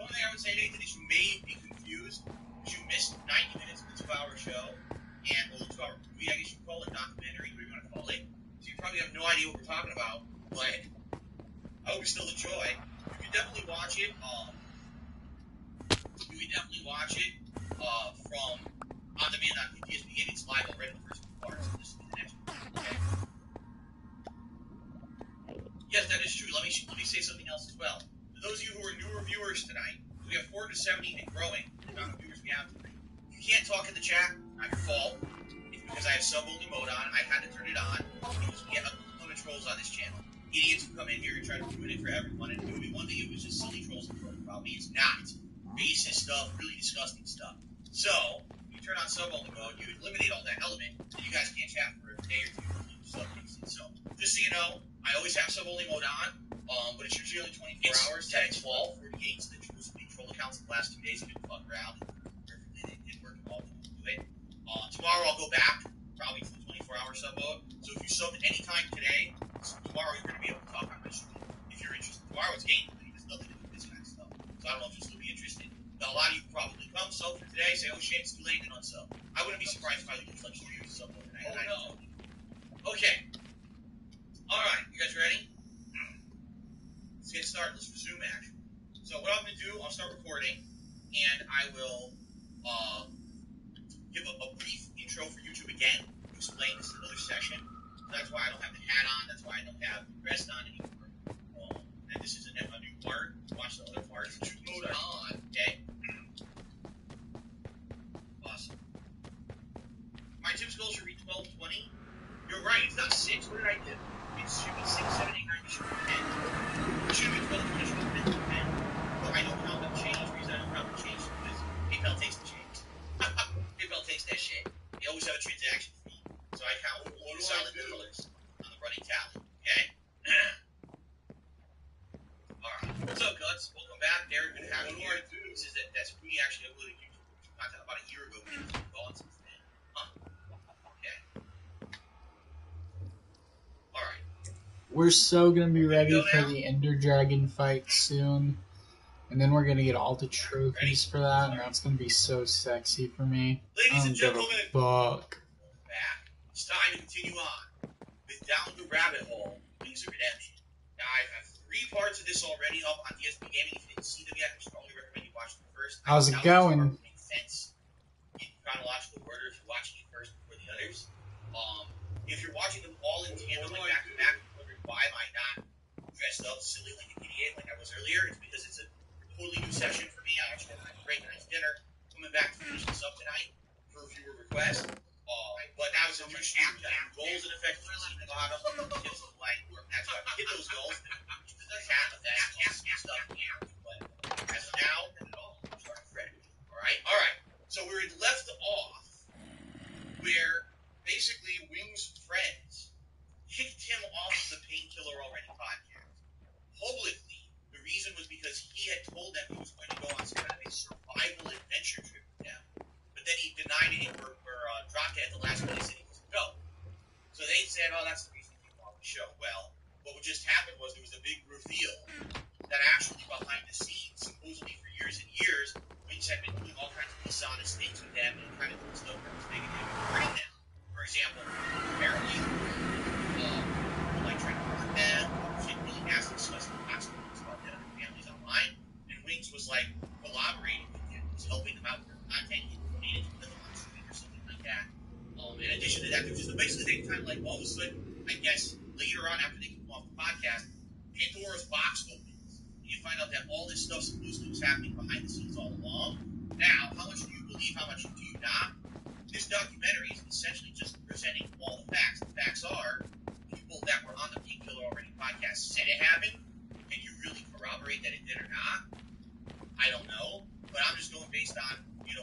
only thing I would say, Nathan, is you may be confused because you missed 90 minutes of the 2-hour show. And, well, the 2-hour movie, I guess you call it, documentary, whatever you want to call it. So you probably have no idea what we're talking about. But I hope you still enjoy. You can definitely watch it. From on demand on PTSD. It's live already in the first 2 parts. So this will be the next one. Okay. Yes, that is true. Let me say something else as well. For those of you who are newer viewers tonight, we have 470 and growing. The amount of viewers we have tonight. You can't talk in the chat. Not your fault. It's because I have sub-only mode on. I had to turn it on because we have a ton of trolls on this channel. Idiots who come in here and try to ruin it for everyone. And it would be one thing if it was just silly trolls and trolling about me. It's not. Racist stuff, really disgusting stuff. So, when you turn on sub-only mode, you eliminate all that element, and you guys can't chat for a day or two until you sub-based. So, just so you know, I always have sub-only mode on, but it's usually only 24 hours. 10, 12, 48, so the troll accounts in the last 2 days have been fucked around. Perfectly, they did work at all to do it. Tomorrow I'll go back, probably to the 24-hour sub mode. So if you subbed anytime today, tomorrow you're going to be able to talk on my stream. If you're interested. Tomorrow it's gameplay. It has nothing to do with this kind of stuff. So I don't know if you'll still be interested. Now, a lot of you probably come sub for today, say, oh shit, it's too late, and unsub. I wouldn't be surprised if I just let you use sub mode tonight. Oh no. Okay. Alright, you guys ready? Let's get started. Let's resume action. So what I'm going to do, I'll start recording, and I will give a brief intro for YouTube again to explain this is another session. So that's why I don't have the hat on. That's why I don't have the rest on anymore. And this is a new part. Watch the other parts. YouTube mode on. Okay. Awesome. My tips goal should read 12, 20. You're right. It's not 6. What did I do? It should be 6, 7, 8, 9. It should be 10. It should be 12, 20. It should be 10. But I don't count them change. The reason I don't count them change is because PayPal takes the change. PayPal takes that shit. They always have a transaction fee. So I count solid dollars on the running tally. Okay? Alright. What's up, Guts? Welcome back. Derek, good to have you here. This is that's me actually uploading YouTube content about a year ago. It's been gone since then. Okay. Alright. We're so gonna be ready for the Ender Dragon fight soon. And then we're gonna get all the trophies for that, and that's gonna be so sexy for me. Ladies and gentlemen, fuck. Back. It's time to continue on with Down the Rabbit Hole, Wings of Redemption. Now, I have 3 parts of this already up on DSP Gaming. If you didn't see them yet, I strongly recommend you watch them first. How's it going? Make sense in chronological order if you're watching it first before the others. If you're watching them all in tandem, like back to back, wondering why am I not dressed up silly like an idiot like I was earlier, it's because it's a totally new session for me. I actually had a great night's dinner. Coming back to finish this up tonight for a viewer request. But now it's a new stream. Goals in effect for the bottom. Tips of light. That's why we hit those goals. The cat effect, all this stuff. But as of now, I'm starting fresh. Alright. So we left off where basically Wing's friends kicked him off the Painkiller Already podcast. Publicly, the reason was because he had told them he was going to go on some kind of a survival adventure trip with them. But then he denied it or dropped it at the last minute and said he wasn't go. So they said, oh, that's the reason he came off the show. Well, what just happened was there was a big reveal that actually behind the scenes, supposedly for years and years, Wings had been doing all kinds of dishonest things with them and kind of doing stuff that was negative and hurting them. For example, apparently, like trying to hurt them, saying really nasty, disgusting, toxic things about them and their families online. And Wings was like collaborating with them, was helping them out with their content, he donated to them on stream or something like that. In addition to that, there was just basically they kind of like all of a sudden, I guess, later on after they came off the podcast, Pandora's box opens. You find out that all this stuff supposedly was happening behind the scenes all along. Now, how much do you believe, how much do you not? This documentary is essentially just presenting all the facts. The facts are, people that were on the Painkiller Already podcast said it happened. Can you really corroborate that it did or not? I don't know. But I'm just going based on,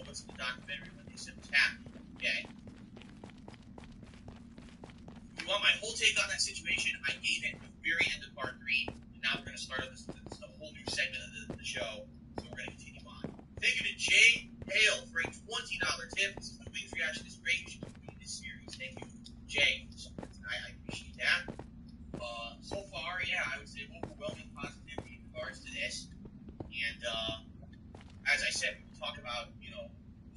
what's in the whole take on that situation I gave it at the very end of part 3, and now we're going to start a whole new segment of the show, so we're going to continue on. Thank you to Jay Hale for a $20 tip. This is the Wings reaction is great. You should continue this series. Thank you, Jay. I appreciate that. So far, yeah, I would say overwhelming positivity in regards to this. And as I said, we'll talk about,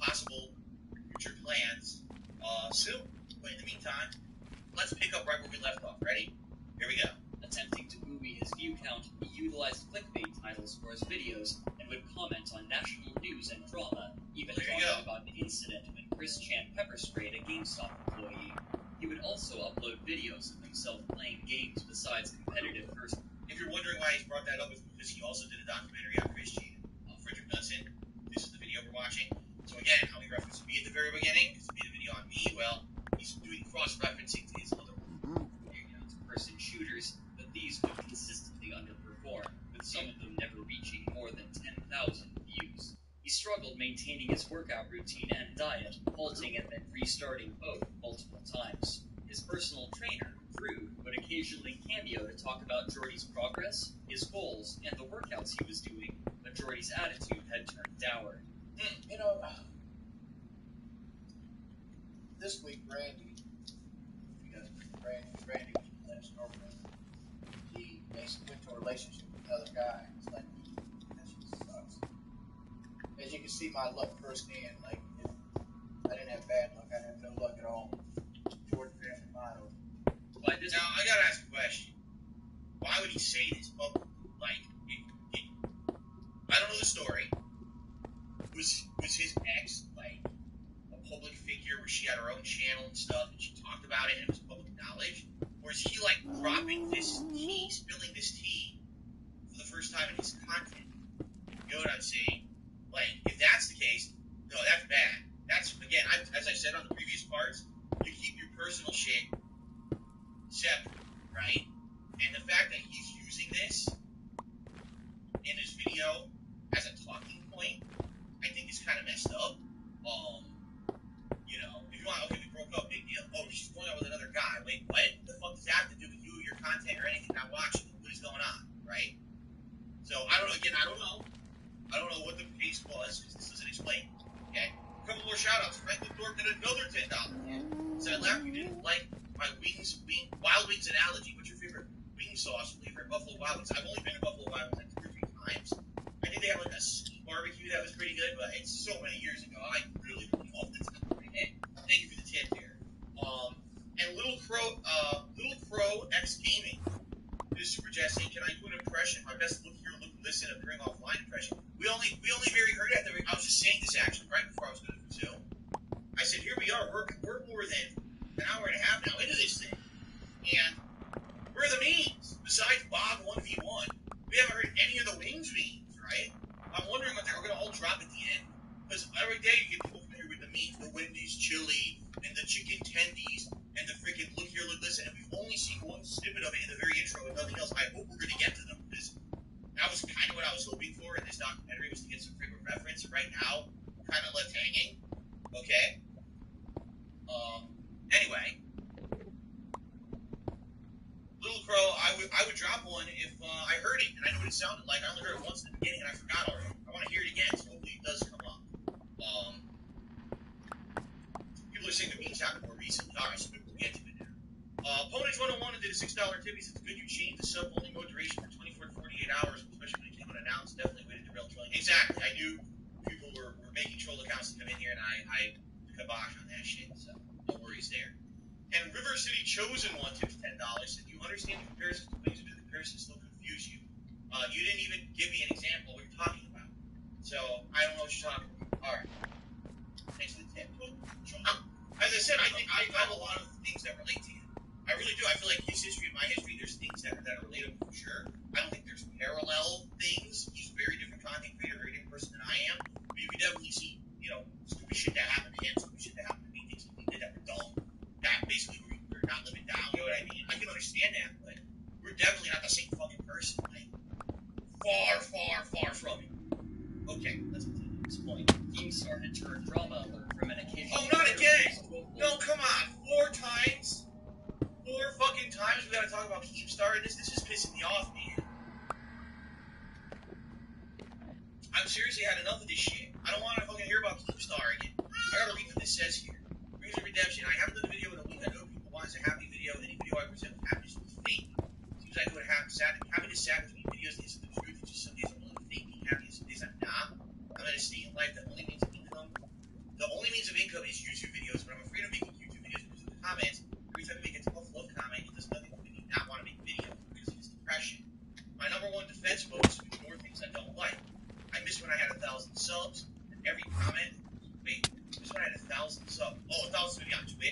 possible future plans soon. But in the meantime, let's pick up right where we left off. Ready? Here we go. Attempting to buoy his view count, he utilized clickbait titles for his videos and would comment on national news and drama, even talking about an incident when Chris Chan pepper sprayed a GameStop employee. He would also upload videos of himself playing games besides competitive first. If you're wondering why he's brought that up, it's because he also did a documentary on Chris Chan. Frederick Knudsen, this is the video we're watching. So again, how he referenced me at the very beginning, because he made a video on me, well, he's doing cross-referencing to his other work. Person shooters, but these would consistently underperform, with some of them never reaching more than 10,000 views. He struggled maintaining his workout routine and diet, halting and then restarting both multiple times. His personal trainer, Drew, would occasionally cameo to talk about Jordy's progress, his goals, and the workouts he was doing, but Jordy's attitude had turned dour. This week, Randy was my last girlfriend. She basically went to a relationship with another guy. It's like, that shit sucks. As you can see, my luck firsthand, like, I didn't have bad luck, I had no luck at all. Jordan family motto. Now, I gotta ask a question. Why would he say this publicly? Like, I don't know the story. Was his ex, like, a public figure where she had her own channel and stuff, and she talked about it and it was public knowledge? Or is he, like, dropping this tea, spilling this tea for the first time in his content? You know what I'm saying? Like, if that's the case, no, that's bad. That's, again, as I said on the previous parts, you keep your personal shit separate, right? And the fact that he's using this in his video as a talking point, I think is kind of messed up. If you want, okay, we broke up, big deal. Oh, she's going out with another guy. Wait, what? What the fuck does that have to do with you, your content, or anything? Not watching. What is going on, right? So, I don't know. Again, I don't know. I don't know what the case was, because this doesn't explain. Okay? A couple more shout-outs. Franklin Thorpe did another $10 hit. So I laughed. You didn't like my Wild Wings analogy. What's your favorite wing sauce flavor? Buffalo Wild Wings. I've only been to Buffalo Wild Wings like 2 or 3 times. I think they have like a ski barbecue that was pretty good, but it's so many years ago. I really don't know if it's not pretty good. Thank you for the tip there. And Little Crow X Gaming is super chat saying, "Can I do an impression? My best look here, look, listen, appearing offline impression." We only very heard it. I was just saying this actually right before I was going to Zoom. I said, here we are. We're more than an hour and a half now into this thing, and where are the memes besides Bob 1v1? We haven't heard any of the Wings memes, right? I'm wondering what they're going to all drop at the end, because every day you get people from here with the memes, the Wendy's chili and the chicken tendies and the freaking look here, look listen, and we've only seen one snippet of it in the very intro and nothing else. I hope we're going to get to them, because that was kind of what I was hoping for in this documentary, was to get some frequent reference. Right now, we're kind of left hanging. Okay. Anyway, Little Crow, I would drop one if I heard it and I knew what it sounded like. I only heard it once in the beginning and I forgot already. I want to hear it again, so hopefully it does come up. People are saying the memes happened more recently. All right, so we'll get to it now. Ponage 101 did a $6 tip. He said, "It's good you changed the sub-only mode duration from 24 to 48 hours, especially when it came unannounced. Definitely way to derail trolling." Exactly. I knew people were making troll accounts to come in here, and I kibosh on that shit, so no worries there. And River City Chosen One tips $10. Said, "You understand the comparisons to Wings, but the comparisons still confuse you. You didn't even give me an example of what you're talking about. So I don't know what you're talking about." All right. Thanks for the tip. As I said, I think I have a lot of things that relate to him. I really do. I feel like his history and my history, there's things that are relatable for sure. I don't think there's parallel things. He's a very different content creator, very different person than I am. But you can definitely see, stupid shit that happened to him, stupid shit that happened to me, things he did that were dumb, that basically we're not living down. You know what I mean? I can understand that, but we're definitely not the same fucking person. Like, far, far, far from it. Okay, let's continue at this point. Keemstar had turned drama alert from an occasional... Oh, not again! No, come on. 4 times? 4 fucking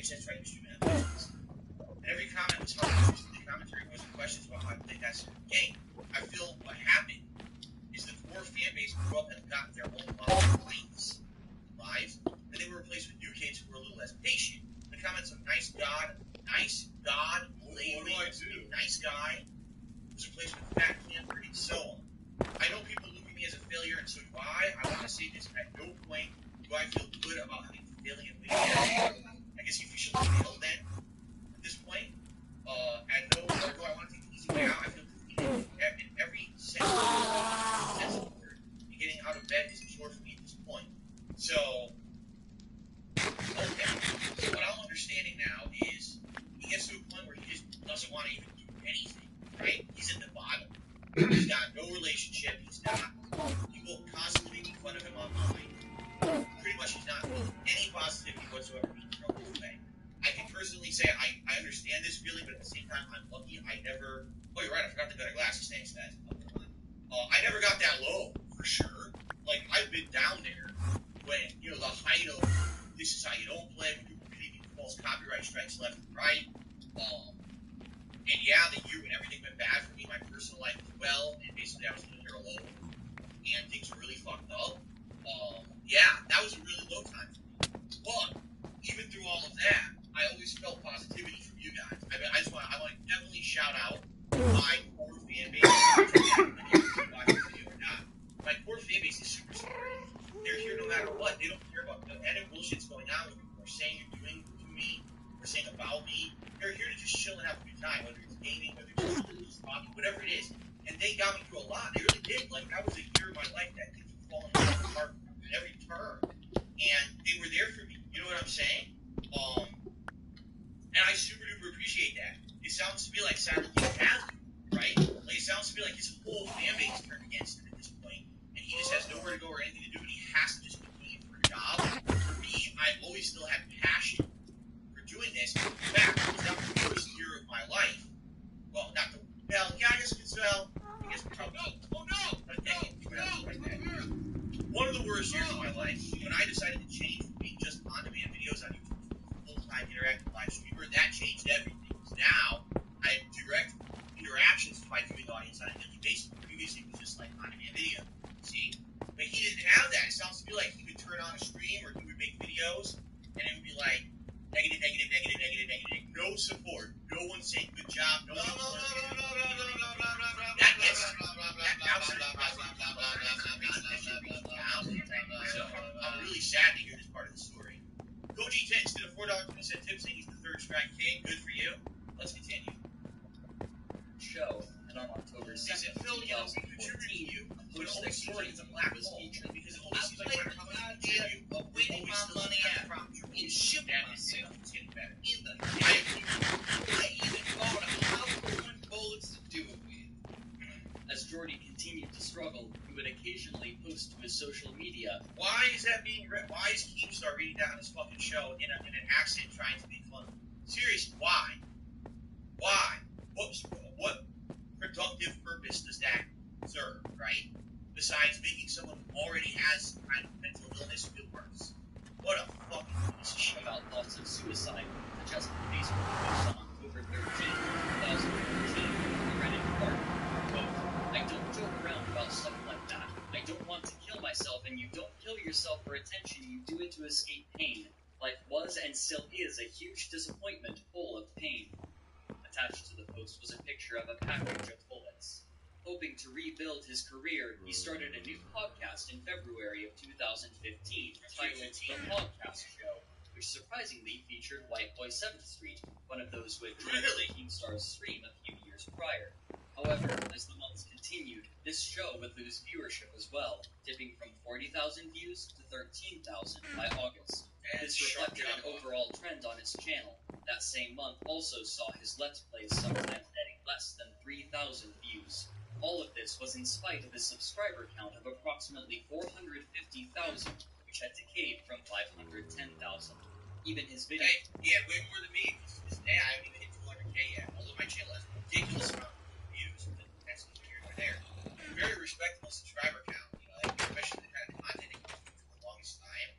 just trying to distribute business. And every comment was hard. The commentary was questions about how to play that certain game. I feel what happened is the core fan base grew up and got their own lives, and they were replaced with new kids who were a little less patient. The comments of nice God, lady, nice guy, was replaced with fat camper and so on. I know people look at me as a failure, and so do I. I want to say this: at no point do I feel good about having failing at least. I guess you should fail then. At this point, do I want to take the easy way out? I feel defeated in every sense of the word. And getting out of bed is a chore for me at this point. So, okay. So what I'm understanding now is he gets to a point where he just doesn't want to even do anything, right? He's at the bottom. He's got no relationship. People constantly making fun of him online. Pretty much he's not feeling any positivity whatsoever being thrown his way. I can personally say I understand this feeling, but at the same time, I'm lucky I never... Oh, you're right, I forgot to go to glasses. Thanks, guys. I never got that low, for sure. Like, I've been down there when, the height of this is how you don't play, when people receiving false copyright strikes left and right. And yeah, the year when everything went bad for me, my personal life as well, and basically I was living here alone, and things were really fucked up. Yeah, that was a really low time for me. But even through all of that, I always felt positivity from you guys. I mean, I want to definitely shout out my core fan base. Watch this video or not. My core fan base is super supportive. They're here no matter what. They don't care about the edit bullshit's going on, what people are saying or doing to me, or saying about me. They're here to just chill and have a good time, whether it's gaming, whether it's just talking, whatever it is. And they got me through a lot. They really did. Like, that was a year of my life that things were falling apart at every turn. And they were there for me. You know what I'm saying? And I super duper appreciate that. It sounds to me like Silent King has me, right? Like, it sounds to me like his whole fan base turned against him at this point, and he just has nowhere to go or anything to do, and he has to just keep doing it for a job. For me, I've always still had passion for doing this. In fact, it was not the worst year of my life. Well, not the... Well, yeah, I guess it's... Well, I guess probably... Oh, no! One of the worst years of my life, when I decided to change from being just on-demand videos on YouTube to a full-time interactive live streamer, that changed everything. Because now, I have direct interactions with my viewing audience on a daily basis. Previously, it was just like on-demand video. See? But he didn't have that. It sounds to me like he would turn on a stream or he would make videos, and it would be like, negative. No support. No one saying good job. No. That gets so I'm really sad to hear this part of the story. Koji Tense did a $4.20 tip saying he's the third strike king. Good for you. Let's continue. Show, and on October 2nd, 2014, a post that Jordan was featured because it always seems like no matter how much you contribute, of winning my money out and shooting myself in the head. I even thought of how to win bullets to do it with. As Jordy continued to struggle, he would occasionally post to his social media. Why is that being read? Why is Keemstar reading that on his fucking show in an accent trying to make fun? Seriously, why? Why? What productive purpose does that serve, right? Besides making someone who already has some kind of mental illness feel worse. What a fucking piece of shit. About thoughts of suicide, just a Facebook post on October 13, 2014, he read in part, quote, I don't joke around about stuff like that. I don't want to kill myself, and you don't kill yourself for attention, you do it to escape pain. Life was and still is a huge disappointment, full of pain. Attached to the post was a picture of a package of bullets. Hoping to rebuild his career, he started a new podcast in February of 2015 titled The Podcast Show, which surprisingly featured White Boy 7th Street, one of those who had joined Keemstar's stream a few years prior. However, as the months continued, this show would lose viewership as well, dipping from 40,000 views to 13,000 by August. This reflected an overall trend on his channel. That same month also saw his Let's Plays sometimes netting less than 3,000 views. All of this was in spite of his subscriber count of approximately 450,000, which had decayed from 510,000. Even his video... Hey, he had way more than me. I haven't even hit 200K yet. Although my channel has a ridiculous amount of views, but that's neither here nor there. Very respectable subscriber count, especially the kind of content it comes from for the longest time.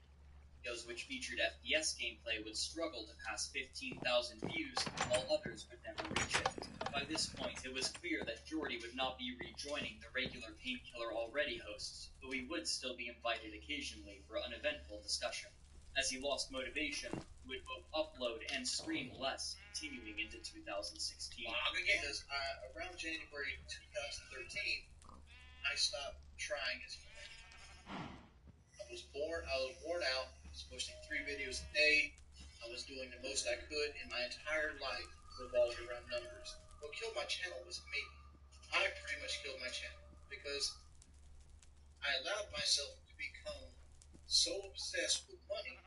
Which featured FPS gameplay would struggle to pass 15,000 views, while others would never reach it. By this point, it was clear that Jordy would not be rejoining the regular Painkiller Already hosts, though he would still be invited occasionally for uneventful discussion. As he lost motivation, he would both upload and stream less, continuing into 2016. Because around January 2013, I stopped trying as much. I was worn out. I was posting 3 videos a day. I was doing the most I could, and my entire life revolved around numbers. What killed my channel was me. I pretty much killed my channel because I allowed myself to become so obsessed with money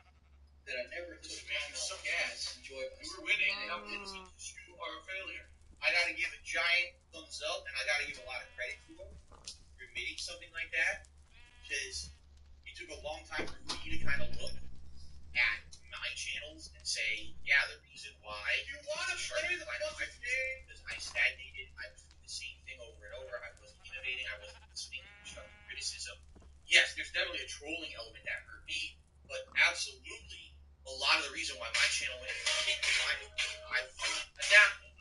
that I never took time off gas to enjoy myself. You were winning, and you are a failure. I got to give a giant thumbs up, and I got to give a lot of credit to him for admitting something like that, because it took a long time for me to kind of look at my channels and say, yeah, the reason why you want to play the fucking game because I stagnated. I was doing the same thing over and over. I wasn't innovating. I wasn't listening to constructive criticism. Yes, there's definitely a trolling element that hurt me, but absolutely a lot of the reason why my channel went I've adapted.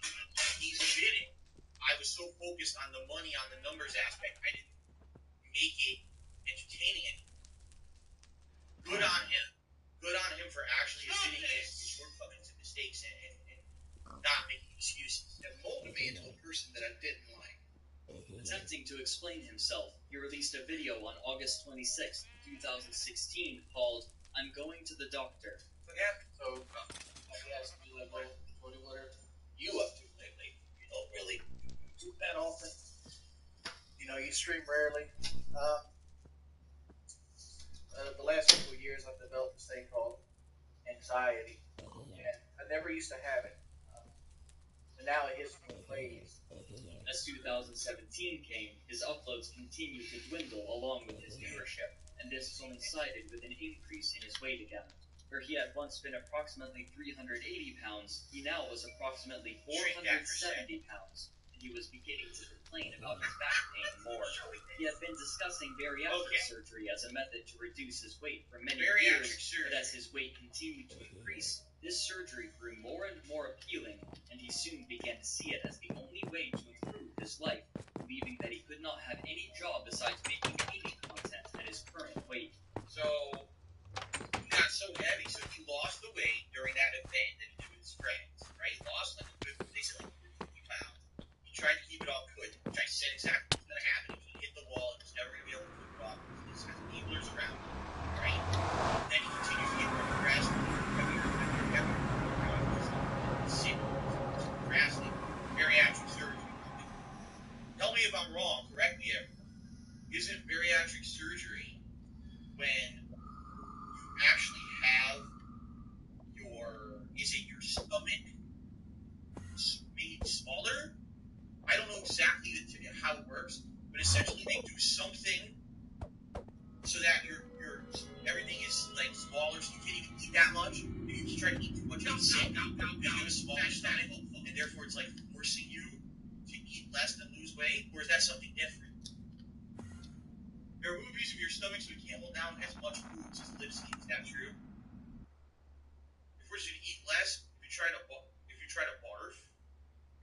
He's admitting I was so focused on the money, on the numbers aspect, I didn't make it entertaining anymore. Good on him. Good on him for actually admitting his shortcomings and mistakes and not making excuses. It molded me into a person that I didn't like. Attempting to explain himself, he released a video on August 26, 2016 called I'm Going to the Doctor. What happened? So, I guess what are You up to lately? You don't really do that often. You know, you stream rarely. The last couple of years, I've developed this thing called anxiety, and I never used to have it. And now it hits me in waves. As 2017 came, his uploads continued to dwindle along with his viewership, and this coincided with an increase in his weight again. Where he had once been approximately 380 pounds, he now was approximately 470 pounds, and he was beginning to complain about his back pain more. He had been discussing bariatric surgery as a method to reduce his weight for many years, but as his weight continued to increase, this surgery grew more and more appealing, and he soon began to see it as the only way to improve his life, believing that he could not have any job besides making gaming content at his current weight. So, he got so heavy, so he lost the weight during that event that he did with his friends, right? He lost like a good, they said like 50 pounds. He tried to keep it off, couldn't, which I said exactly what was going to happen. He hit the wall and was never going to be able to put it off because he has enablers around him, right? Then he continues to get more depressed, heavier. Sick, drastic, bariatric surgery. Tell me if I'm wrong, correct me if. Isn't bariatric surgery when you actually have your stomach made smaller? I don't know exactly how it works, but essentially they do something so that your everything is like smaller, so you can't even eat that much. If you try to eat too much, you get sick. You have a smaller stomach, and therefore it's like forcing you to eat less and lose weight, or is that something different? There are movies of your stomach so you can't hold down as much food as Lipsy. Is that true? It forces you to eat less. If you try to barf, you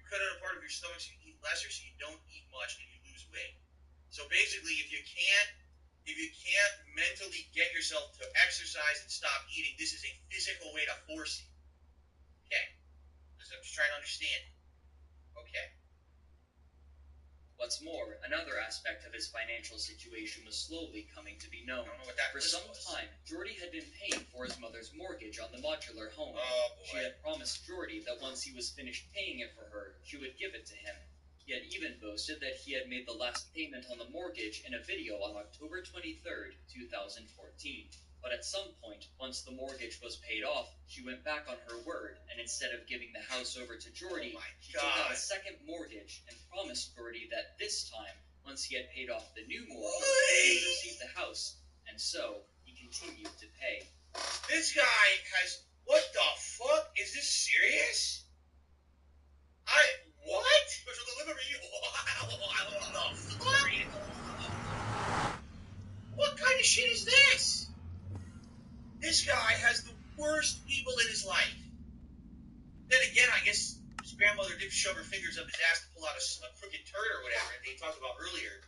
cut out a part of your stomach so you eat lesser, so you don't eat much and you lose weight. So basically, if you can't mentally get yourself to exercise and stop eating, this is a physical way to force you. Okay. I'm just trying to understand. Okay. What's more, another aspect of his financial situation was slowly coming to be known. I don't know what that For some time, Jordy had been paying for his mother's mortgage on the modular home. Oh, boy. She had promised Jordy that once he was finished paying it for her, she would give it to him. He had even boasted that he had made the last payment on the mortgage in a video on October 23rd, 2014. But at some point, once the mortgage was paid off, she went back on her word, and instead of giving the house over to Jordy, she took out a second mortgage and promised Jordy that this time, once he had paid off the new mortgage, he would receive the house. And so, he continued to pay. This guy has... What the fuck? Is this serious? What? Special delivery? What kind of shit is this? This guy has the to shove her fingers up his ass to pull out a crooked turd or whatever, and they talked about earlier,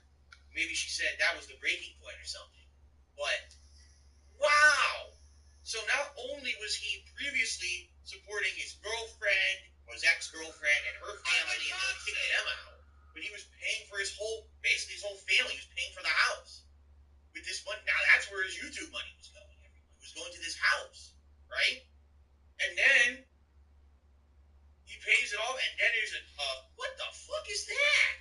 maybe she said that was the breaking point or something. But, wow! So not only was he previously supporting his girlfriend, or his ex-girlfriend, and her family, and then kicking them out, but he was paying for basically his whole family. He was paying for the house with this money. Now that's where his YouTube money was going. It was going to this house, right? And then he pays it off, and then there's what the fuck is that?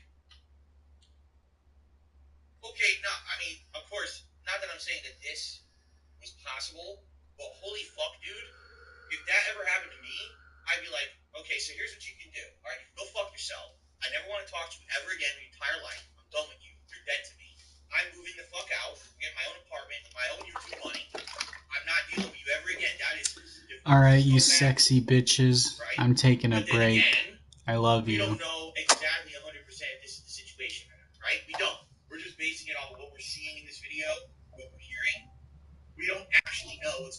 Okay, now, I mean, of course, not that I'm saying that this was possible, but holy fuck, dude. If that ever happened to me, I'd be like, okay, so here's what you can do. All right, you can go fuck yourself. I never want to talk to you ever again in your entire life. I'm done with you. You're dead to me. I'm moving the fuck out, getting my own apartment with my own YouTube money. I'm not dealing with you ever again. That is Alright, so you bad. sexy bitches. Right? I'm taking a But then break. again, I love we you. don't know exactly 100% if this is the situation or not, right? We don't. We're just basing it off of what we're seeing in this video, what we're hearing. We don't actually know what's